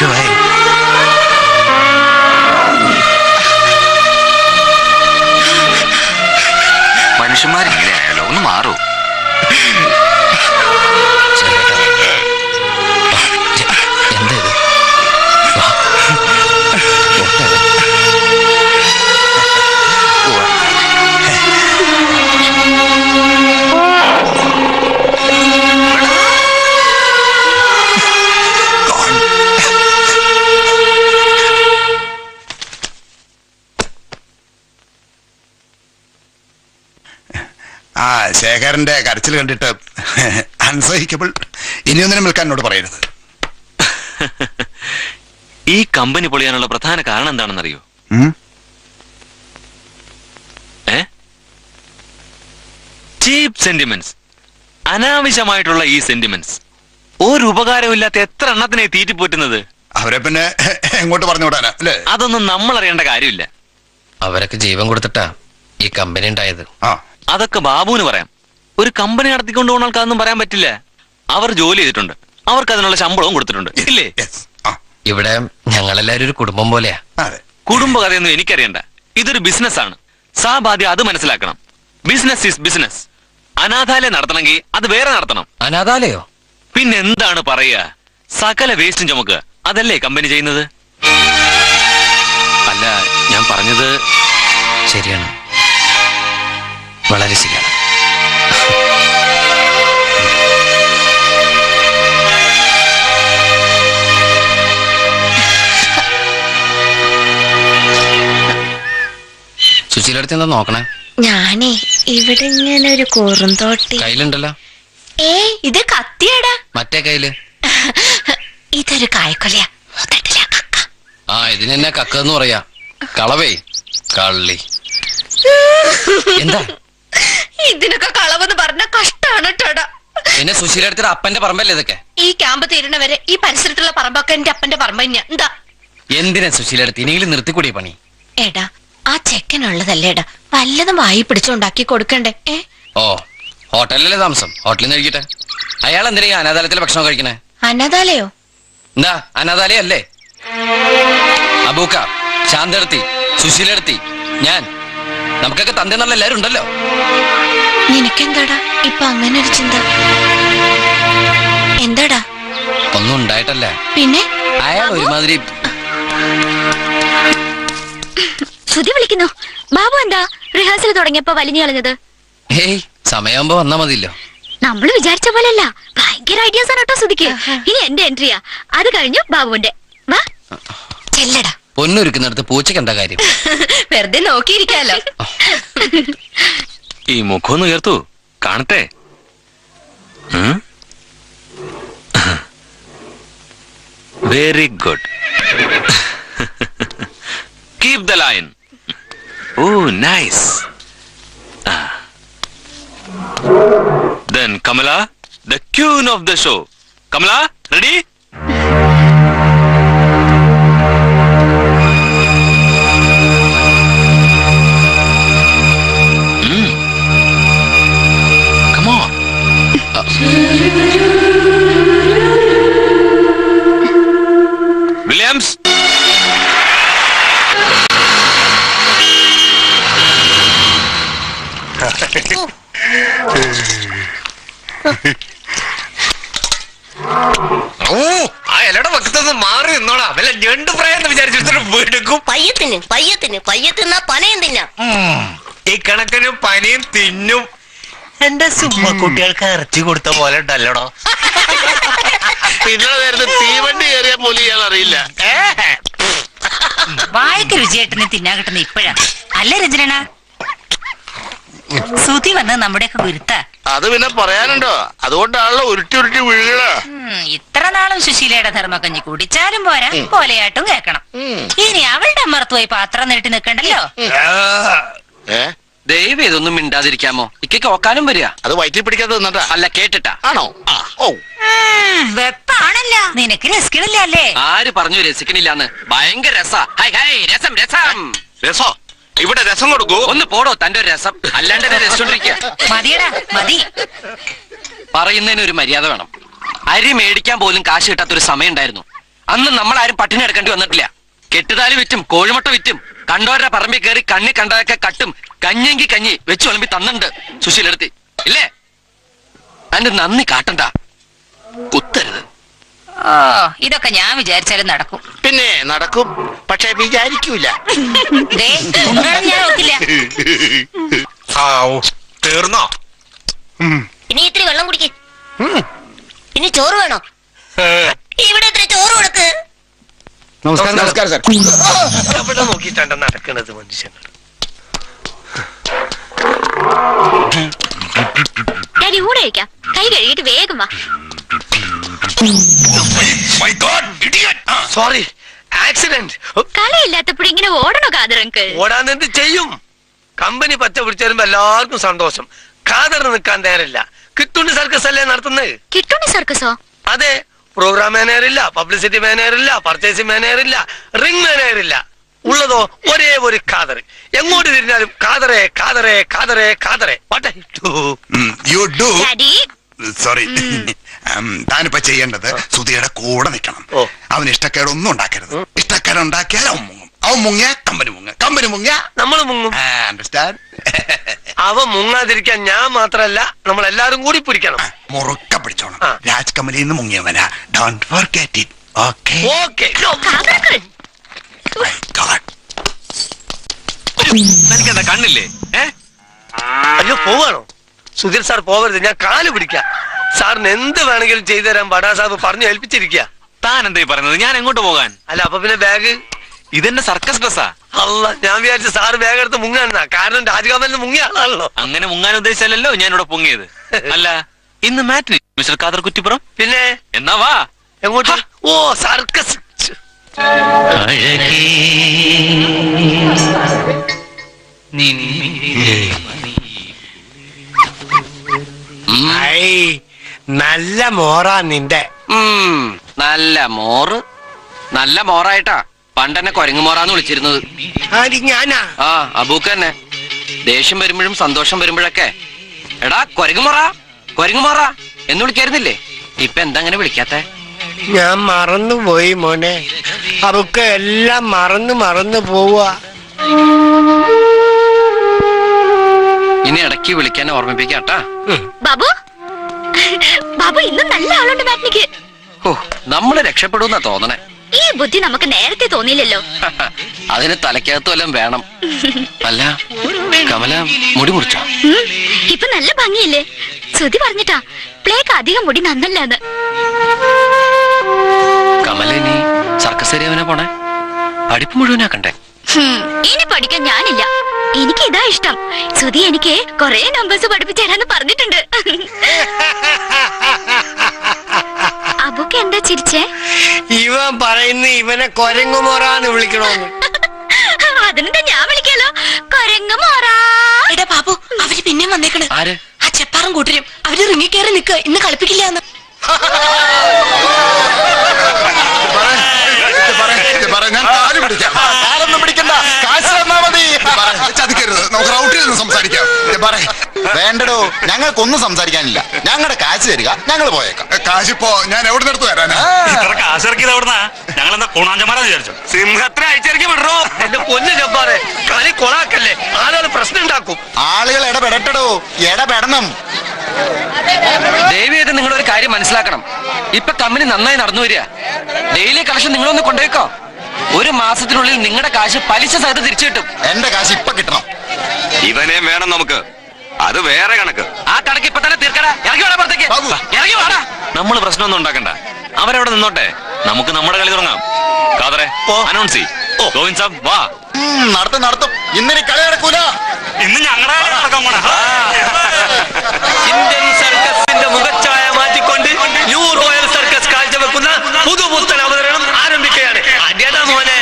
Speaker 1: ഗുരുവായൂർ.
Speaker 12: മനുഷ്യന്മാരിങ്ങനെ ആയാലോ, ഒന്ന് മാറൂ.
Speaker 11: എന്താ ഇത്?
Speaker 10: ആ ശേഖരന്റെ കരച്ചിൽ കണ്ടിട്ട് അൺസഹിക്കബിൾ. ഇനിയൊന്നിനും നിൽക്കാൻ എന്നോട് പറയരുത്.
Speaker 3: ഈ കമ്പനി പൊളിയാനുള്ള പ്രധാന കാരണം എന്താണെന്നറിയോ? ചീപ്പ് സെന്റിമെന്റ്സ്, അനാവശ്യമായിട്ടുള്ള ഈ സെന്റിമെന്റ്സ്. ഒരു ഉപകാരമില്ലാത്ത എത്ര എണ്ണത്തിനെ തീറ്റിപ്പോറ്റുന്നത്.
Speaker 10: അവരെ പിന്നെ എങ്ങോട്ട് പറഞ്ഞു വിടാനാ അല്ലേ?
Speaker 3: അതൊന്നും നമ്മൾ അറിയേണ്ട കാര്യമില്ല.
Speaker 11: അവരൊക്കെ ജീവൻ കൊടുത്തിട്ടാ ഈ കമ്പനി ഉണ്ടായത്.
Speaker 3: അതൊക്കെ ബാബുവിന് പറയാം. ഒരു കമ്പനി നടത്തിക്കൊണ്ട് പോകുന്ന ആൾക്കാരൊന്നും പറയാൻ പറ്റില്ല. അവർ ജോലി ചെയ്തിട്ടുണ്ട്, അവർക്ക് അതിനുള്ള ശമ്പളവും കൊടുത്തിട്ടുണ്ട്, ഇല്ലേ?
Speaker 11: ഇവിടെ ഞങ്ങളെല്ലാരും ഒരു കുടുംബം പോലെയാ.
Speaker 3: കുടുംബ കഥയൊന്നും എനിക്കറിയണ്ട. ഇതൊരു ബിസിനസ് ആണ്. സാബാദ്യം അത് മനസ്സിലാക്കണം. Business is business. അനാഥാലയം നടത്തണമെങ്കിൽ അത് വേറെ നടത്തണം.
Speaker 11: അനാഥാലയോ?
Speaker 3: പിന്നെന്താണ് പറയുക? സകല വേസ്റ്റും ചുമക്കുക. അതല്ലേ കമ്പനി ചെയ്യുന്നത്? അല്ല, ഞാൻ പറഞ്ഞത്
Speaker 11: ശരിയാണ്, വളരെ ശരിയാണ്. സുശീലടുത്ത് എന്താ നോക്കണേ?
Speaker 4: ഞാനേ ഇവിടെ ഇങ്ങനെ ഒരു കുറുന്തോട്ടി
Speaker 11: കയ്യിലുണ്ടല്ലോ.
Speaker 4: ഇത് കത്തിയടാ.
Speaker 11: മറ്റേ കയ്യില്
Speaker 4: ഇതൊരു കായക്കൊലയാ.
Speaker 11: ആ, ഇതിനെന്നെ കക്കെന്ന് പറയാ. കളവേ, കള്ളി. എന്താ
Speaker 8: ഇതിനൊക്കെ കളവെന്ന് പറഞ്ഞ കഷ്ടാണ് കേട്ടോടാ.
Speaker 11: പിന്നെ സുശീലടുത്തിട്ട് അപ്പന്റെ പറമ്പല്ലേ ഇതൊക്കെ?
Speaker 8: ഈ ക്യാമ്പ് തീരണവരെ ഈ പരിസരത്തുള്ള പറമ്പൊക്കെ എന്റെ അപ്പന്റെ പറമ്പ് തന്നെയാ. എന്താ
Speaker 11: എന്തിനാ സുശീലടുത്ത് ഇനിയെങ്കിലും നിർത്തിക്കൂടിയ പണി?
Speaker 8: എടാ, ആ ചെക്കനുള്ളതല്ലേടാ, വല്ലതും വായി പിടിച്ചുണ്ടാക്കി കൊടുക്കണ്ടേ?
Speaker 11: ഓ, ഹോട്ടലിലല്ലേ താമസം, ഹോട്ടലിൽ നിന്ന് കഴിക്കട്ടെ. അയാൾ എന്തിനാ ഈ അനാഥാലയത്തിലെ ഭക്ഷണം കഴിക്കണേ?
Speaker 8: അനാഥാലയോ?
Speaker 11: എന്താ അനാഥാലയം അല്ലേ? അബൂക്ക, ശാന്തടുത്തി, സുശീലടുത്തി, ഞാൻ, നമുക്കൊക്കെ തന്തെന്നുള്ള എല്ലാരും ഉണ്ടല്ലോ.
Speaker 8: നിനക്കെന്താടാ ഇപ്പൊ അങ്ങനെ ഒരു ചിന്ത? എന്താടാ?
Speaker 11: ഒന്നും ഉണ്ടായിട്ടല്ല.
Speaker 8: പിന്നെ
Speaker 11: അയാൾ ഒരുമാതിരി.
Speaker 4: ശ്രുതി വിളിക്കുന്നു. ബാബു എന്താ റിഹേഴ്സൽ തുടങ്ങിയപ്പോ വലിഞ്ഞു കളഞ്ഞത്?
Speaker 11: ഹേയ്, സമയമാകുമ്പോ വന്നാ മതിയല്ലോ.
Speaker 4: നമ്മള് വിചാരിച്ച പോലെയല്ല, ഭയങ്കര ഐഡിയാസ് ആണ് കേട്ടോ ശ്രുതിക്ക്. ഇനി എന്റെ എൻട്രിയാ, അത് കഴിഞ്ഞു ബാബുവിന്റെ. വാ
Speaker 8: ചെല്ലടാ.
Speaker 11: പൊന്നൊരുക്കുന്നിടത്ത് പൂച്ചക്ക് എന്താ കാര്യം?
Speaker 8: വെറുതെ നോക്കിയിരിക്കാലോ.
Speaker 3: ഈ മുഖമൊന്ന് ഉയർത്തു കാണട്ടെ. Very good. Keep the line. Oh, nice. Then Kamala, the queen of the show. Kamala, ready? Come on. Williams.
Speaker 1: ആ എലയുടെ പക്കത്തുനിന്ന് മാറി നിന്നോടാ. വല്ല ഞണ്ട് പ്രായം വിചാരിച്ചിട്ട് വീടുക്കും.
Speaker 8: പയ്യത്തിന്നാ പനയും തിന്നാം.
Speaker 1: ഈ കണക്കിന് പനിയും തിന്നും. എന്റെ സുമ്മ കുട്ടികൾക്ക് ഇറച്ചി കൊടുത്ത പോലെ ഉണ്ടല്ലോടോ.
Speaker 5: പിന്നെ നേരത്തെ തീവണ്ടി കയറിയ പോലും ഇയാൾ അറിയില്ല.
Speaker 7: വായക്ക് രുചിയായിട്ട് തിന്നാൻ കിട്ടുന്ന ഇപ്പോഴാ അല്ലേ രചന? സുതി വന്നത് നമ്മുടെയൊക്കെ ഗുരുത്ത.
Speaker 5: അത് പിന്നെ പറയാനുണ്ടോ? അതുകൊണ്ടാണല്ലോ ഉരുട്ടി ഉരുട്ടി വീഴുക.
Speaker 7: ഇത്ര നാളും സുശീലയുടെ ധർമ്മക്കഞ്ഞി കുടിച്ചാലും പോരാ, പോലെയാട്ടും കേൾക്കണം. ഇനി അവളുടെ അമ്മർത്ത് പോയി പാത്രം നീട്ടി നിൽക്കണ്ടല്ലോ.
Speaker 11: ദൈവം ഇതൊന്നും മിണ്ടാതിരിക്കാമോ? ഇക്കൊക്കെ ഓക്കാനും വരിക.
Speaker 6: അത് വയറ്റിൽ പിടിക്കാതെ നിന്നിട്ടാ.
Speaker 11: അല്ല, കേട്ടിട്ടാ.
Speaker 6: ആണോ? ഓ
Speaker 7: വെപ്പാണല്ലോ. നിനക്ക് രസിക്കണില്ല അല്ലേ?
Speaker 11: ആര് പറഞ്ഞു രസിക്കണില്ലാന്ന്? ഭയങ്കര രസാ. ഹൈ ഹൈ, രസം രസം.
Speaker 6: രസോ? ഇവിടെ രസം കൊടുക്കൂ.
Speaker 11: ഒന്ന് പോടോ തന്റെ ഒരു രസം. അല്ലാണ്ട് എന്നെ രസിച്ചോണ്ടിരിക്കുക.
Speaker 7: മതിയടാ മതി.
Speaker 11: പറയുന്നതിന് ഒരു മര്യാദ വേണം. അരി മേടിക്കാൻ പോലും കാശ് കിട്ടാത്തൊരു സമയം ഉണ്ടായിരുന്നു. അന്ന് നമ്മളാരും പട്ടിണി എടുക്കേണ്ടി വന്നിട്ടില്ല. കെട്ടുതാലി വിറ്റും കോഴിമുട്ട വിറ്റും കണ്ടോരുടെ പറമ്പിൽ കയറി കണ്ണി കണ്ടതൊക്കെ കട്ടും കഞ്ഞെങ്കി കഞ്ഞി വെച്ച് വിളമ്പി തന്നുണ്ട് സുശീലെടുത്തി ഇല്ലേ? അതിന്റെ നന്ദി കാട്ടണ്ട, കുത്തരുത്.
Speaker 7: ഓ, ഇതൊക്കെ ഞാൻ വിചാരിച്ചാലും നടക്കും.
Speaker 6: പിന്നെ നടക്കും, പക്ഷെ വിചാരിക്കൂല.
Speaker 7: ദേ, ഉണ്ണാനും ഞാൻ നോക്കില്ല.
Speaker 5: തീർന്നോ?
Speaker 4: ഇനി ഇത്തിരി വെള്ളം കുടിക്ക്. ഇനി ചോറ് വേണോ? ഇവിടെ ഇത്ര ചോറ് കൊടുക്ക്.
Speaker 2: നമസ്കാരം സാർ. എവിടെ നോക്കിയിട്ടാണ് നടക്കുന്നത് മനുഷ്യൻ?
Speaker 4: ഡാഡി ഊടെ കഴിക്കാം. കൈ കഴുകിട്ട് വേഗം വാ.
Speaker 2: Sorry, accident.
Speaker 4: കളിയില്ലാത്തപ്പോഴും ഇങ്ങനെ ഓടണോ കാതറങ്ക്?
Speaker 2: ഓടാൻ എന്ത് ചെയ്യും? കമ്പനി പച്ച പിടിച്ചു വരുമ്പോ എല്ലാവർക്കും സന്തോഷം. കാതറിന് നിൽക്കാൻ നേരമില്ല. കിട്ടുണ്ടി സർക്കസ് അല്ലേ നടത്തുന്നത്?
Speaker 4: കിട്ടുണ്ടി സർക്കസോ?
Speaker 2: അതെ. പ്രോഗ്രാം മാനേജർ ഇല്ല, പബ്ലിസിറ്റി മാനേജർ ഇല്ല, പർച്ചേസിംഗ് മാനേജർ ഇല്ല, റിംഗ് മാനേജർ ഇല്ല. ഉള്ളതോ ഒരേ ഒരു കാതറ്. എങ്ങോട്ട് തിരിഞ്ഞാലും കാതറേ കാതറേ കാതറേ കാതറേ.
Speaker 10: You do.
Speaker 4: Daddy
Speaker 10: sorry. താനിപ്പോ ചെയ്യേണ്ടത് സുധിയുടെ കൂടെ നിൽക്കണം. അവന് ഇഷ്ടക്കേടൊന്നും ഉണ്ടാക്കരുത്. ഇഷ്ടക്കേട് ഉണ്ടാക്കിയാൽ അവൻ മുങ്ങും. അവൻ മുങ്ങിയ കമ്പനി മുങ്ങും. കമ്പനി മുങ്ങിയ
Speaker 2: നമ്മൾ മുങ്ങും.
Speaker 10: അണ്ടർസ്റ്റാൻഡ്?
Speaker 2: അവ മുങ്ങാതിരിക്കാൻ ഞാൻ മാത്രല്ല, നമ്മൾ എല്ലാരും കൂടി പിടിക്കണം.
Speaker 10: മുറുക്ക പിടിച്ചോണം. രാജ് കമലിൽ നിന്ന് മുങ്ങിയവനാ. Don't forget it. Okay?
Speaker 2: Okay.
Speaker 3: എനിക്കെന്താ കണ്ണില്ലേ?
Speaker 2: അയ്യോ, പോവാണോ? സുധീർ സാർ പോവരുത്, ഞാൻ കാല് പിടിക്കാം. സാറിന് എന്ത് വേണമെങ്കിലും ചെയ്തു തരാൻ ബഡാ സാബ് പറഞ്ഞു ഏൽപ്പിച്ചിരിക്കുക.
Speaker 3: താൻ എന്തായി പറയുന്നത്? ഞാൻ എങ്ങോട്ട് പോകാൻ?
Speaker 2: അല്ല, അപ്പൊ പിന്നെ ബാഗ്?
Speaker 3: ഇതെന്നെ സർക്കസ് ഡ്രസ്സാ.
Speaker 2: അല്ല, ഞാൻ വിചാരിച്ച സാറ് ബാഗ് എടുത്ത് മുങ്ങാണെന്നാ. കാരണം രാജകമലിന് മുങ്ങിയ ആളാണല്ലോ.
Speaker 3: അങ്ങനെ മുങ്ങാൻ ഉദ്ദേശിച്ചല്ലോ ഞാനിവിടെ പൊങ്ങിയത്. അല്ല, ഇന്ന് മാറ്റിന് മിസ്റ്റർ കാദർ കുറ്റിപ്പുറം.
Speaker 2: പിന്നെ
Speaker 3: എന്നാ വാ.
Speaker 2: എങ്ങോട്ട്? ഓ, സർക്കസ്.
Speaker 12: നല്ല മോറാ നിന്റെ.
Speaker 11: നല്ല മോറ്. നല്ല മോറായിട്ടാ പണ്ടെന്നെ കൊരങ്ങുമോറാന്ന് വിളിച്ചിരുന്നത്.
Speaker 12: ഞാനാ?
Speaker 11: ആ, അബൂക്ക് തന്നെ. ദേഷ്യം വരുമ്പോഴും സന്തോഷം വരുമ്പോഴൊക്കെ എടാ കൊരങ്ങുമോറ കൊരങ്ങുമോറ എന്ന് വിളിക്കായിരുന്നില്ലേ? ഇപ്പൊ എന്താ അങ്ങനെ വിളിക്കാത്തെ?
Speaker 12: ഞാൻ മറന്നുപോയി മോനെ. അവക്ക് എല്ലാം മറന്നു പോവാ.
Speaker 11: ഇനി ഇടയ്ക്ക് വിളിക്കാൻ ഓർമ്മിപ്പിക്കാട്ടാ.
Speaker 4: ബാബു ബാബു ഇന്നും നല്ല ആളുണ്ട് മാറ്റിനിക്ക്.
Speaker 11: ഓ, നമ്മള് രക്ഷപ്പെടുന്ന തോന്നണേ.
Speaker 4: ഈ ബുദ്ധി നമുക്ക് നേരത്തെ തോന്നിയില്ലല്ലോ.
Speaker 11: അതിന് തലക്കകത്ത് വല്ലതും വേണം. അല്ല, കമല മുടി മുറിച്ചോ?
Speaker 4: ഇപ്പൊ നല്ല ഭംഗിയില്ലേ? ശ്രുതി പറഞ്ഞിട്ടാ പ്ലേക്ക് അധികം മുടി നന്നല്ലാന്ന്.
Speaker 11: കമല ഇനി സർക്കസ് ഏരിയവനെ പോണേ? പഠിപ്പ് മുഴുവനാക്കണ്ടേ?
Speaker 4: ഇനി പഠിക്കാൻ ഞാനില്ല. എനിക്ക് ഇതാ ഇഷ്ടം. ശ്രുതി എനിക്ക് കൊറേ നമ്പേഴ്സ് പഠിപ്പിച്ചു തരാന്ന് പറഞ്ഞിട്ടുണ്ട്. അബുക്ക് എന്താ ചിരിച്ചേ?
Speaker 12: ഇവൻ പറയുന്ന ഇവനെ കൊരങ്ങുമോറാന്ന് വിളിക്കണോന്ന്.
Speaker 4: അതിനെന്താ ഞാൻ വിളിക്കാലോ, കൊരങ്ങുമോറാ.
Speaker 8: എടാ ബാബു, അവര് പിന്നെ വന്നേക്കണ്.
Speaker 11: ആര്?
Speaker 8: ആ ചെപ്പാറും കൂട്ടരും. അവര് റിങ്ങി കയറി നിക്ക്, ഇന്ന് കളിപ്പിക്കില്ലാന്ന്.
Speaker 10: ഞാൻ കാല് പിടിക്കാം. കാലൊന്നും പിടിക്കണ്ട, കാശ് തന്നാ മതി. ചതിക്കരുത്, നമുക്ക് റൗട്ടിൽ നിന്ന് സംസാരിക്കാം.
Speaker 6: വേണ്ടടോ, ഞങ്ങൾക്കൊന്നും സംസാരിക്കാനില്ല. ഞങ്ങളുടെ കാശ് തരിക, ഞങ്ങൾ പോയേക്കാം.
Speaker 10: കാശിപ്പോ ഞാൻ എവിടെ നിന്ന് തരാനാ?
Speaker 3: കാശിറക്കിയത് എവിടുന്നാ? ഞങ്ങൾ എന്താ കൂണാഞ്ചമാരാ വിചാരിച്ചു?
Speaker 2: സിംഹത്തിനെ അയച്ചിറക്കി വിടറോ. എന്റെ പൊന്നു ജബ്ബാറെ, കളി കൊളാക്കല്ലേ. ആളുകൾ പ്രശ്നം ഉണ്ടാക്കും.
Speaker 6: ആളുകൾ ഇടപെടട്ടോ, ഇടപെടണം.
Speaker 11: ദേവിയായിട്ട് നിങ്ങളൊരു കാര്യം മനസ്സിലാക്കണം. ഇപ്പൊ കമ്പനി നന്നായി നടന്നു വരിക. ഡെയിലി കളക്ഷൻ നിങ്ങളൊന്ന് കൊണ്ടുപോയിക്കോ. ഒരു മാസത്തിനുള്ളിൽ നിങ്ങളുടെ കാശ് പലിശ സഹിതം തിരിച്ചു കിട്ടും.
Speaker 6: എന്റെ കാശ് ഇപ്പൊ കിട്ടണം.
Speaker 3: ഇവനെ വേണം നമുക്ക്. അത് വേറെ കണക്ക്.
Speaker 11: ആ കണക്ക് ഇപ്പൊ തന്നെ തീർക്കടാ. ഇറങ്ങി വേണം പുറത്തേക്ക്. ഇറങ്ങി വേണം.
Speaker 3: നമ്മൾ പ്രശ്നമൊന്നും ഉണ്ടാക്കണ്ട. അവരവിടെ നിന്നോട്ടെ, നമുക്ക് നമ്മുടെ കളി തുടങ്ങാം. കാതറെ അനൗൺസ് ചെയ്. ഗോവിന്ദ് സാബ് വാ.
Speaker 6: നടത്തും. ഇന്നിനി കളി നടക്കൂല.
Speaker 3: ഇന്ന് ഞങ്ങളുടെ
Speaker 2: ഇന്ത്യൻ സർക്കസിന്റെ മുഖച്ഛായ മാറ്റിക്കൊണ്ട് ന്യൂ റോയൽ സർക്കസ് കാഴ്ചവെക്കുന്ന പുതുപുത്തൻ അവതരണം ആരംഭിക്കുകയാണ്. അടിയടാ മോനെ.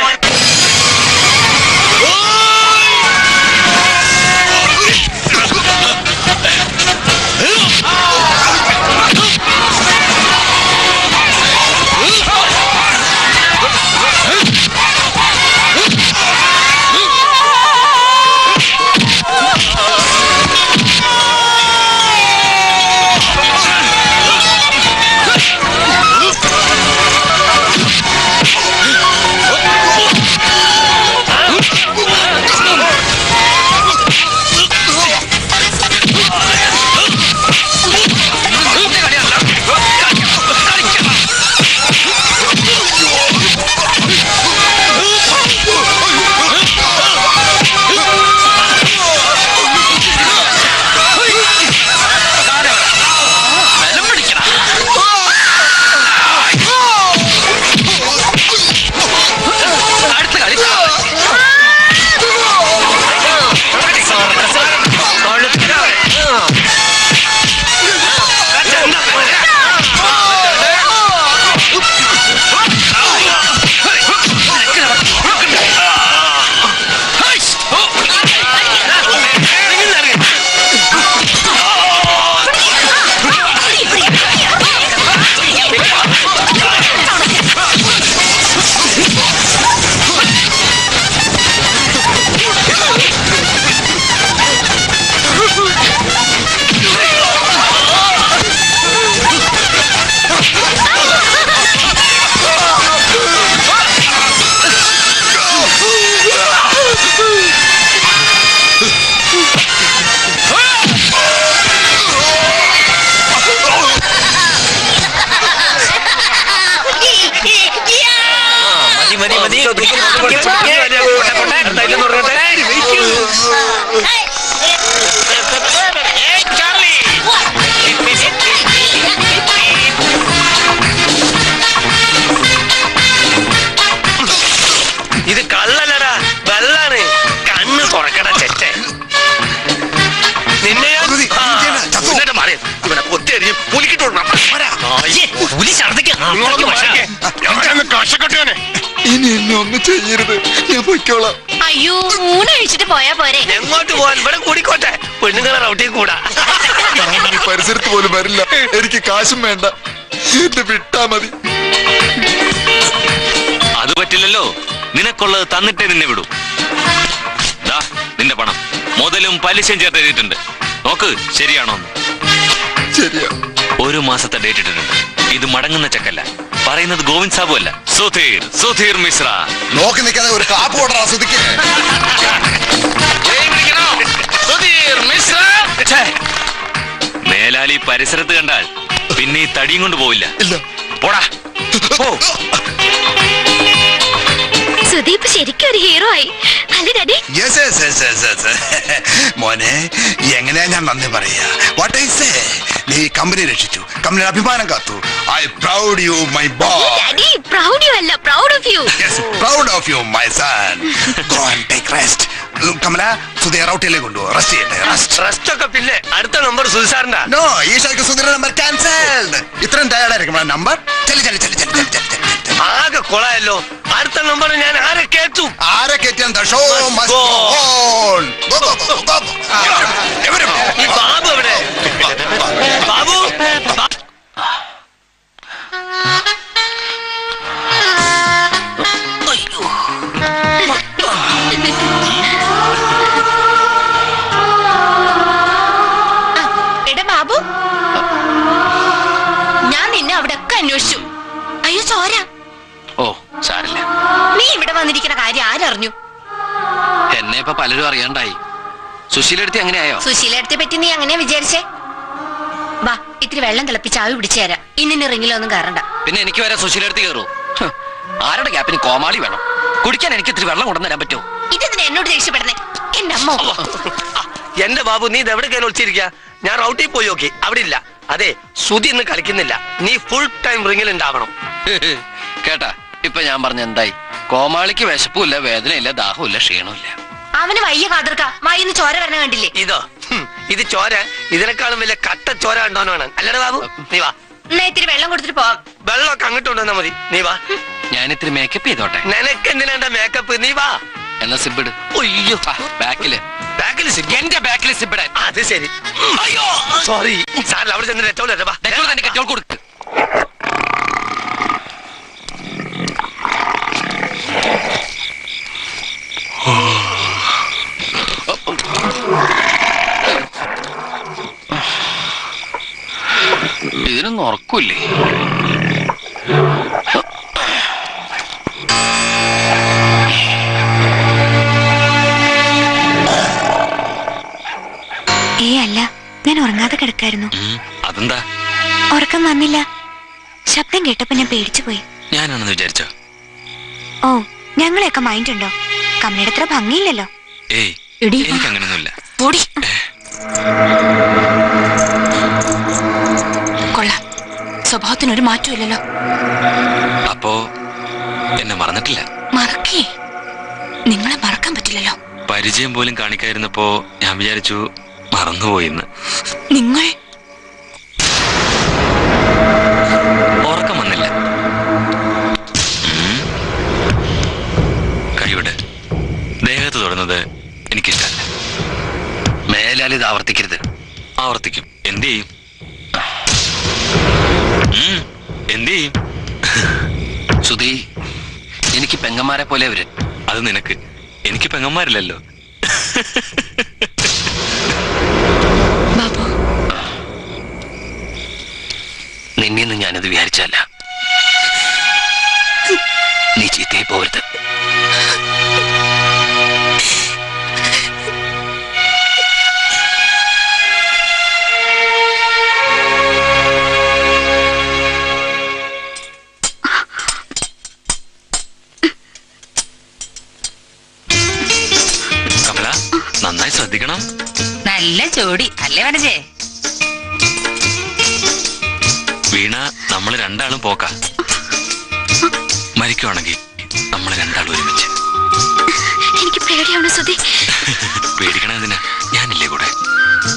Speaker 10: ഇനി എന്നെ ഒന്നും ചെയ്യരുത്, ഞാൻ പൊയ്ക്കോളാം.
Speaker 8: അയ്യോ ഊണ് കഴിച്ചിട്ട് പോയാ പോരെ.
Speaker 2: എങ്ങോട്ട് പോവാൻ? ഇവിടെ കൂടിക്കോട്ടെ, പെണ്ണുങ്ങളെ റൗട്ടിൽ കൂടാ.
Speaker 10: ഞാൻ ഈ പരിസരത്ത് പോലും വരില്ല. എനിക്ക് കാശും വേണ്ട, എന്നെ വിട്ടാ മതി.
Speaker 3: അത് പറ്റില്ലല്ലോ. നിനക്കുള്ളത് തന്നിട്ടേ നിന്നെ വിടൂ. ദാ നിന്റെ പണം, മുതലും പലിശയും ചേർത്ത് എഴുതിയിട്ടുണ്ട്. നോക്ക് ശരിയാണോ?
Speaker 10: ശരിയാ.
Speaker 3: 1 മാസത്തെ ഡേറ്റ് ഇട്ടിട്ടുണ്ട്. ഇത് മടങ്ങുന്ന ചെക്കല്ല, പറയുന്നത് ഗോവിന്ദ് സാബു അല്ല, സുധീർ മിശ്ര.
Speaker 10: നോക്കി നിൽക്കാതെ ഒരു കാപ്പ് ഓർഡർ ആസ്വദിക്കേ.
Speaker 3: മേലാലി പരിസരത്ത് കണ്ടാൽ പിന്നെ ഈ തടിയും കൊണ്ട് പോവില്ല.
Speaker 10: ഇല്ല.
Speaker 3: പോടാ പോ.
Speaker 4: സുദീപ് ശരിക്കും ഒരു ഹീറോ ആയി അല്ലേ ഡാഡി?
Speaker 10: മോനെ, എങ്ങനെയാ ഞാൻ നന്ദി പറയാ? വാട്ട് ഐ സേ, നീ കമ്പനി രക്ഷിച്ചു, കമ്പനിയുടെ അഭിമാനം കാത്തു. I proud you my boy.
Speaker 4: Daddy proud you അല്ല, proud of you.
Speaker 10: Yes, proud of you, my son. Go and take rest. Kamala, Sudheer ഔട്ടിലേക്ക് കൊണ്ടുപോ. റെസ്റ്റ് ചെയ്യട്ടെ.
Speaker 2: റെസ്റ്റ് ഒക്കെ പിന്നെ അടുത്ത നമ്പർ സുധിസാറിന്റെ.
Speaker 10: നോ, ഈ ഷോയ്ക്ക് സുധീർ നമ്പർ ക്യാൻസൽഡ്. ഇത്രയും ടയർഡ് ആയിരിക്കും നമ്പർ.
Speaker 2: ആകെ കൊളായല്ലോ. അടുത്ത നമ്പർ ഞാൻ ആരെ കേട്ടു?
Speaker 10: ആരെ കേറ്റാൻ? The show must go on. Go, go, go, go.
Speaker 2: ഈ ബാബു എവിടെ? ബാബു,
Speaker 8: എടാ ബാബു, ഞാൻ നിന്നെ അവിടെ ഒക്കെ അന്വേഷിച്ചു. അയ്യോ ചോര,
Speaker 11: ഓ സാരില്ല.
Speaker 8: നീ ഇവിടെ വന്നിരിക്കുന്ന കാര്യം ആരറിഞ്ഞു?
Speaker 11: എന്നെ ഇപ്പൊ പലരും അറിയാണ്ടായി. സുശീലെടുത്തി അങ്ങനെയായോ?
Speaker 8: സുശീലത്തെ പറ്റി നീ അങ്ങനെ വിചാരിച്ചേ? വാ, ഇത്തിരി വെള്ളം തിളപ്പിച്ച് ആവി പിടിച്ചു തരാം. ഇന്നിന് റിങ്ങിലൊന്നും കയറണ്ട.
Speaker 11: പിന്നെ എനിക്ക് വരെ സുശീലെടുത്തി കയറൂ? ആരുടെ ഗ്യാപ്പിന് കോമാളി വേണം? കുടിക്കാൻ എനിക്ക് ഇത്തിരി വെള്ളം കൊണ്ടുവരാൻ പറ്റുമോ?
Speaker 8: ഇതെന്തിനാ എന്നോട് ദേഷ്യപ്പെടുന്നേ? എന്റെ അമ്മ.
Speaker 2: എന്റെ ബാബു, നീ ഇതെവിടെ കയറി ഒളിച്ചിരിക്കുക? ഞാൻ റൗട്ടിൽ പോയി നോക്കി, അവിടെ ഇല്ല. അതെ, സുധി ഇന്ന് കളിക്കുന്നില്ല. നീ ഫുൾ ടൈം റിങ്ങിൽ ഉണ്ടാവണം.
Speaker 11: കേട്ടാ, ഇപ്പൊ ഞാൻ പറഞ്ഞ എന്തായി? കോമാളിക്ക് വിശപ്പുമില്ല, വേദനയില്ല, ദാഹമില്ല, ക്ഷീണമില്ല.
Speaker 8: അവന് വയ്യ കാതിർക്ക, വയ്യെന്ന് ചോര വരണ കണ്ടില്ലേ?
Speaker 2: ഇതോ ഇത് ചോര, ഇതിനേക്കാളും വലിയ കട്ട ചോര ഉണ്ടോന്നാണ്. അല്ലടാ ബാബു, നീ വാ.
Speaker 8: എന്നാ ഇത്തിരി വെള്ളം കൊടുത്തിട്ട് പോവാം.
Speaker 2: വെള്ളമൊക്കെ അങ്ങോട്ട് കൊണ്ടുവന്നാ മതി. നീ വാ.
Speaker 11: ഞാൻ ഇത്തിരി മേക്കപ്പ് ചെയ്തോട്ടെ?
Speaker 2: നിനക്ക് എന്തിനാ മേക്കപ്പ്? നീ വാ.
Speaker 11: എന്നാ സിബിട്.
Speaker 2: അയ്യോ,
Speaker 11: ബാക്കില്
Speaker 2: ബാക്കിൽ
Speaker 11: എന്റെ ബാക്കിൽ സിബിടാൻ.
Speaker 2: അത് ശരി. അയ്യോ സോറി സാർ, അവിടെ ചെന്ന്
Speaker 11: കെറ്റോൾ കൊടുക്ക്. ഇതിനൊന്നും ഉറക്കൂല്ലേ?
Speaker 4: അല്ല, ഞാൻ ഉറങ്ങാതെ കിടക്കായിരുന്നു.
Speaker 3: അതെന്താ?
Speaker 4: ഉറക്കം വന്നില്ല. ശബ്ദം കേട്ടപ്പോ ഞാൻ പേടിച്ചു പോയി.
Speaker 3: ഞാനാണെന്ന് വിചാരിച്ചോ?
Speaker 4: ഓ, ഞങ്ങളെയൊക്കെ മൈൻഡ് ഉണ്ടോ? കമ്മയുടെ അത്ര ഭംഗിയില്ലല്ലോ.
Speaker 3: ഏയ്, എനിക്ക് അങ്ങനെയൊന്നുമില്ല.
Speaker 7: കൊള്ളാം, സ്വഭാവത്തിനൊരു മാറ്റമില്ലല്ലോ.
Speaker 3: അപ്പോ എന്നെ മറന്നിട്ടില്ല?
Speaker 7: മറക്കേ? നിങ്ങളെ മറക്കാൻ പറ്റില്ലല്ലോ.
Speaker 3: പരിചയം പോലും കാണിക്കാതിരുന്നപ്പോ ഞാൻ വിചാരിച്ചു മറന്നുപോയിന്ന്.
Speaker 7: നിങ്ങൾ
Speaker 3: ഉറക്കം വന്നില്ല. കൈവിട്. ദേഹത്ത് തൊടുന്നത് എനിക്കിഷ്ടല്ല.
Speaker 11: മേലാൽ ഇത് ആവർത്തിക്കരുത്.
Speaker 3: ആവർത്തിക്കും. എന്ത് ചെയ്യും? എന്ത് ചെയ്യും?
Speaker 11: സുധി, എനിക്ക് പെങ്ങന്മാരെ പോലെ അവര്.
Speaker 3: അത് നിനക്ക്, എനിക്ക് പെങ്ങന്മാരില്ലല്ലോ.
Speaker 7: ബാബു,
Speaker 11: നിന്നെയൊന്നും ഞാനത് വിചാരിച്ചല്ല. നീ ചീത്തയായി പോകരുത്.
Speaker 3: കമല, നന്നായി ശ്രദ്ധിക്കണം.
Speaker 7: നല്ല ജോഡി അല്ലേ വനജേ?
Speaker 3: വീണ, നമ്മൾ രണ്ടാളും പോക്ക. മരിക്കുവാണെങ്കിൽ നമ്മൾ രണ്ടാളും ഒരുമിച്ച്.
Speaker 4: എനിക്ക് പേടിയാണ് സുധി.
Speaker 3: പേടിക്കണതിന് ഞാനില്ലേ കൂടെ?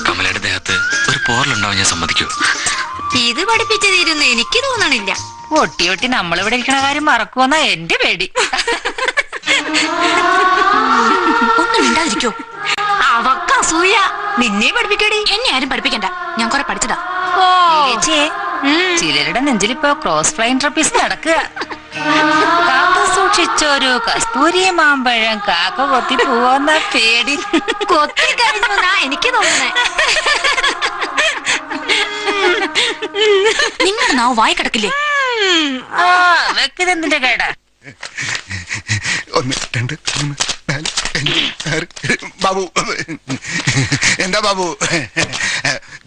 Speaker 3: കമലയുടെ ദേഹത്ത് ഒരു പോറലുണ്ടാവും ഞാൻ സമ്മതിക്കൂ?
Speaker 7: ഇത് പഠിപ്പിച്ചു തീരുന്നു എനിക്ക് തോന്നണില്ല. ഒട്ടി ഒട്ടി നമ്മളിവിടെ ഇരിക്കണ കാര്യം മറക്കുമെന്നാ എന്റെ പേടി.
Speaker 4: ഒന്നും മിണ്ടാതിരിക്കോ?
Speaker 7: അവക്ക് അസൂയ. നിന്നെ പഠിപ്പിക്കടി.
Speaker 4: എന്നെ ആരും പഠിപ്പിക്കണ്ട, ഞാൻ കുറെ പഠിച്ചതാ.
Speaker 7: ചിലരുടെ നെഞ്ചിലിപ്പോ ക്രോസ് ഫ്ലൈൻ ട്രപ്പീസ് നടക്കുക. കാക്ക സൂക്ഷിച്ചൊരു കസ്തൂരി മാമ്പഴം കാക്ക കൊത്തി പോവുന്ന പേടി.
Speaker 4: കൊത്തി കഴിഞ്ഞു എനിക്ക് തോന്നുന്നേ. നിങ്ങളുടെ നാവ് വായി കിടക്കില്ലേ?
Speaker 7: വെക്കുന്നതിന്റെ കേടാ.
Speaker 10: 1 2 3 4 5 6 ബാബു, എന്താ ബാബു?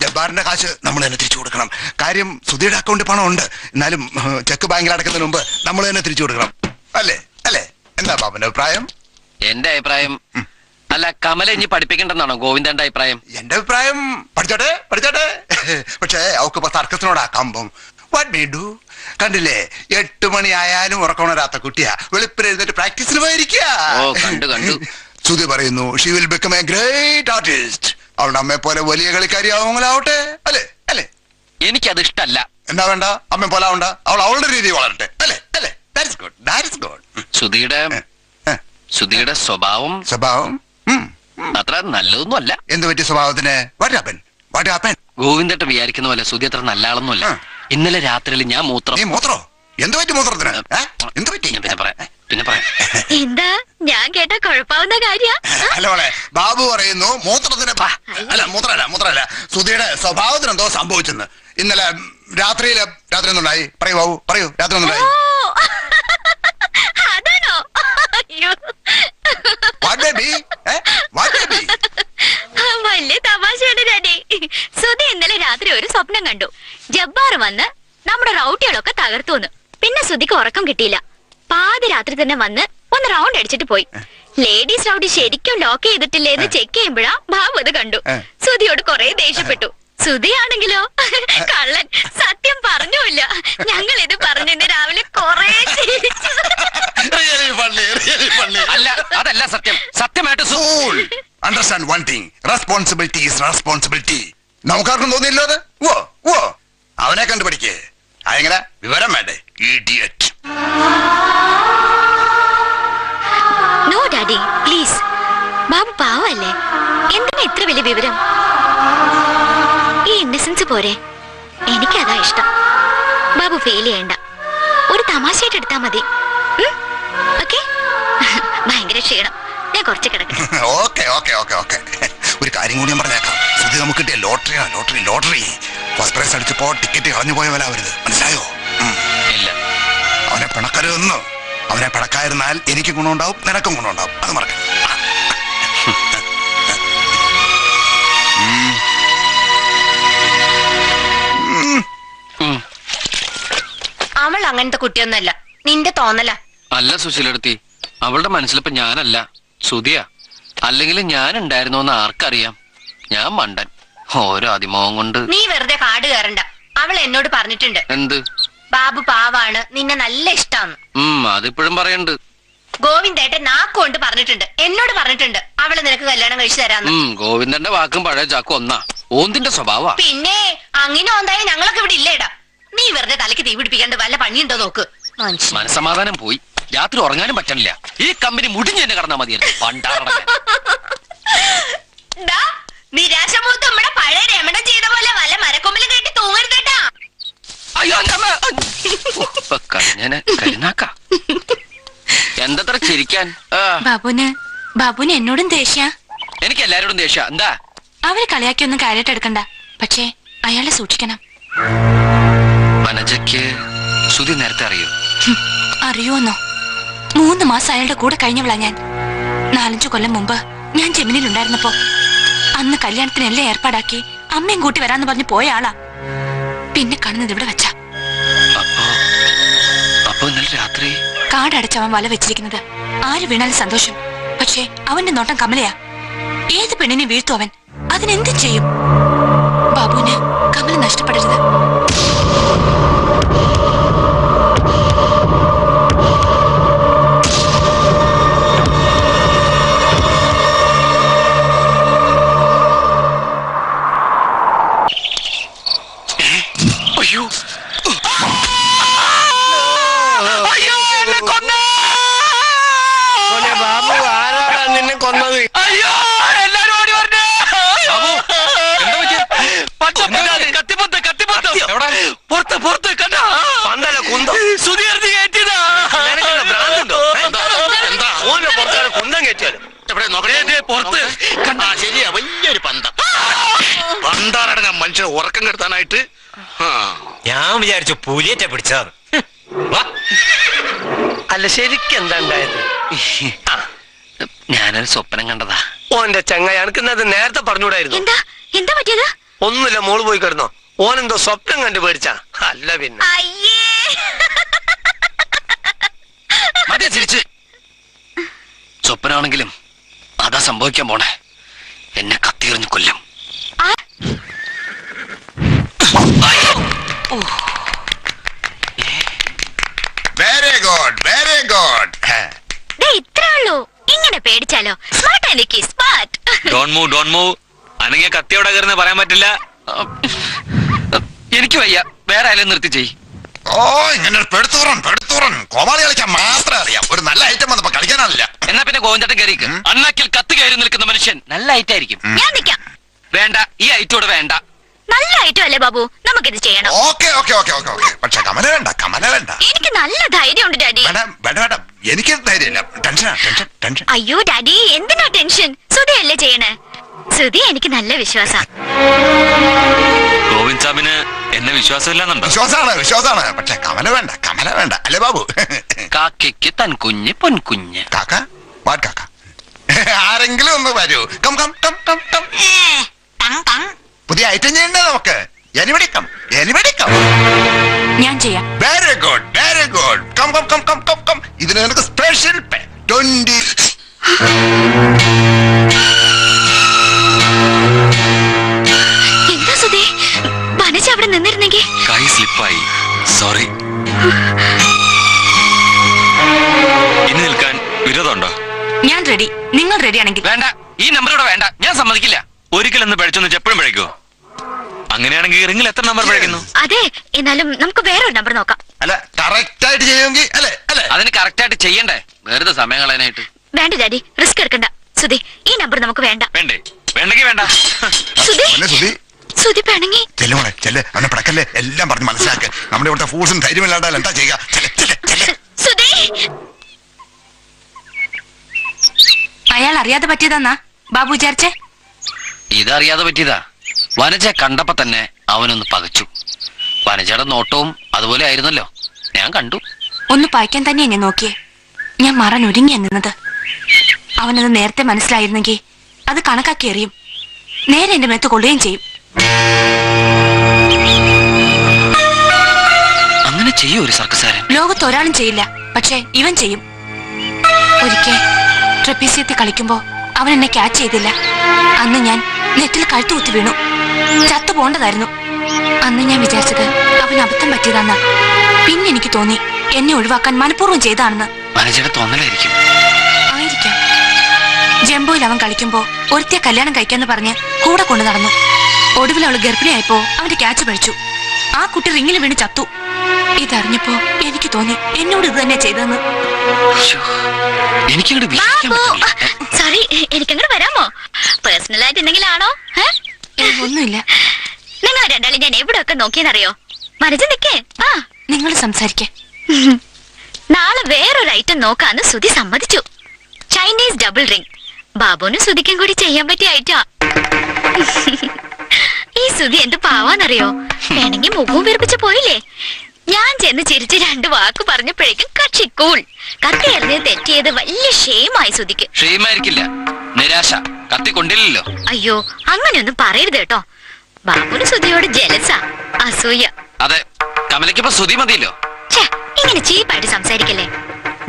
Speaker 10: ജബ്ബാറിന്റെ കാശ് നമ്മൾ തന്നെ തിരിച്ചു കൊടുക്കണം. കാര്യം സുധിയുടെ അക്കൗണ്ടിൽ പണം ഉണ്ട്, എന്നാലും ചെക്ക് ബാങ്കിൽ അടക്കുന്നതിന് മുമ്പ് നമ്മൾ തന്നെ തിരിച്ചു കൊടുക്കണം. അല്ലേ അല്ലേ? എന്താ ബാബുന്റെ അഭിപ്രായം?
Speaker 11: എന്റെ അഭിപ്രായം അല്ല, കമല ഇനി പഠിപ്പിക്കണ്ടെന്നാണോ ഗോവിന്ദന്റെ അഭിപ്രായം?
Speaker 10: എന്റെ അഭിപ്രായം പഠിച്ചോട്ടെ പഠിച്ചോട്ടെ. പക്ഷേ അവക്ക് ഇപ്പൊ സർക്കസിനോടാ കമ്പം. What me do? കണ്ടില്ലേ, 8 മണി ആയാലും ഉറക്കമുണരാത്ത കുട്ടിയാ. വെളുപ്പിന് എഴുന്നേറ്റ് പ്രാക്ടീസിന് പോയിരിക്കുക.
Speaker 11: കണ്ടു.
Speaker 10: സുധി പറയുന്നു she will become A great artist. അവളുടെ അമ്മയെ പോലെ വലിയ കളിക്കാരിയാവുമെങ്കിലാവട്ടെ. അല്ലേ അല്ലേ?
Speaker 11: എനിക്കത് ഇഷ്ടല്ല.
Speaker 10: എന്താ വേണ്ട? അമ്മയെ പോലെ ആവണ്ട, അവൾ അവളുടെ രീതി വളരട്ടെ. അല്ലേ അല്ലേ? That is good, that is good.
Speaker 11: സുധിയുടെ സ്വഭാവം അത്ര നല്ലതൊന്നും അല്ല.
Speaker 10: എന്ത് പറ്റി സ്വഭാവത്തിന്? What happen?
Speaker 11: ഗോവിന്ദട്ട് വിചാരിക്കുന്ന പോലെ സുധി അത്ര നല്ല ആളൊന്നുമല്ല. ഇന്നലെ രാത്രിയിൽ ഞാൻ
Speaker 10: നീ മൂത്രോ? എന്ത് പറ്റി മൂത്രത്തിന്? എന്ത് പറ്റി?
Speaker 11: പിന്നെ പറയാം.
Speaker 4: എന്താ ഞാൻ കേട്ട കുഴപ്പാവുന്ന കാര്യ?
Speaker 10: അല്ല മോളെ, ബാബു പറയുന്നു മൂത്രത്തിന് മൂത്രല്ല സുധിയുടെ സ്വഭാവത്തിന് എന്തോ സംഭവിച്ചെന്ന്. ഇന്നലെ രാത്രി ഒന്നുണ്ടായി. പറയൂ ബാബു, പറയൂ, രാത്രി ഒന്നുണ്ടായി.
Speaker 4: അതാണോ? വലിയ തമാശയാണ് ഡാഡി. സുധി ഇന്നലെ രാത്രി ഒരു സ്വപ്നം കണ്ടു. ജബ്ബാർ വന്ന് നമ്മുടെ റൗട്ടികളൊക്കെ തകർത്തുവന്ന്. പിന്നെ സുധിക്ക് ഉറക്കം കിട്ടിയില്ല. പാതിരാത്രി തന്നെ വന്ന് ഒന്ന് റൗണ്ട് അടിച്ചിട്ട് പോയി. ലേഡീസ് റൗഡി ശരിക്കും ലോക്ക് ചെയ്തിട്ടില്ലേ എന്ന് ചെക്ക് ചെയ്യുമ്പോഴാ ബാബു അത് കണ്ടു. സുധിയോട് കുറെ ദേഷ്യപ്പെട്ടു. സുധിയാണെങ്കിലോ കള്ളൻ, സത്യം പറഞ്ഞുമില്ല. ഞങ്ങൾ ഇത് പറഞ്ഞിന്ന് രാവിലെ കുറെ
Speaker 11: അല്ല, അതല്ല സത്യം. സത്യമായിട്ട്
Speaker 10: understand one thing, responsibility is responsibility. നമുക്കാർക്കും തോന്നിയില്ലോ അത്? ഓ അവനെ കണ്ടുപിടിക്കേ. അതെങ്ങനെ? വിവരം വേണ്ടേ? Idiot.
Speaker 4: No daddy please. Babu പാവല്ലേ, എന്തിനാ ഇത്ര വലിയ വിവരം? ഈ ഇന്നസെൻസ് പോരെ? എനിക്കതാ ഇഷ്ടം. ബാബു ഫെയിൽ ചെയ്യണ്ട, ഒരു തമാശയായിട്ട് എടുത്താ മതി. ഓക്കെ? ഭയങ്കര ക്ഷീണം, ഞാൻ കുറച്ച് കിടക്കട്ടെ.
Speaker 10: ഓക്കെ ഒരു കാര്യം കൂടി ഞാൻ പറഞ്ഞേക്കാം. സുധി നമുക്ക് കിട്ടിയ ലോട്ടറി ഫസ്റ്റ് പ്രൈസ് അടിച്ചപ്പോ ടിക്കറ്റ് കളഞ്ഞു പോയ പോലെ ആവരുത്, മനസ്സിലായോ?
Speaker 11: ഇല്ല,
Speaker 10: അവനെ പിണക്കരുതെന്ന്. അവനെ പിണക്കായിരുന്നാൽ എനിക്ക് ഗുണമുണ്ടാവും, നിനക്കും ഗുണമുണ്ടാവും. അത് മറക്കാം.
Speaker 8: അവൾ അങ്ങനത്തെ കുട്ടിയൊന്നല്ല, നിന്റെ തോന്നല.
Speaker 11: അല്ല സുശീലടുത്തി, അവളുടെ മനസ്സിലിപ്പോ ഞാനല്ല, സുധിയാ. അല്ലെങ്കിൽ ഞാൻ ഉണ്ടായിരുന്നോന്ന് ആർക്കറിയാം? ഞാൻ മണ്ടൻ, ഓരോ അതിമോഹം കൊണ്ട്.
Speaker 8: നീ വെറുതെ കാട് കയറണ്ട. അവൾ എന്നോട് പറഞ്ഞിട്ടുണ്ട്.
Speaker 11: എന്ത്?
Speaker 8: ബാബു പാവാണ്, നിന്നെ നല്ല ഇഷ്ടാന്ന്.
Speaker 11: അതിപ്പോഴും പറയണ്ട്.
Speaker 8: ഗോവിന്ദേട്ടൻ നാക്കുകൊണ്ട് പറഞ്ഞിട്ടുണ്ട്, എന്നോട് പറഞ്ഞിട്ടുണ്ട് അവള് നിനക്ക് കല്യാണം കഴിച്ചു തരാന്ന്.
Speaker 11: ഗോവിന്ദന്റെ വാക്കും പഴയ ചാക്കും ഒന്നാ. ഓന്തിന്റെ സ്വഭാവ.
Speaker 8: പിന്നെ അങ്ങനെ ഒന്നായി ഞങ്ങളൊക്കെ ഇവിടെ ഇല്ലേടാ. നീ വെറുതെ തലയ്ക്ക് തീ പിടിപ്പിക്കാണ്ട് വല്ല പണിയുണ്ടോ നോക്ക്.
Speaker 11: മനസ്സമാധാനം പോയി. രാത്രി ഉറങ്ങാനും പറ്റണില്ല. ഈ കമ്പനി മുടിഞ്ഞു തന്നെ കടന്നാ മതിയായിരുന്നു. പണ്ടാറടങ്ങ
Speaker 8: നിരാശമൂത്ത് നമ്മുടെ പഴയ രമണം ചെയ്ത പോലെ വല്ല മരക്കൊമ്പിൽ കെട്ടി തൂങ്ങരുതേട്ടാ.
Speaker 11: അയ്യോ കരുനാക്ക. എന്തത്ര ചിരിക്കാൻ?
Speaker 4: ബാബുന് എന്നോടും ദേഷ്യ.
Speaker 11: എനിക്ക് എല്ലാരോടും ദേഷ്യ. എന്താ?
Speaker 4: അവരെ കളിയാക്കിയൊന്നും കാര്യമായിട്ട് എടുക്കണ്ട, പക്ഷേ അയാളെ സൂക്ഷിക്കണം.
Speaker 11: വനജയ്ക്ക് സുധി നേരത്തെ അറിയോ?
Speaker 4: അറിയോന്നോ? 3 മാസം അയാളുടെ കൂടെ കഴിഞ്ഞവളാ ഞാൻ. 4-5 കൊല്ലം മുമ്പ് ഞാൻ ജെമിനിലുണ്ടായിരുന്നപ്പോ അന്ന് കല്യാണത്തിനെല്ലാം ഏർപ്പാടാക്കി അമ്മയും കൂട്ടി വരാന്ന് പറഞ്ഞ് പോയ ആളാ. പിന്നെ കാണുന്നത് ഇവിടെ വെച്ചാ.
Speaker 11: അപ്പൊ ഇന്നലെ രാത്രി
Speaker 4: കാടടച്ചവൻ വല വെച്ചിരിക്കുന്നത്. ആര് വീണാലും സന്തോഷം, പക്ഷേ അവന്റെ നോട്ടം കമലയാ. ഏത് പെണ്ണിനെ വീഴ്ത്തു അവൻ, അതിനെന്തും ചെയ്യും. ബാബുവിന് കമല നഷ്ടപ്പെടരുത്.
Speaker 11: അയ്യോ,
Speaker 3: സുധികർത്തി കയറ്റിയതാ.
Speaker 2: നിനക്കെന്താ ഭ്രാന്തുണ്ടോ? ഓന്റെ പുറത്താണ് കുന്തം കയറ്റിയാലും
Speaker 3: പുറത്ത്
Speaker 6: ശരിയാ, വലിയൊരു പന്താറടങ്ങാൻ മനുഷ്യനെ ഉറക്കം കെടുത്താനായിട്ട്.
Speaker 1: ഞാൻ വിചാരിച്ചു പുലിയേറ്റ പിടിച്ചതാണ്.
Speaker 2: അല്ല ശരിക്കും എന്താ ഉണ്ടായത്?
Speaker 11: ഞാനൊരു സ്വപ്നം കണ്ടതാ.
Speaker 2: ഓന്റെ ചങ്ങായി അനക്കുന്നത് നേരത്തെ പറഞ്ഞുകൂടായിരുന്നു.
Speaker 4: എന്താ എന്താ പറ്റിയത്?
Speaker 2: ഒന്നുമില്ല, മോള് പോയി കിടന്നോ. ഓനെന്തോ സ്വപ്നം കണ്ടു പേടിച്ചാ. അല്ല പിന്നെ
Speaker 4: അയ്യേ,
Speaker 11: മതി ചിരിച്ച്. സ്വപ്നമാണെങ്കിലും അതാ സംഭവിക്കാൻ പോണേ. എന്നെ കത്തിയെറിഞ്ഞ് കൊല്ലും.
Speaker 10: Very good, very good.
Speaker 4: ഇത്രേ ഉള്ളൂ. ഇങ്ങനെ പേടിച്ചാലോ? സ്മാർട്ട് എനിക്ക് സ്മാർട്ട്.
Speaker 3: Don't move. അനങ്ങിയ കത്തിയോടെ കയറുന്ന പറയാൻ പറ്റില്ല.
Speaker 11: എനിക്ക് വയ്യ, വേറെ ആയാലും നിർത്തി ചെയ്.
Speaker 10: ഓ, ഇങ്ങനെ പെടുത്തൂറൻ കോമാളി കളിക്കാൻ മാത്രമേ അറിയാം. ഒരു നല്ല ഐറ്റം വന്നപ്പോ കളിക്കാനാവില്ല.
Speaker 11: എന്നാ പിന്നെ ഗോവിന്ദട്ടൻ കയറിക്ക്. അണ്ണാക്കിൽ കത്ത് കയറി നിൽക്കുന്ന മനുഷ്യൻ നല്ല ഐറ്റം ആയിരിക്കും.
Speaker 4: ഞാൻ നിക്കാം.
Speaker 11: വേണ്ട, ഈ ഐറ്റോട് വേണ്ട.
Speaker 4: നല്ല ഐറ്റം അല്ലേ ബാബു? നമുക്കിത് ചെയ്യണം.
Speaker 10: ഓക്കെ. പക്ഷെ കമല വേണ്ട.
Speaker 4: എനിക്ക് നല്ല ധൈര്യമുണ്ട് ഡാഡി.
Speaker 10: വേണ്ട, എനിക്ക് ധൈര്യമില്ല. ടെൻഷൻ.
Speaker 4: അയ്യോ ഡാഡി, എന്തിനാ ടെൻഷൻ? ശ്രുതിയല്ലേ ചെയ്യണേ. ശ്രുതി എനിക്ക് നല്ല വിശ്വാസാ.
Speaker 3: ഗോവിന്ദ് സാബിന് എന്നെ വിശ്വാസമില്ലെന്നുണ്ടോ?
Speaker 10: വിശ്വാസാണ്. പക്ഷെ കമല വേണ്ട അല്ലേ ബാബു?
Speaker 11: കാക്കയ്ക്ക് തൻ കുഞ്ഞ് പൊൻകുഞ്ഞ്.
Speaker 10: കാക്ക വാട്ട് കാക്ക? ആരെങ്കിലും ഒന്ന് വരൂ. കം. പുതിയ ഐറ്റം ചെയ്യണ്ടേ നമുക്ക്? Anybody come.
Speaker 4: ഞാൻ ചെയ്യാം.
Speaker 10: Very good. കം. ഇതിന് നിനക്ക് സ്പെഷ്യൽ പേ 20.
Speaker 4: എന്താ സുധി? വനജ അവിടെ നിന്നിരുന്നെങ്കിൽ.
Speaker 3: കൈ സ്ലിപ്പായി, സോറി. ഇനി നിൽക്കാൻ വിരോധമുണ്ടോ?
Speaker 4: ഞാൻ റെഡി. നിങ്ങൾ റെഡി ആണെങ്കിൽ.
Speaker 11: വേണ്ട, ഈ നമ്പറോടെ വേണ്ട. ഞാൻ സമ്മതിക്കില്ല.
Speaker 3: ഒരിക്കലെന്ന് പഴിച്ചൊന്ന് എപ്പോഴും പഴിക്കോ? അങ്ങനെയാണെങ്കിൽ റിംഗിൽ എത്ര നമ്പർ പഴിക്കുന്നു?
Speaker 4: അതെ, എന്നാലും നമുക്ക് വേറൊരു നമ്പർ നോക്കാം.
Speaker 10: അല്ല, കറക്റ്റ് ആയിട്ട് ചെയ്യുമെങ്കിൽ അല്ലേ?
Speaker 11: അതിന് കറക്റ്റ് ആയിട്ട് ചെയ്യണ്ടേ? വെറുതെ സമയം കളയാനായിട്ട്.
Speaker 4: വേണ്ട ഡാഡി, റിസ്ക് എടുക്കണ്ട. സുധി, ഈ നമ്പർ നമുക്ക് വേണ്ട.
Speaker 3: വേണ്ടെങ്കിൽ വേണ്ട.
Speaker 4: സുധി പിണങ്ങി.
Speaker 10: ചെല്ല് അവനെ പിടക്കല്ലേ. എല്ലാം പറഞ്ഞ് മനസ്സിലാക്ക്. നമ്മുടെ ഇവിടുത്തെ ഫൂൾസും ധൈര്യമില്ലാണ്ടാൽ എന്താ ചെയ്യുക?
Speaker 4: സുധി, അയാൾ അറിയാതെ പറ്റിയതാന്നാ ബാബു വിചാരിച്ചേ?
Speaker 11: ഇതറിയാതെ പറ്റിയതാ. വനജ കണ്ടപ്പോ തന്നെ അവനൊന്ന് പകച്ചു. വനജയുടെ നോട്ടവും അതുപോലെ ആയിരുന്നല്ലോ. ഞാൻ കണ്ടു.
Speaker 4: ഒന്ന് പായ്ക്കാൻ തന്നെയാ ഞാൻ നോക്കിയേ. ഞാൻ മറൻ ഒരുങ്ങിയ നിന്നത്. അവനത് നേരത്തെ മനസ്സിലായിരുന്നെങ്കിൽ അത് കണക്കാക്കി എറിയും. നേരെ എന്റെ മേത്ത് കൊള്ളുകയും ചെയ്യും.
Speaker 11: അങ്ങനെ ചെയ്യും ഒരു സർക്കസാരൻ.
Speaker 4: ലോകത്ത് ഒരാളും ചെയ്യില്ല, പക്ഷെ ഇവൻ ചെയ്യും. ഒരിക്കൽ ട്രപ്പീസിയത്തിൽ കളിക്കുമ്പോ അവൻ എന്നെ ക്യാച്ച് ചെയ്തില്ല. അന്ന് ഞാൻ നെറ്റിൽ കഴുത്തു കുത്തി വീണു. ചത്തു പോണ്ടതായിരുന്നു. അന്ന് ഞാൻ വിചാരിച്ചത് അവൻ അബദ്ധം പറ്റിയതാന്നാ. പിന്നെ എനിക്ക് തോന്നി എന്നെ ഒഴിവാക്കാൻ മനഃപൂർവ്വം ചെയ്താണെന്ന്.
Speaker 11: വനജയുടെ തോന്നലായിരിക്കും.
Speaker 4: ആയിരിക്കാം. ജംബോയിൽ അവൻ കളിക്കുമ്പോ ഒരുത്തിയെ കല്യാണം കഴിക്കാന്ന് പറഞ്ഞ് കൂടെ കൊണ്ടു നടന്നു. ഒടുവിൽ അവള് ഗർഭിണിയായപ്പോ അവന്റെ ക്യാച്ച് പഴിച്ചു. ആ കുട്ടി റിങ്ങിൽ വീണ് ചത്തു. ഇതറിഞ്ഞപ്പോ എനിക്ക് തോന്നി എന്നോട് ഇത് തന്നെ ചെയ്തെന്ന്. സോറി, എനിക്കങ്ങോട്ട് വരാമോ? പേഴ്സണൽ ആയിട്ട് എന്തെങ്കിലും ആണോ? ഒന്നുമില്ല. നിങ്ങൾ രണ്ടാളും ഞാൻ എവിടെയൊക്കെ നോക്കിയെന്നറിയോ? മനസ്സ് നിക്കേ. നിങ്ങൾ സംസാരിക്കേ. നാളെ വേറൊരു ഐറ്റം നോക്കാന്ന് സുധി സമ്മതിച്ചു. Chinese double ring. ബാബുനും സുധിക്കും കൂടി ചെയ്യാൻ പറ്റിയ ഐറ്റാ. ഈ സുധി എന്ത് പാവാന്നറിയോ? വേണമെങ്കിൽ മുഖവും വിറപ്പിച്ച് പോയില്ലേ. ഞാൻ ചെന്ന് ചിരിച്ച് 2 വാക്ക് പറഞ്ഞപ്പോഴേക്കും കക്ഷി കൂൾ. കത്തി എറിഞ്ഞ് തെറ്റിയത് വലിയ ഷെയിമായി സുധിക്ക്.
Speaker 11: ഷെയിമായിരിക്കില്ല, നിരാശ. കത്തി കൊണ്ടില്ലല്ലോ.
Speaker 4: അയ്യോ, അങ്ങനെയൊന്നും പറയരുത് കേട്ടോ. ബാബുന് സുധിയോട് ജലസാ, അസൂയ.
Speaker 11: അതെ, കമലയ്ക്കിപ്പോ സുധി മതിയല്ലോ.
Speaker 4: ഇങ്ങനെ ചീപ്പായിട്ട് സംസാരിക്കല്ലേ.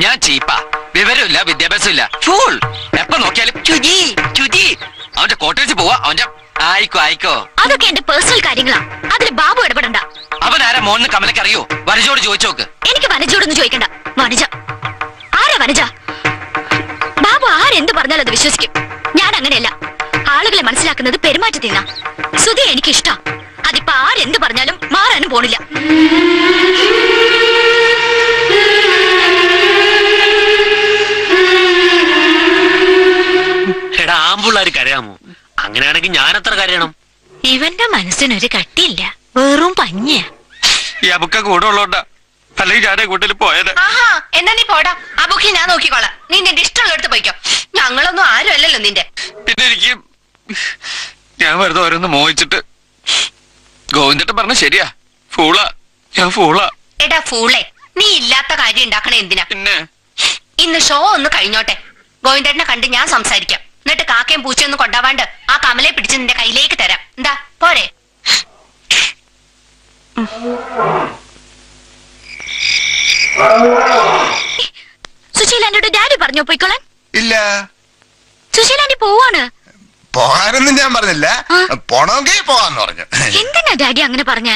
Speaker 11: ഞാൻ ചീപ്പാ. വിവരമില്ല, വിദ്യാഭ്യാസം ഇല്ല. ഫൂൾ. എപ്പോ നോക്കിയാലും ചുജി ചുജി. അവന്റെ കോട്ടേജ് പോവാ. അവന്റെ ആയിക്കോ.
Speaker 4: അതൊക്കെ എന്റെ പേഴ്സണൽ കാര്യങ്ങളാ. അതില് ബാബു ഇടപെടണ്ട.
Speaker 11: അവൻ ആരാ മോന്ന് കമലയ്ക്ക് അറിയോ? വനജോട് ചോദിച്ചു നോക്ക്.
Speaker 4: എനിക്ക് വനജോടൊന്നും ചോദിക്കണ്ട. വനജ ആരാ? വനജ. ബാബു ആരെന്ത് പറഞ്ഞാലും അത് വിശ്വസിക്കും. ഞാൻ അങ്ങനെയല്ല. ആളുകളെ മനസ്സിലാക്കുന്നത് പെരുമാറ്റത്തിനാ. സുധി എനിക്കിഷ്ടാ. അതിപ്പോ ആരെന്ത് പറഞ്ഞാലും മാറാനും പോണില്ല.
Speaker 1: എടാ, ആമ്പുള്ളാര് കരയാമോ? അങ്ങനെയാണെങ്കിൽ ഞാൻ എത്ര കരയണം?
Speaker 4: ഇവന്റെ മനസ്സിനൊരു കട്ടിയില്ല, വെറും പഞ്ഞിയാ.
Speaker 3: ഈ അബുക്ക കൂടെ ഉള്ളോണ്ടാ അല്ലെങ്കിൽ ഞാൻ കൂട്ടിൽ പോയത്.
Speaker 8: ആഹാ, എന്നാ നീ പോടാ. ആ ബുക്കിൽ ഞാൻ നോക്കിക്കോളാം. നീ നിന്റെ ഇഷ്ടമുള്ളടുത്ത് പോയിക്കോ. ഞങ്ങളൊന്നും ആരും അല്ലല്ലോ നിന്റെ.
Speaker 3: പിന്നെ എനിക്ക് ഞാൻ വെറുതെ ഓരോന്ന് മോഹിച്ചിട്ട് ഗോവിന്ദട്ട് പറഞ്ഞ ശരിയാ. ഫൂളാ, ഞാൻ ഫൂളാ.
Speaker 8: എടാ ഫൂളെ, നീ ഇല്ലാത്ത കാര്യം ഉണ്ടാക്കണേ എന്തിനാ?
Speaker 3: പിന്നെ
Speaker 8: ഇന്ന് ഷോ ഒന്ന് കഴിഞ്ഞോട്ടെ. ഗോവിന്ദേട്ടനെ കണ്ട് ഞാൻ സംസാരിക്കാം. എന്നിട്ട് കാക്കയും പൂച്ചയൊന്നും കൊണ്ടാവാണ്ട് ആ കമലെ പിടിച്ച് നിന്റെ കയ്യിലേക്ക് തരാം. എന്താ പോരെ?
Speaker 4: സുശീലാന്റിയുടെ ഡാഡി പറഞ്ഞോ പോയിക്കോളാൻ?
Speaker 10: ഇല്ല,
Speaker 4: സുശീലാന്റി പോവാണ്.
Speaker 10: പോകാനൊന്നും ഞാൻ പറഞ്ഞില്ല. പോണമെങ്കിൽ പോവാന്ന് പറഞ്ഞു.
Speaker 4: എന്തിനാ ഡാഡി അങ്ങനെ പറഞ്ഞ?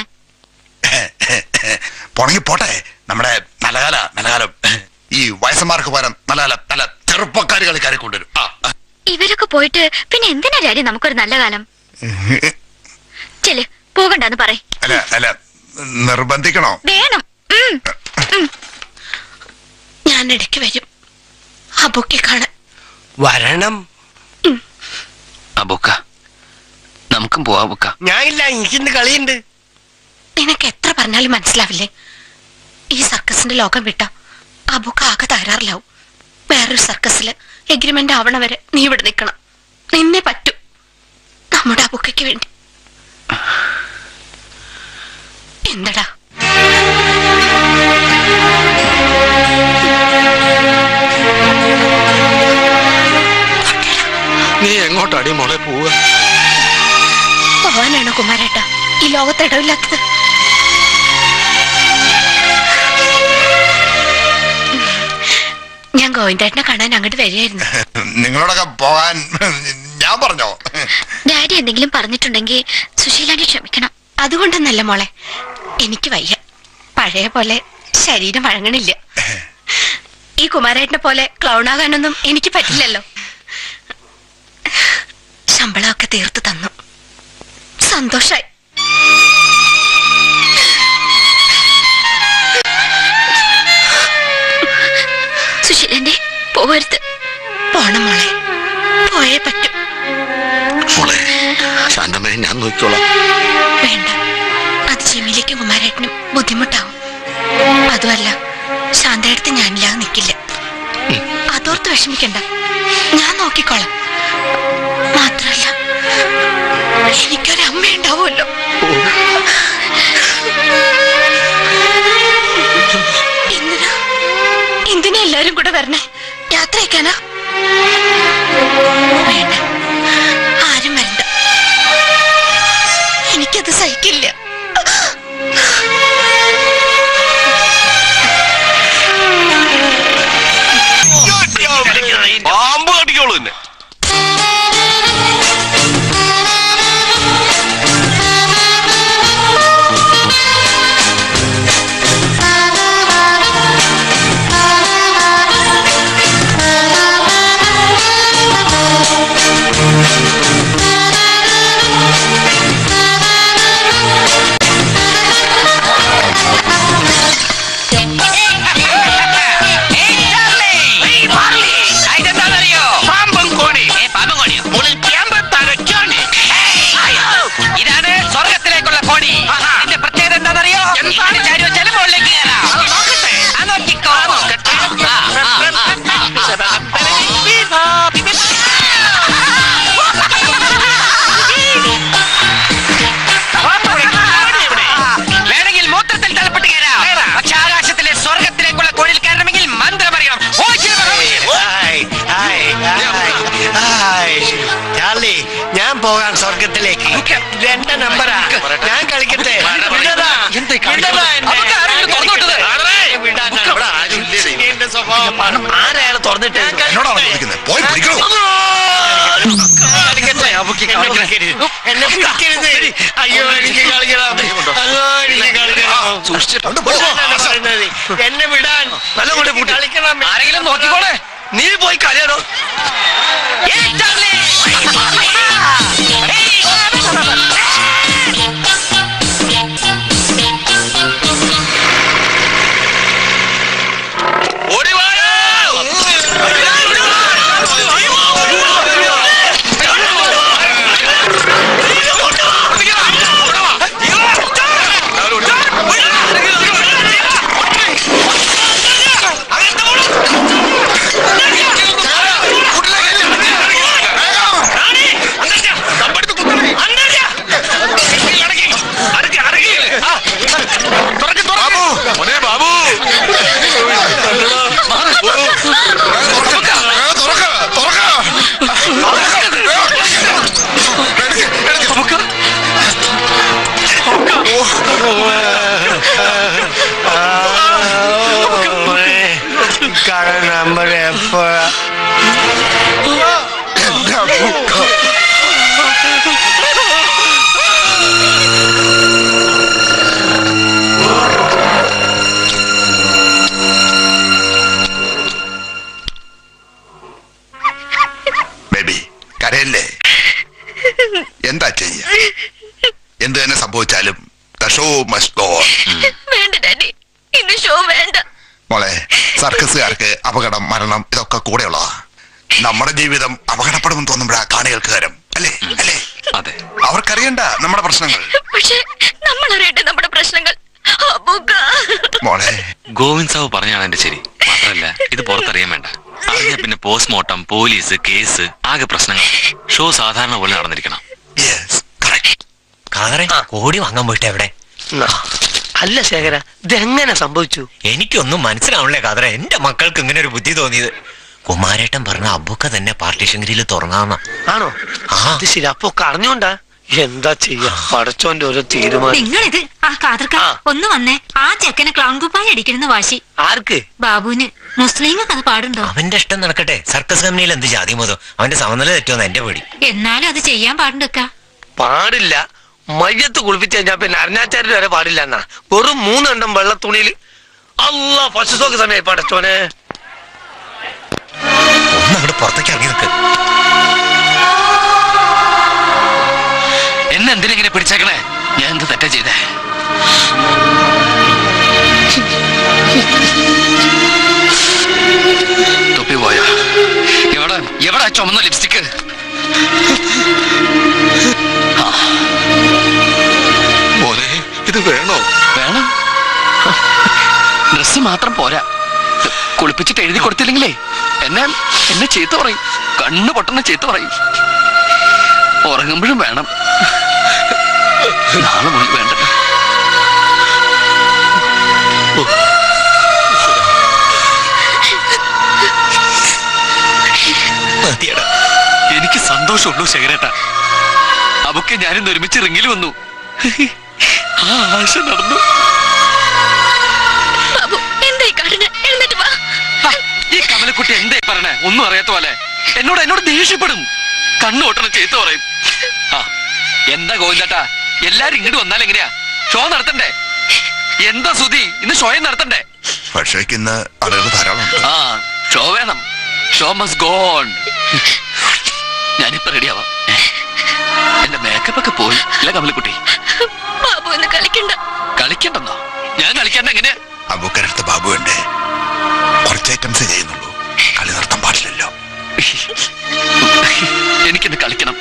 Speaker 10: പോണെങ്കി പോട്ടെ. നമ്മുടെ നല്ല കാലം ഈ വയസ്സന്മാർക്ക് പകരം നല്ല ചെറുപ്പക്കാര് കളിക്കാരെ കൊണ്ടുവരും.
Speaker 4: ഇവരൊക്കെ പോയിട്ട് പിന്നെ എന്തിനാ ഡാഡി നമുക്കൊരു നല്ല കാലം? ചെല്, പോകണ്ടെന്ന് പറ.
Speaker 10: അല്ല നിർബന്ധിക്കണോ?
Speaker 4: വേണം.
Speaker 8: ഞാൻ ഇടയ്ക്ക് വരും ആ ബുക്കിൽ കാണാൻ.
Speaker 2: വരണം.
Speaker 11: അബുക്ക, നമുക്കും പോവാ ബുക്ക.
Speaker 2: ഞാൻ ഇല്ല, എനിക്കിന്ന് കളിയുണ്ട്.
Speaker 8: നിനക്ക് എത്ര പറഞ്ഞാലും മനസ്സിലാവില്ലേ? ഈ സർക്കസിന്റെ ലോകം വിട്ട ആ ബുക്ക് ആകെ തകരാറിലാവും. വേറൊരു സർക്കസില് എഗ്രിമെന്റ് ആവണ വരെ നീ ഇവിടെ നിൽക്കണം. നിന്നെ പറ്റൂ നമ്മുടെ ആ ബുക്കയ്ക്ക് വേണ്ടി. എന്നടാ
Speaker 6: നീ എങ്ങോട്ടാടി മോളെ പോവുക?
Speaker 8: പോവാനാണോ കുമാരേട്ട ഈ ലോകത്ത് ഇടവില്ലാത്തത്? ഞാൻ ഗോവിന്ദേട്ടനെ കാണാൻ അങ്ങോട്ട് വരികയായിരുന്നു.
Speaker 10: നിങ്ങളോടൊക്കെ പോകാൻ ഞാൻ പറഞ്ഞോ?
Speaker 4: ഡാഡി എന്തെങ്കിലും പറഞ്ഞിട്ടുണ്ടെങ്കിൽ സുശീലാന്റി ക്ഷമിക്കണം.
Speaker 8: അതുകൊണ്ടൊന്നല്ല മോളെ, എനിക്ക് വയ്യ. പഴയ പോലെ ശരീരം വഴങ്ങണില്ല. ഈ കുമാരേട്ടനെ പോലെ ക്ലൗണാകാനൊന്നും എനിക്ക് പറ്റില്ലല്ലോ. ശമ്പളമൊക്കെ തീർത്ത് തന്നു. സന്തോഷായി.
Speaker 4: സുശീലാന്റി പോവരുത്.
Speaker 8: പോണം മോളെ, പോയേ പറ്റും.
Speaker 6: മോളെ ശാന്തമേ, ഞാൻ നോക്കിക്കോളാം.
Speaker 8: വേണ്ട, അത് ജിമ്മിലേക്കും കുമാരേട്ടനും ബുദ്ധിമുട്ടാവും. അതുമല്ല, ശാന്തയെടുത്ത് ഞാനില്ലാതെ നിൽക്കില്ല. അതോർത്ത് വിഷമിക്കണ്ട, ഞാൻ നോക്കിക്കോളാം. മാത്രല്ല, എനിക്കൊരമ്മ ഉണ്ടാവുമല്ലോ. എന്തിനാ എല്ലാരും കൂടെ വരണേ? യാത്ര അയക്കാനാ? വേണ്ട, ആരും വരണ്ട. എനിക്കത് സഹിക്കില്ല.
Speaker 3: പാമ്പ് കടിക്കോളൂ തന്നെ.
Speaker 12: ഇതാണ് സ്വർഗത്തിലേക്കുള്ള കോടി. ഇതിന്റെ പ്രത്യേകത എന്താണെന്നറിയോ? വേണമെങ്കിൽ മൂത്രത്തിൽ തലപ്പെട്ട് കയറാം. പക്ഷെ ആകാശത്തിലെ സ്വർഗത്തിലേക്കുള്ള കോടിയിൽ കയറണമെങ്കിൽ മന്ത്രം അറിയണം.
Speaker 2: ചാർലി, ഞാൻ പോകാൻ സ്വർഗത്തിലേക്ക്. 2 നമ്പറാ. ഞാൻ കളിക്കട്ടെ. എന്റെ സ്വഭാവമാണ്. ആരായാലും തുറന്നിട്ട്
Speaker 10: എന്നോടാണോ ചോദിക്കുന്നത്? പോയി പിടിക്കണോ?
Speaker 2: എന്നെ പിടിക്കരുത്. അയ്യോ, എനിക്ക് കളിക്കണം. അയ്യോ, എനിക്ക് കളിക്കണം.
Speaker 10: സൂക്ഷിച്ചിട്ടുണ്ട് പോ.
Speaker 2: എന്നെ വിടാൻ നല്ല കളിക്കണം.
Speaker 11: ആരെങ്കിലും നോക്കിക്കോളെ.
Speaker 2: നീ പോയി കളിയാണോ?
Speaker 1: കട നമ്പർ എപ്പോഴാ?
Speaker 10: ബേബി കരയല്ലേ? എന്താ ചെയ്യ? എന്ത് തന്നെ സംഭവിച്ചാലും the show must go on.
Speaker 4: വേണ്ട ഡാഡി, ഇന്ന് ഷോ വേണ്ട.
Speaker 10: മോളെ, സർക്കസുകാർക്ക് അപകടം, മരണം ഇതൊക്കെ കൂടെയുള്ളതാ. നമ്മുടെ ജീവിതം അപകടപ്പെടുമെന്ന് തോന്നുമ്പോഴാ കാണികൾക്ക് ഹരം, അല്ലേ? അല്ലേ?
Speaker 3: അതെ.
Speaker 10: അവർക്കറിയണ്ട നമ്മുടെ പ്രശ്നങ്ങൾ.
Speaker 4: പക്ഷെ നമ്മൾ അറിയട്ടെ നമ്മുടെ പ്രശ്നങ്ങൾ.
Speaker 10: മോളെ,
Speaker 3: ഗോവിന്ദ് സാവ് പറഞ്ഞാണ് എന്റെ ശരി. മാത്രല്ല ഇത് പുറത്തറിയാൻ വേണ്ട. അറിഞ്ഞ പിന്നെ പോസ്റ്റ്മോർട്ടം, പോലീസ്, കേസ്, ആകെ പ്രശ്നങ്ങൾ. ഷോ സാധാരണ പോലെ നടന്നിരിക്കണം.
Speaker 1: കോടി വാങ്ങാൻ പോയിട്ട് എവിടെ?
Speaker 2: അല്ല ശേഖര, ഇതെങ്ങനെ സംഭവിച്ചു?
Speaker 1: എനിക്കൊന്നും മനസ്സിലാവണല്ലേ കാതറ. എന്റെ മക്കൾക്ക് ഇങ്ങനെ ഒരു ബുദ്ധി തോന്നിയത്. കുമാരേട്ടൻ പറഞ്ഞ അബുക്ക തന്നെ പാർട്ടീഷൻ ഗ്രിൽ തുറന്നാന്ന.
Speaker 2: ആണോ? അത് ശരി. അപ്പൊ അറിഞ്ഞോണ്ടാ? എന്താ ചെയ്യാ? പടച്ചോന്റെ ഓരോ തീരുമാനം.
Speaker 7: നിങ്ങളിത് ആ കാതർക്ക ഒന്ന് വന്നേ. ആ ചെക്കനെ ക്ലൗൺ കുപ്പായി അടിക്കണമെന്ന് വാശി.
Speaker 2: ആർക്ക്?
Speaker 7: ബാബുവിന്. മുസ്ലിങ്ങൾക്ക് അത് പാടുണ്ടോ?
Speaker 1: അവന്റെ ഇഷ്ടം നടക്കട്ടെ. സർക്കസ് കമ്പനിയിൽ എന്ത് ജാതി മതം? അവന്റെ സമനില തെറ്റുമെന്ന് എന്റെ പേടി.
Speaker 7: എന്നാലും അത് ചെയ്യാൻ പാടുണ്ടക്ക.
Speaker 2: പാടില്ല. മയ്യത്ത് കുളിപ്പിച്ച് കഴിഞ്ഞാ പിന്നെ അരഞ്ഞാച്ചാരിൽ വരെ പാടില്ല എന്നാ. വെറും 3 എണ്ണം വെള്ള തുണിയിൽ. അല്ല ഫസ്റ്റ് സമയമായി പടച്ചോനെ.
Speaker 1: ഒന്നങ്ങോട്ട് പുറത്തേക്ക് ഇറങ്ങി നിൽക്ക്.
Speaker 11: എന്നെ എന്തിനെങ്ങനെ പിടിച്ചേക്കണേ? ഞാൻ എന്ത് തെറ്റാ ചെയ്തേ? തൊപ്പി പോയോ? എവിടെ ചുമന്ന ലിപ്സ്റ്റിക്ക്?
Speaker 6: മോനെ, ഇത് വേണോ?
Speaker 11: വേണം. ഡ്രസ് മാത്രം പോരാ. കുളിപ്പിച്ചിട്ട് എഴുതി കൊടുത്തില്ലെങ്കിലേ എന്നെ ചീത്ത പറയും. കണ്ണു പൊട്ടണ ചീത്ത പറയും. ഉറങ്ങുമ്പോഴും വേണം. നാളെ മുതൽ വേണ്ട. എനിക്ക് സന്തോഷമുള്ളൂ ശേഖരേട്ട. അവക്ക് ഞാനിന്ന് ഒരുമിച്ച് റിങ്ങിൽ വന്നു. ആ ആശ നടന്നു. ഈ കമലക്കുട്ടി എന്തായി പറഞ്ഞേ? ഒന്നും അറിയാത്ത പോലെ എന്നോട് ദേഷ്യപ്പെടും. കണ്ണു ഓട്ടണ ചെയ്തു പറയും. ആ എന്താ ഗോവിന്ദേട്ടാ, എല്ലാരും ഇങ്ങോട്ട് വന്നാൽ എങ്ങനെയാ? ഷോ നടത്തണ്ടേ? എന്താ സുധി, ഇന്ന് ഷോയെ നടത്തണ്ടേ?
Speaker 10: പക്ഷേ ഇന്ന് ആളുകൾ ധാരാളം.
Speaker 11: ആ ഷോ വേണം. Show must go on. ഞാനിപ്പോ റെഡിയാവാം. എന്റെ മേക്കപ്പ് ഒക്കെ പോയി അല്ല കമലക്കുട്ടി? കളിക്കണ്ടെന്നോ? ഞാൻ കളിക്കാണ്ട് എങ്ങനെ?
Speaker 10: അബൂക്കരടുത്ത് ബാബു ഉണ്ട്. കുറച്ച് ഐറ്റംസ് ചെയ്യുന്നുള്ളൂ. കളി നിർത്താൻ പാടില്ലല്ലോ.
Speaker 11: എനിക്കെന്നെ കളിക്കണം.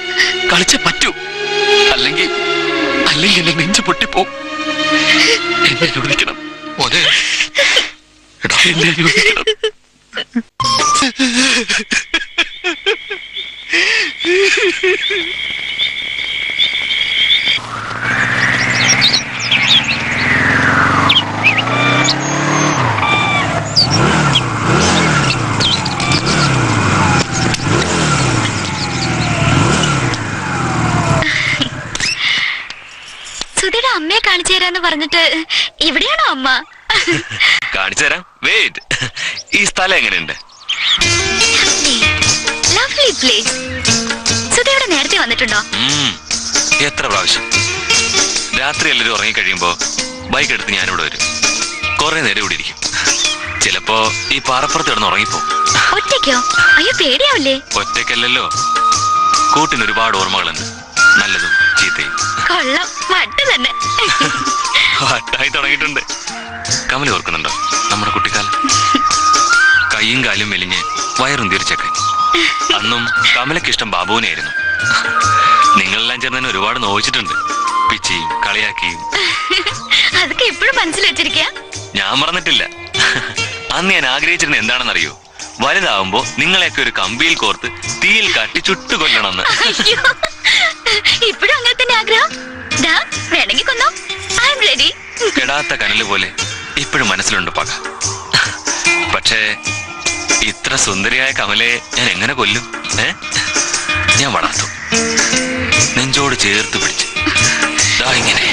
Speaker 11: കളിച്ചേ പറ്റൂ. അല്ലെങ്കിൽ എന്റെ നെഞ്ച് പൊട്ടിപ്പോ. എന്നെ അനുവദിക്കണം. എന്നെ അനുവദിക്കണം.
Speaker 4: സുധിയുടെ അമ്മയെ കാണിച്ചു തരാന്ന് പറഞ്ഞിട്ട് ഇവിടെയാണോ അമ്മ?
Speaker 3: കാണിച്ചു തരാം. വെയിറ്റ്. ഈ സ്ഥലം എങ്ങനെയുണ്ട്?
Speaker 4: Lovely place. സുധിയുടെ നേരത്തെ വന്നിട്ടുണ്ടോ?
Speaker 3: എത്ര പ്രാവശ്യം. രാത്രി എല്ലാവരും ഉറങ്ങിക്കഴിയുമ്പോ ബൈക്ക് എടുത്ത് ഞാനിവിടെ വരും. കുറെ നേരം ഇവിടെ ഇരിക്കും. ചിലപ്പോ ഈ പാറപ്പുറത്ത് കിടന്ന് ഉറങ്ങിപ്പോ.
Speaker 4: ഒറ്റയ്ക്കോ? അയ്യോ പേടിയാവില്ലേ?
Speaker 3: ഒറ്റയ്ക്കല്ലല്ലോ, കൂട്ടിന് ഒരുപാട് ഓർമ്മകളുണ്ട്. നല്ലതും ചീത്തയും.
Speaker 4: കൊള്ളാം, വട്ട് തന്നെ.
Speaker 3: വട്ടായി തുടങ്ങിയിട്ടുണ്ട്. കമല ഓർക്കുന്നുണ്ടോ നമ്മുടെ കുട്ടിക്കാലം? കൈയും കാലും മെലിഞ്ഞ് വയറും തീർച്ചൊക്കെ. അന്നും കമലക്ക് ഇഷ്ടം ബാബുവിനായിരുന്നു. നിങ്ങളെല്ലാം ചേർന്ന് ഒരുപാട് നോവിച്ചിട്ടുണ്ട്. പിച്ചിയും കളിയാക്കിയും.
Speaker 4: അതൊക്കെ ഇപ്പോഴും മനസ്സിൽ വെച്ചിരിക്കുക.
Speaker 3: ഞാൻ മറന്നിട്ടില്ല. അന്ന് ഞാൻ ആഗ്രഹിച്ചിരുന്ന എന്താണെന്നറിയോ? വലുതാവുമ്പോ നിങ്ങളെയൊക്കെ ഒരു കമ്പിയിൽ കോർത്ത് തീയിൽ കാട്ടി ചുട്ടുകൊല്ലണമെന്ന്.
Speaker 4: ഇപ്പോഴും അങ്ങനെ തന്നെ ആഗ്രഹം. വേണമെങ്കിൽ കൊന്നോ, ഐ ആം റെഡി.
Speaker 3: കെടാത്ത കനല് പോലെ ഇപ്പോഴും മനസ്സിലുണ്ട് പക. പക്ഷേ ഇത്ര സുന്ദരിയായ കമലയെ ഞാൻ എങ്ങനെ കൊല്ലും? ഞാൻ വളർത്തും, നെഞ്ചോട് ചേർത്ത് പിടിച്ച്. ഇങ്ങനെ.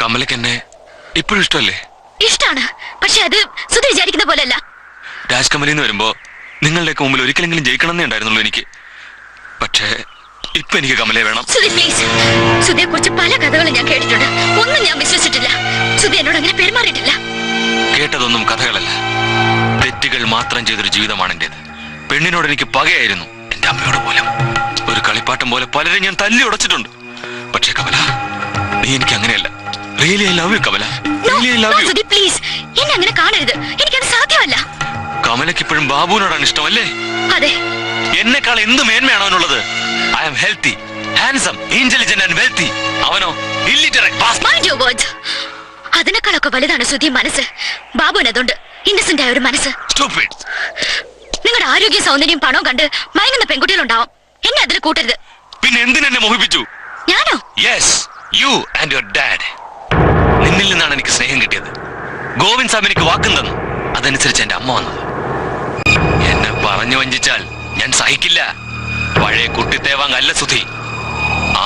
Speaker 3: കമലക്ക് എന്നെ ഇപ്പോഴും ഇഷ്ടമല്ലേ?
Speaker 4: ഇഷ്ടാണ്, പക്ഷെ അത് സുധി വിചാരിക്കുന്ന പോലെയല്ല.
Speaker 3: രാജ്കമലിന്ന് വരുമ്പോ നിങ്ങളുടെയൊക്കെ മുമ്പിൽ ഒരിക്കലെങ്കിലും ജയിക്കണമെന്നേ ഉണ്ടായിരുന്നുള്ളൂ എനിക്ക്. പക്ഷേ ഇപ്പൊ എനിക്ക് കമലയെ വേണം.
Speaker 4: സുധി പ്ലീസ്. സുധിയെ കുറിച്ച് പല കഥകളും ഞാൻ കേട്ടിട്ടുണ്ട്, ഒന്നും ഞാൻ വിശ്വസിച്ചിട്ടില്ല. സുധി എന്നോട് അങ്ങനെ പെരുമാറിയിട്ടില്ല.
Speaker 3: കേട്ടതൊന്നും കഥകളല്ല, തെറ്റുകൾ മാത്രം ചെയ്തൊരു ജീവിതമാണ് എന്റേത്. പെണ്ണിനോട് എനിക്ക് പകയായിരുന്നു, എന്റെ അമ്മയോട് പോലും. ഒരു കളിപ്പാട്ടം പോലെ പലരും ഞാൻ തല്ലി ഉടച്ചിട്ടുണ്ട്. പക്ഷേ കമല, നീ എനിക്ക് അങ്ങനെയല്ല. Really I love you Kamala, really I love you.
Speaker 4: Sudhi please, എന്നെ അങ്ങനെ കാണരുത്, എനിക്കത് സാധ്യമല്ല.
Speaker 3: കമലക്ക് ഇപ്പോഴും ബാബുവിനോടാണ് ഇഷ്ടമല്ലേ?
Speaker 4: അതെ.
Speaker 3: എന്നെക്കാൾ എന്ത് മേന്മയാണോ അവനുള്ളത്? I am healthy, handsome, intelligent and wealthy. അവനോ illiterate bastard.
Speaker 4: Mind your words. അതിനേക്കാളൊക്കെ വലുതാണ് സുധി മനസ്സ്. ബാബുവിന് അതുകൊണ്ട് ഇന്നസെന്റ് ആയ ഒരു മനസ്സ്.
Speaker 3: സ്റ്റുപ്പിഡ്.
Speaker 4: നിങ്ങളുടെ ആരോഗ്യ സൗന്ദര്യം പണവും കണ്ട് മയങ്ങുന്ന പെൺകുട്ടികളുണ്ടാവും, എന്നെ അതിൽ കൂട്ടരുത്.
Speaker 3: പിന്നെ എന്തിനെന്നെ മോഹിപ്പിച്ചു?
Speaker 4: ഞാനോ?
Speaker 3: Yes, you and your dad. നിന്നിൽ നിന്നാണ് എനിക്ക് സ്നേഹം കിട്ടിയത്. ഗോവിന്ദ് സാബ് എനിക്ക് വാക്കും തന്നു, അതനുസരിച്ച് എന്റെ അമ്മ വന്നത്. എന്നെ പറഞ്ഞു വഞ്ചിച്ചാൽ ഞാൻ സഹിക്കില്ല. പഴയ കുട്ടിത്തേവാങ്ങല്ല സുധി.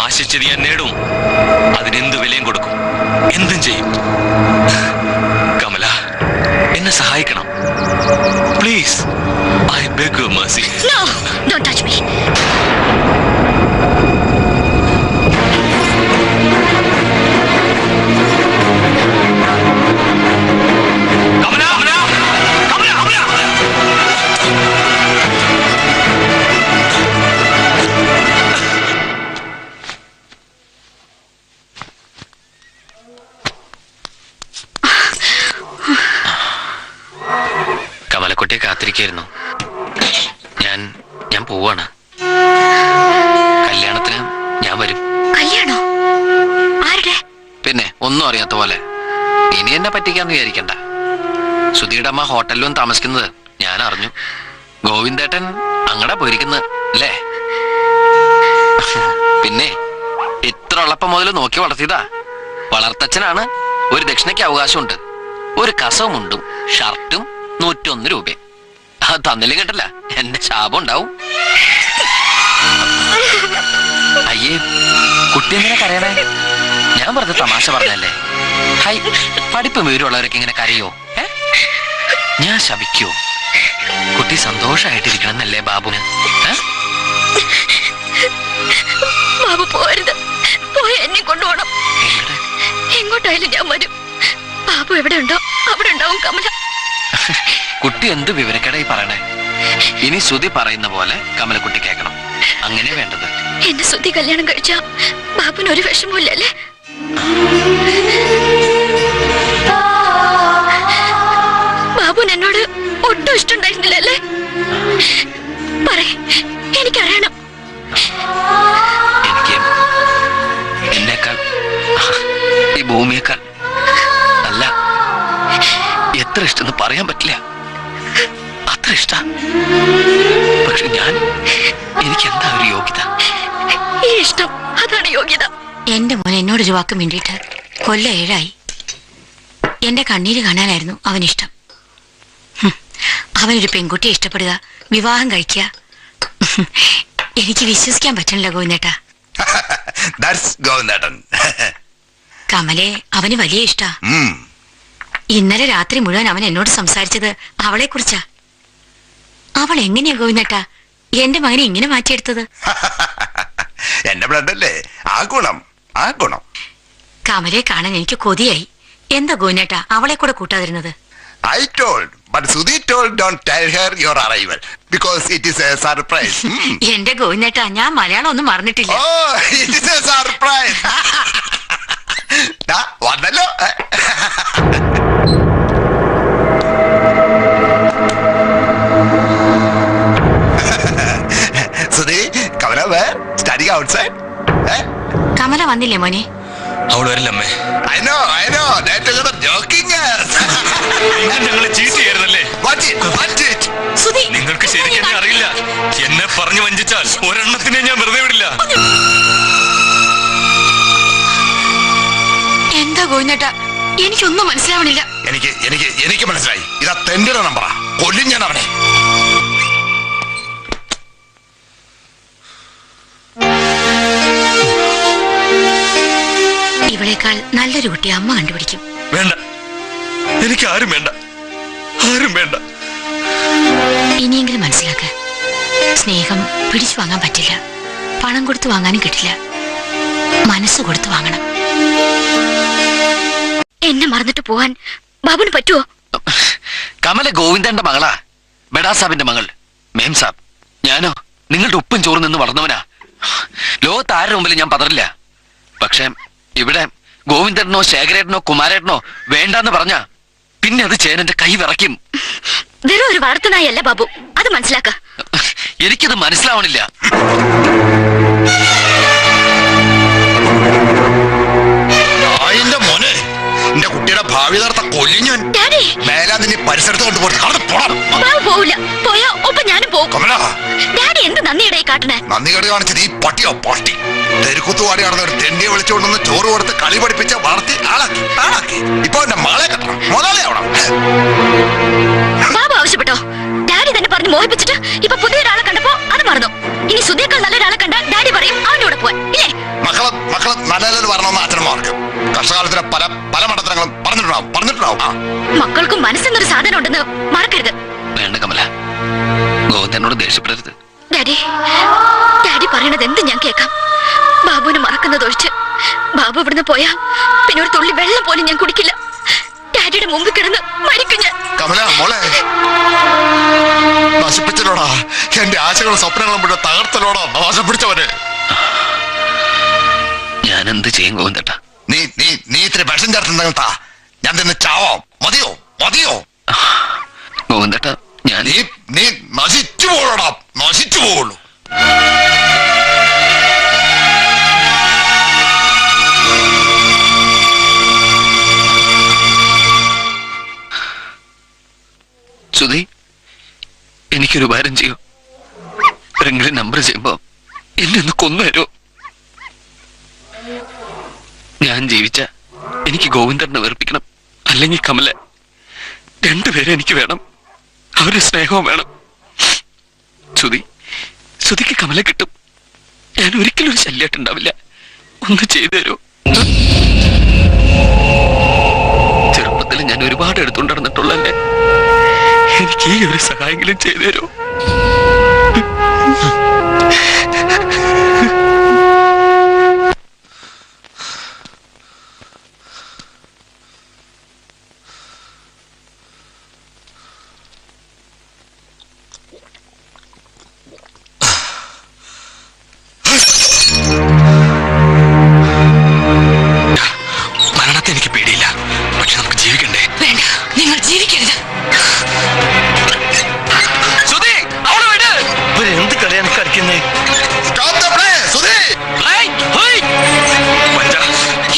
Speaker 3: ആശിച്ചത് ഞാൻ നേടും, അതിനെന്ത് വിലയും കൊടുക്കും, എന്തും ചെയ്യും. കമല, എന്നെ സഹായിക്കണം please. I beg you mercy.
Speaker 4: No, don't touch me.
Speaker 3: Kamala, Kamala, Kamala, Kamala.
Speaker 11: കമലക്കുട്ടിയെ കാത്തിരിക്കായിരുന്നു. ഞാൻ പോവാണ്. കല്യാണത്തിന് ഞാൻ വരും.
Speaker 4: കല്യാണോ? ആരുടെ?
Speaker 11: പിന്നെ ഒന്നും അറിയാത്ത പോലെ ഇനി എന്നെ പറ്റിക്കാന്ന് വിചാരിക്കണ്ട. സുധിയുടെ അമ്മ ഹോട്ടലിലും താമസിക്കുന്നത് ഞാൻ അറിഞ്ഞു. ഗോവിന്ദേട്ടൻ അങ്ങടെ പോയിരിക്കുന്നത് അല്ലേ? പിന്നെ ഇത്ര ഉള്ളപ്പം മുതൽ നോക്കി വളർത്തിയതാ. വളർത്തച്ഛനാണ്. ഒരു ദക്ഷിണയ്ക്ക് അവകാശമുണ്ട്. ഒരു കസവുമുണ്ടും ഷർട്ടും 101 രൂപ. അത് തന്നില്ലെങ്കിൽ കേട്ടല്ല, എന്റെ ശാപം ഉണ്ടാവും. അയ്യേ, കുട്ടി എങ്ങനെ കരയണേ? ഞാൻ വെറുതെ തമാശ പറഞ്ഞല്ലേ. ഹൈ, പഠിപ്പ് വിവരമുള്ളവരൊക്കെ ഇങ്ങനെ കരയോ? ഞാൻ ശപിക്കോ? കുട്ടി സന്തോഷായിട്ടിരിക്കണമെന്നല്ലേ ബാബുന്?
Speaker 4: ബാബു പോരുത്, പോയ എന്നെ കൊണ്ടുപോകണം. എങ്ങോട്ടായാലും ഞാൻ വരും. ബാബു എവിടെ ഉണ്ടോ അവിടെ ഉണ്ടാവും കമല.
Speaker 11: കുട്ടി എന്ത് വിവരക്കേടായി പറയണേ? ഇനി സുധി പറയുന്ന പോലെ കമലക്കുട്ടി കേൾക്കണം. അങ്ങനെ വേണ്ടത്.
Speaker 4: എന്നെ സുധി കല്യാണം കഴിച്ച ബാബുന് ഒരു വിഷമമില്ലല്ലേ? ബാബുന് എന്നോട് ഒട്ടും ഇഷ്ടമുണ്ടായിരുന്നില്ലല്ലേ? പറയ്, എനിക്കറിയണം.
Speaker 11: എനിക്ക് എന്നേക്കാൾ, ഈ ഭൂമിയേക്കാൾ അല്ല, എത്ര ഇഷ്ടമെന്ന് പറയാൻ പറ്റില്ല. അത്ര ഇഷ്ട. പക്ഷെ എനിക്ക് എന്താ ഒരു യോഗ്യത?
Speaker 4: ഈ ഇഷ്ടം, അതാണ് യോഗ്യത. എന്റെ മോൻ എന്നോടൊരു വാക്ക് വേണ്ടിയിട്ട് കൊല്ലം 7 എന്റെ കണ്ണീര് കാണാനായിരുന്നു അവനിഷ്ടം. അവനൊരു പെൺകുട്ടിയെ ഇഷ്ടപ്പെടുക, വിവാഹം കഴിക്കുക, എനിക്ക് വിശ്വസിക്കാൻ പറ്റണില്ല ഗോവിന്ദേട്ടാ. കമലെ അവന് വലിയ ഇഷ്ടാ. ഇന്നലെ രാത്രി മുഴുവൻ അവൻ എന്നോട് സംസാരിച്ചത് അവളെ കുറിച്ചാ. അവൾ എങ്ങനെയാ ഗോവിന്ദേട്ടാ എന്റെ മകനെ ഇങ്ങനെ മാറ്റിയെടുത്തത്?
Speaker 10: എന്റെ ബ്ലഡല്ലേ, ആ ഗുണം.
Speaker 4: കമലെ കാണാൻ എനിക്ക് കൊതിയായി. എന്താ ഗോവിന്ദേട്ടാ അവളെ കൂടെ കൂട്ടാതിരുന്നത്?
Speaker 10: I told, but Sudhi told don't tell her your arrival because it is a surprise.
Speaker 4: എന്റെ ഗോവിന്ദേട്ടാ ഞാൻ മലയാളം ഒന്നും മറന്നിട്ടില്ല.
Speaker 10: Oh, it is a surprise. വന്നല്ലോ. Sudhi, Kamala where? Studying outside?
Speaker 4: Kamala വന്നില്ലേ മോനെ?
Speaker 3: അവൾ വരില്ലമ്മേ.
Speaker 10: I know. They're joking us.
Speaker 3: ഞങ്ങളെ ചീറ്റ് ചെയ്യായിരുന്നല്ലേ? നിങ്ങൾക്ക് ശരിക്കും എന്നെ അറിയില്ല. എന്നെ പറഞ്ഞു വഞ്ചിച്ചാൽ ഒരെണ്ണത്തിനെ ഞാൻ വെറുതെ വിടില്ല.
Speaker 4: എന്താ ഗോവിന്ദേട്ടാ എനിക്കൊന്നും മനസ്സിലാവണില്ല.
Speaker 10: എനിക്ക് മനസ്സിലായി. ഇതാ തെണ്ടിയുടെ നമ്പറാ. കൊല്ലും ഞാൻ അവനെ.
Speaker 8: നിന്നേക്കാൾ നല്ലൊരു കുട്ടി അമ്മ കണ്ടുപിടിക്കും.
Speaker 3: വേണ്ട, എനിക്ക് ആരും വേണ്ട, ആരും വേണ്ട.
Speaker 8: ഇനിയെങ്കിലും മനസ്സിലാക്ക, സ്നേഹം പിടിച്ചു വാങ്ങാൻ പറ്റില്ല. പണം കൊടുത്ത് വാങ്ങാനും കിട്ടില്ല. മനസ്സ് കൊടുത്ത് വാങ്ങണം.
Speaker 4: എന്നെ മറന്നിട്ട് പോവാൻ ബാബുന് പറ്റുമോ?
Speaker 11: കമല ഗോവിന്ദന്റെ മകളാ, ബഡാ സാബിന്റെ മകൾ മേം സാബ്. ഞാനോ നിങ്ങളുടെ ഉപ്പും ചോറും നിന്ന് വളർന്നവനാ. ലോകത്ത് ആരുടെ മുമ്പിൽ ഞാൻ പതറില്ല. പക്ഷെ ഇവിടെ ഗോവിന്ദനോ ശേഖരേട്ടനോ കുമാരേട്ടനോ വേണ്ടാന്ന് പറഞ്ഞ പിന്നെ അത് ചെയ്യാൻ എന്റെ കൈ വിറയ്ക്കും.
Speaker 4: വെറും ഒരു വളർത്തുനായല്ല ബാബു, അത് മനസ്സിലാക്ക.
Speaker 11: എനിക്കത് മനസ്സിലാവണില്ല.
Speaker 10: മോനെ, എന്റെ കുട്ടിയുടെ ഭാവി നടത്ത കൊല്ലി ഞാൻ. മേലാതിന്റെ പരിസരത്ത്
Speaker 4: ബാബു പോവില്ല. പോയോ ഒപ്പം ഞാനും പോകും. ഡാഡി എന്ത് നന്ദിയുടെ കാട്ടണേ?
Speaker 10: നന്ദി കടി കാണിച്ചത് ഈ പട്ടിയോ പട്ടി. തെരുക്കുത്തുവാടി നടന്ന ഒരു തെണ്ടിയെ വിളിച്ചുകൊണ്ടൊന്ന് ചോറ് കൊടുത്ത് കളി പഠിപ്പിച്ച വളർത്തി ആളാക്കി. ഇപ്പൊ എന്റെ മകളെ കെട്ടണം, മുതലാവണം.
Speaker 4: ബാബു ആവശ്യപ്പെട്ടോ? ഡാഡി തന്നെ പറഞ്ഞ് മോഹിപ്പിച്ചിട്ട് ഇപ്പൊ പുതിയൊരാളെ കണ്ടപ്പോ അത് മറന്നു. ഇനി സുധേക്കാൾ നല്ലൊരാളെ കണ്ടാൽ ഡാഡി പറയും അവന്റെ കൂടെ പോവാൻ, ഇല്ലേ?
Speaker 10: മക്കളെ നല്ലതിൽ വരണമെന്ന് അച്ഛനമാർക്ക് കർഷകാലത്തിന് പല പല മണ്ടത്തരങ്ങളും പറഞ്ഞിട്ടുണ്ടാവും.
Speaker 4: മക്കൾക്കും മനസ്സെന്നൊരു സാധനം ഉണ്ടെന്ന് മറക്കരുത്.
Speaker 11: വേണ്ട കമല, ഗോവിന്ദനോട് ദേഷ്യപ്പെടരുത്.
Speaker 4: ഡാഡി പറയണത് എന്ത് ഞാൻ കേൾക്കാം. ബാബുവിനെ മറക്കുന്നത് ഒഴിച്ച് ബാബു ഇവിടുന്ന് പോയാ പിന്നെ ഒരു തുള്ളി വെള്ളം പോലും ഞാൻ കുടിക്കില്ല. ഡാഡിയുടെ മുമ്പിൽ കിടന്ന് മരിക്കും ഞാൻ.
Speaker 10: കമല മോളെ, നശിപ്പിച്ചല്ലോടാ എന്റെ ആശകളും സ്വപ്നങ്ങളും മുഴുവൻ തകർത്തല്ലോടാ നാശപ്പിടിച്ചവന്.
Speaker 11: ഞാൻ എന്ത് ചെയ്യും ഗോവിന്ദേട്ടാ?
Speaker 10: നീ ഇത്തിരി വിഷം ചേർത്തുണ്ടെങ്കിൽ താ, ഞാൻ നിന്ന് ചാവോ? മതിയോ?
Speaker 11: ഗോവിന്ദേട്ടാ, ഞാൻ
Speaker 10: നീ നശിച്ചു പോകണം, നശിച്ചു പോകുള്ളൂ.
Speaker 11: സുധി, എനിക്കൊരു ഉപകാരം ചെയ്യൂ. ആരെങ്കിലും നമ്പർ ചെയ്യുമ്പോ എന്നെ ഒന്ന് കൊന്നുതരോ? ഞാൻ ജീവിച്ച എനിക്ക് ഗോവിന്ദനെ വെറുപ്പിക്കണം, അല്ലെങ്കിൽ കമല. രണ്ടുപേരെ എനിക്ക് വേണം. അവരുടെ സ്നേഹവും വേണം. സുധിക്ക് കമല കിട്ടും. ഞാൻ ഒരിക്കലും ഒരു ശല്യമായിട്ടുണ്ടാവില്ല. ഒന്ന് ചെയ്തു തരൂ. ചെറുപ്പത്തിൽ ഞാൻ ഒരുപാട് എടുത്തുകൊണ്ട് നടന്നിട്ടുള്ളല്ലേ. എനിക്ക് ഈ ഒരു സഹായങ്ങളും ചെയ്തു തരൂ. മരണത്തെ എനിക്ക് പേടിയില്ല, പക്ഷെ നമുക്ക് ജീവിക്കണ്ടേ?
Speaker 8: വേണ്ട, നിങ്ങൾ ജീവിക്കരുത്.
Speaker 2: എന്ത് കളിയാണ് കളിക്കുന്നേ?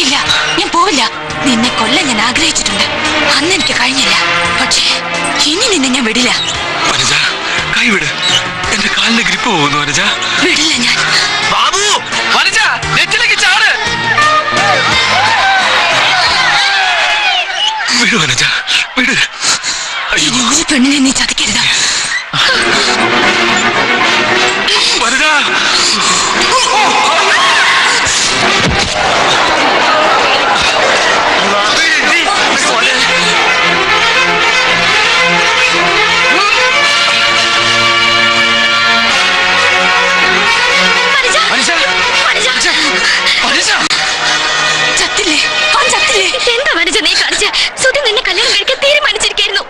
Speaker 8: ഇല്ല, ഞാൻ പോവില്ല. നിന്നെ കൊല്ലാൻ ഞാൻ ആഗ്രഹിച്ചിട്ടുണ്ട്. അന്ന് എനിക്ക് കഴിഞ്ഞില്ല. പക്ഷേ ഇനി നിന്നെ ഞാൻ വിടില്ല.
Speaker 3: വനജ, കൈവിട്. എന്റെ കാലിന്റെ ഗ്രിപ്പ് പോകുന്നു വനജ.
Speaker 8: വിടില്ല ഞാൻ.
Speaker 11: ബാബു, വനജ, നെറ്റിലേക്ക് ചാട്.
Speaker 3: വിട് വനജ, വിട്.
Speaker 8: ഇനി ഒരു പെണ്ണിനെ നീ ചതിക്കരുത്.
Speaker 3: വനജ,
Speaker 8: ചത്തില്ലേ? അവൻ ചത്തില്ലേ?
Speaker 4: എന്താ വനജ നീ കാണിച്ച? സുധി നിന്നെ കല്യാണം കഴിക്കാൻ തീരുമാനിച്ചിരിക്കായിരുന്നു.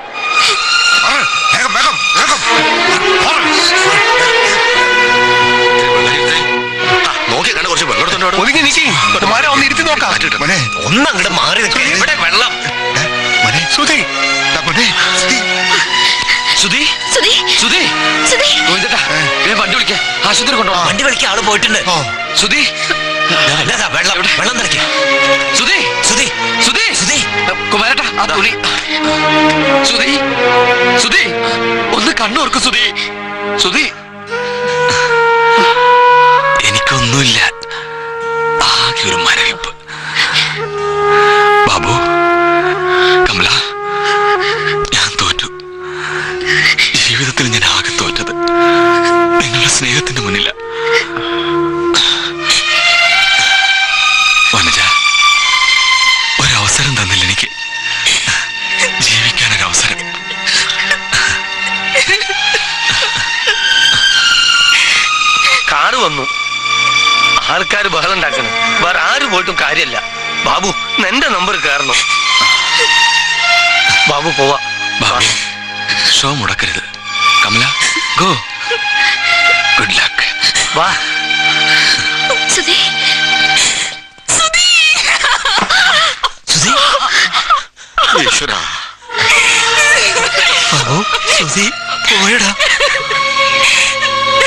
Speaker 2: നോക്കി കണ്ട കുറച്ച് വെള്ളം എടുത്തോണ്ടോ.
Speaker 1: ഒന്നങ്ങോട്ട് മാറി നിൽക്കുക.
Speaker 2: ഇവിടെ വെള്ളം.
Speaker 10: സുധി,
Speaker 11: സുധി,
Speaker 4: സുധി,
Speaker 11: സുധി,
Speaker 4: സുധി.
Speaker 11: ഗോവിന്ദേട്ടാ, വണ്ടി വിളിക്ക. ആശുപത്രി കൊണ്ടുപോകണം.
Speaker 1: വണ്ടി വിളിക്കാൻ ആള് പോയിട്ടുണ്ട്.
Speaker 11: സുധി,
Speaker 1: വെള്ളം നിറയ്ക്കും.
Speaker 11: സുധി, കുമാരേട്ടാ, ആ തുണി. സുധി, ഒന്ന് കണ്ണോർക്ക്. സുധി,
Speaker 3: എനിക്കൊന്നുമില്ല, ആകെ ഒരു മരവിപ്പ്. ബാബു, കമല, ഞാൻ തോറ്റു. ജീവിതത്തിൽ ഞാൻ ആകെ തോറ്റത് നിങ്ങളുടെ സ്നേഹത്തിന്റെ മുന്നില.
Speaker 2: വന്നു. ആൾക്കാർ ബഹളം ഉണ്ടാക്കണം. വേറെ ആര് പോയിട്ടും കാര്യമല്ല. ബാബു എന്റെ നമ്പർ കയറണം. ബാബു പോവാ.
Speaker 3: ബാബു ഷോ മുടക്കരുത്. കമല ഗോ. Good luck.
Speaker 2: വാ.
Speaker 4: സുധി
Speaker 1: സുധി
Speaker 6: ഈശ്വരാ
Speaker 1: ബാബു സുധി പോയടാ.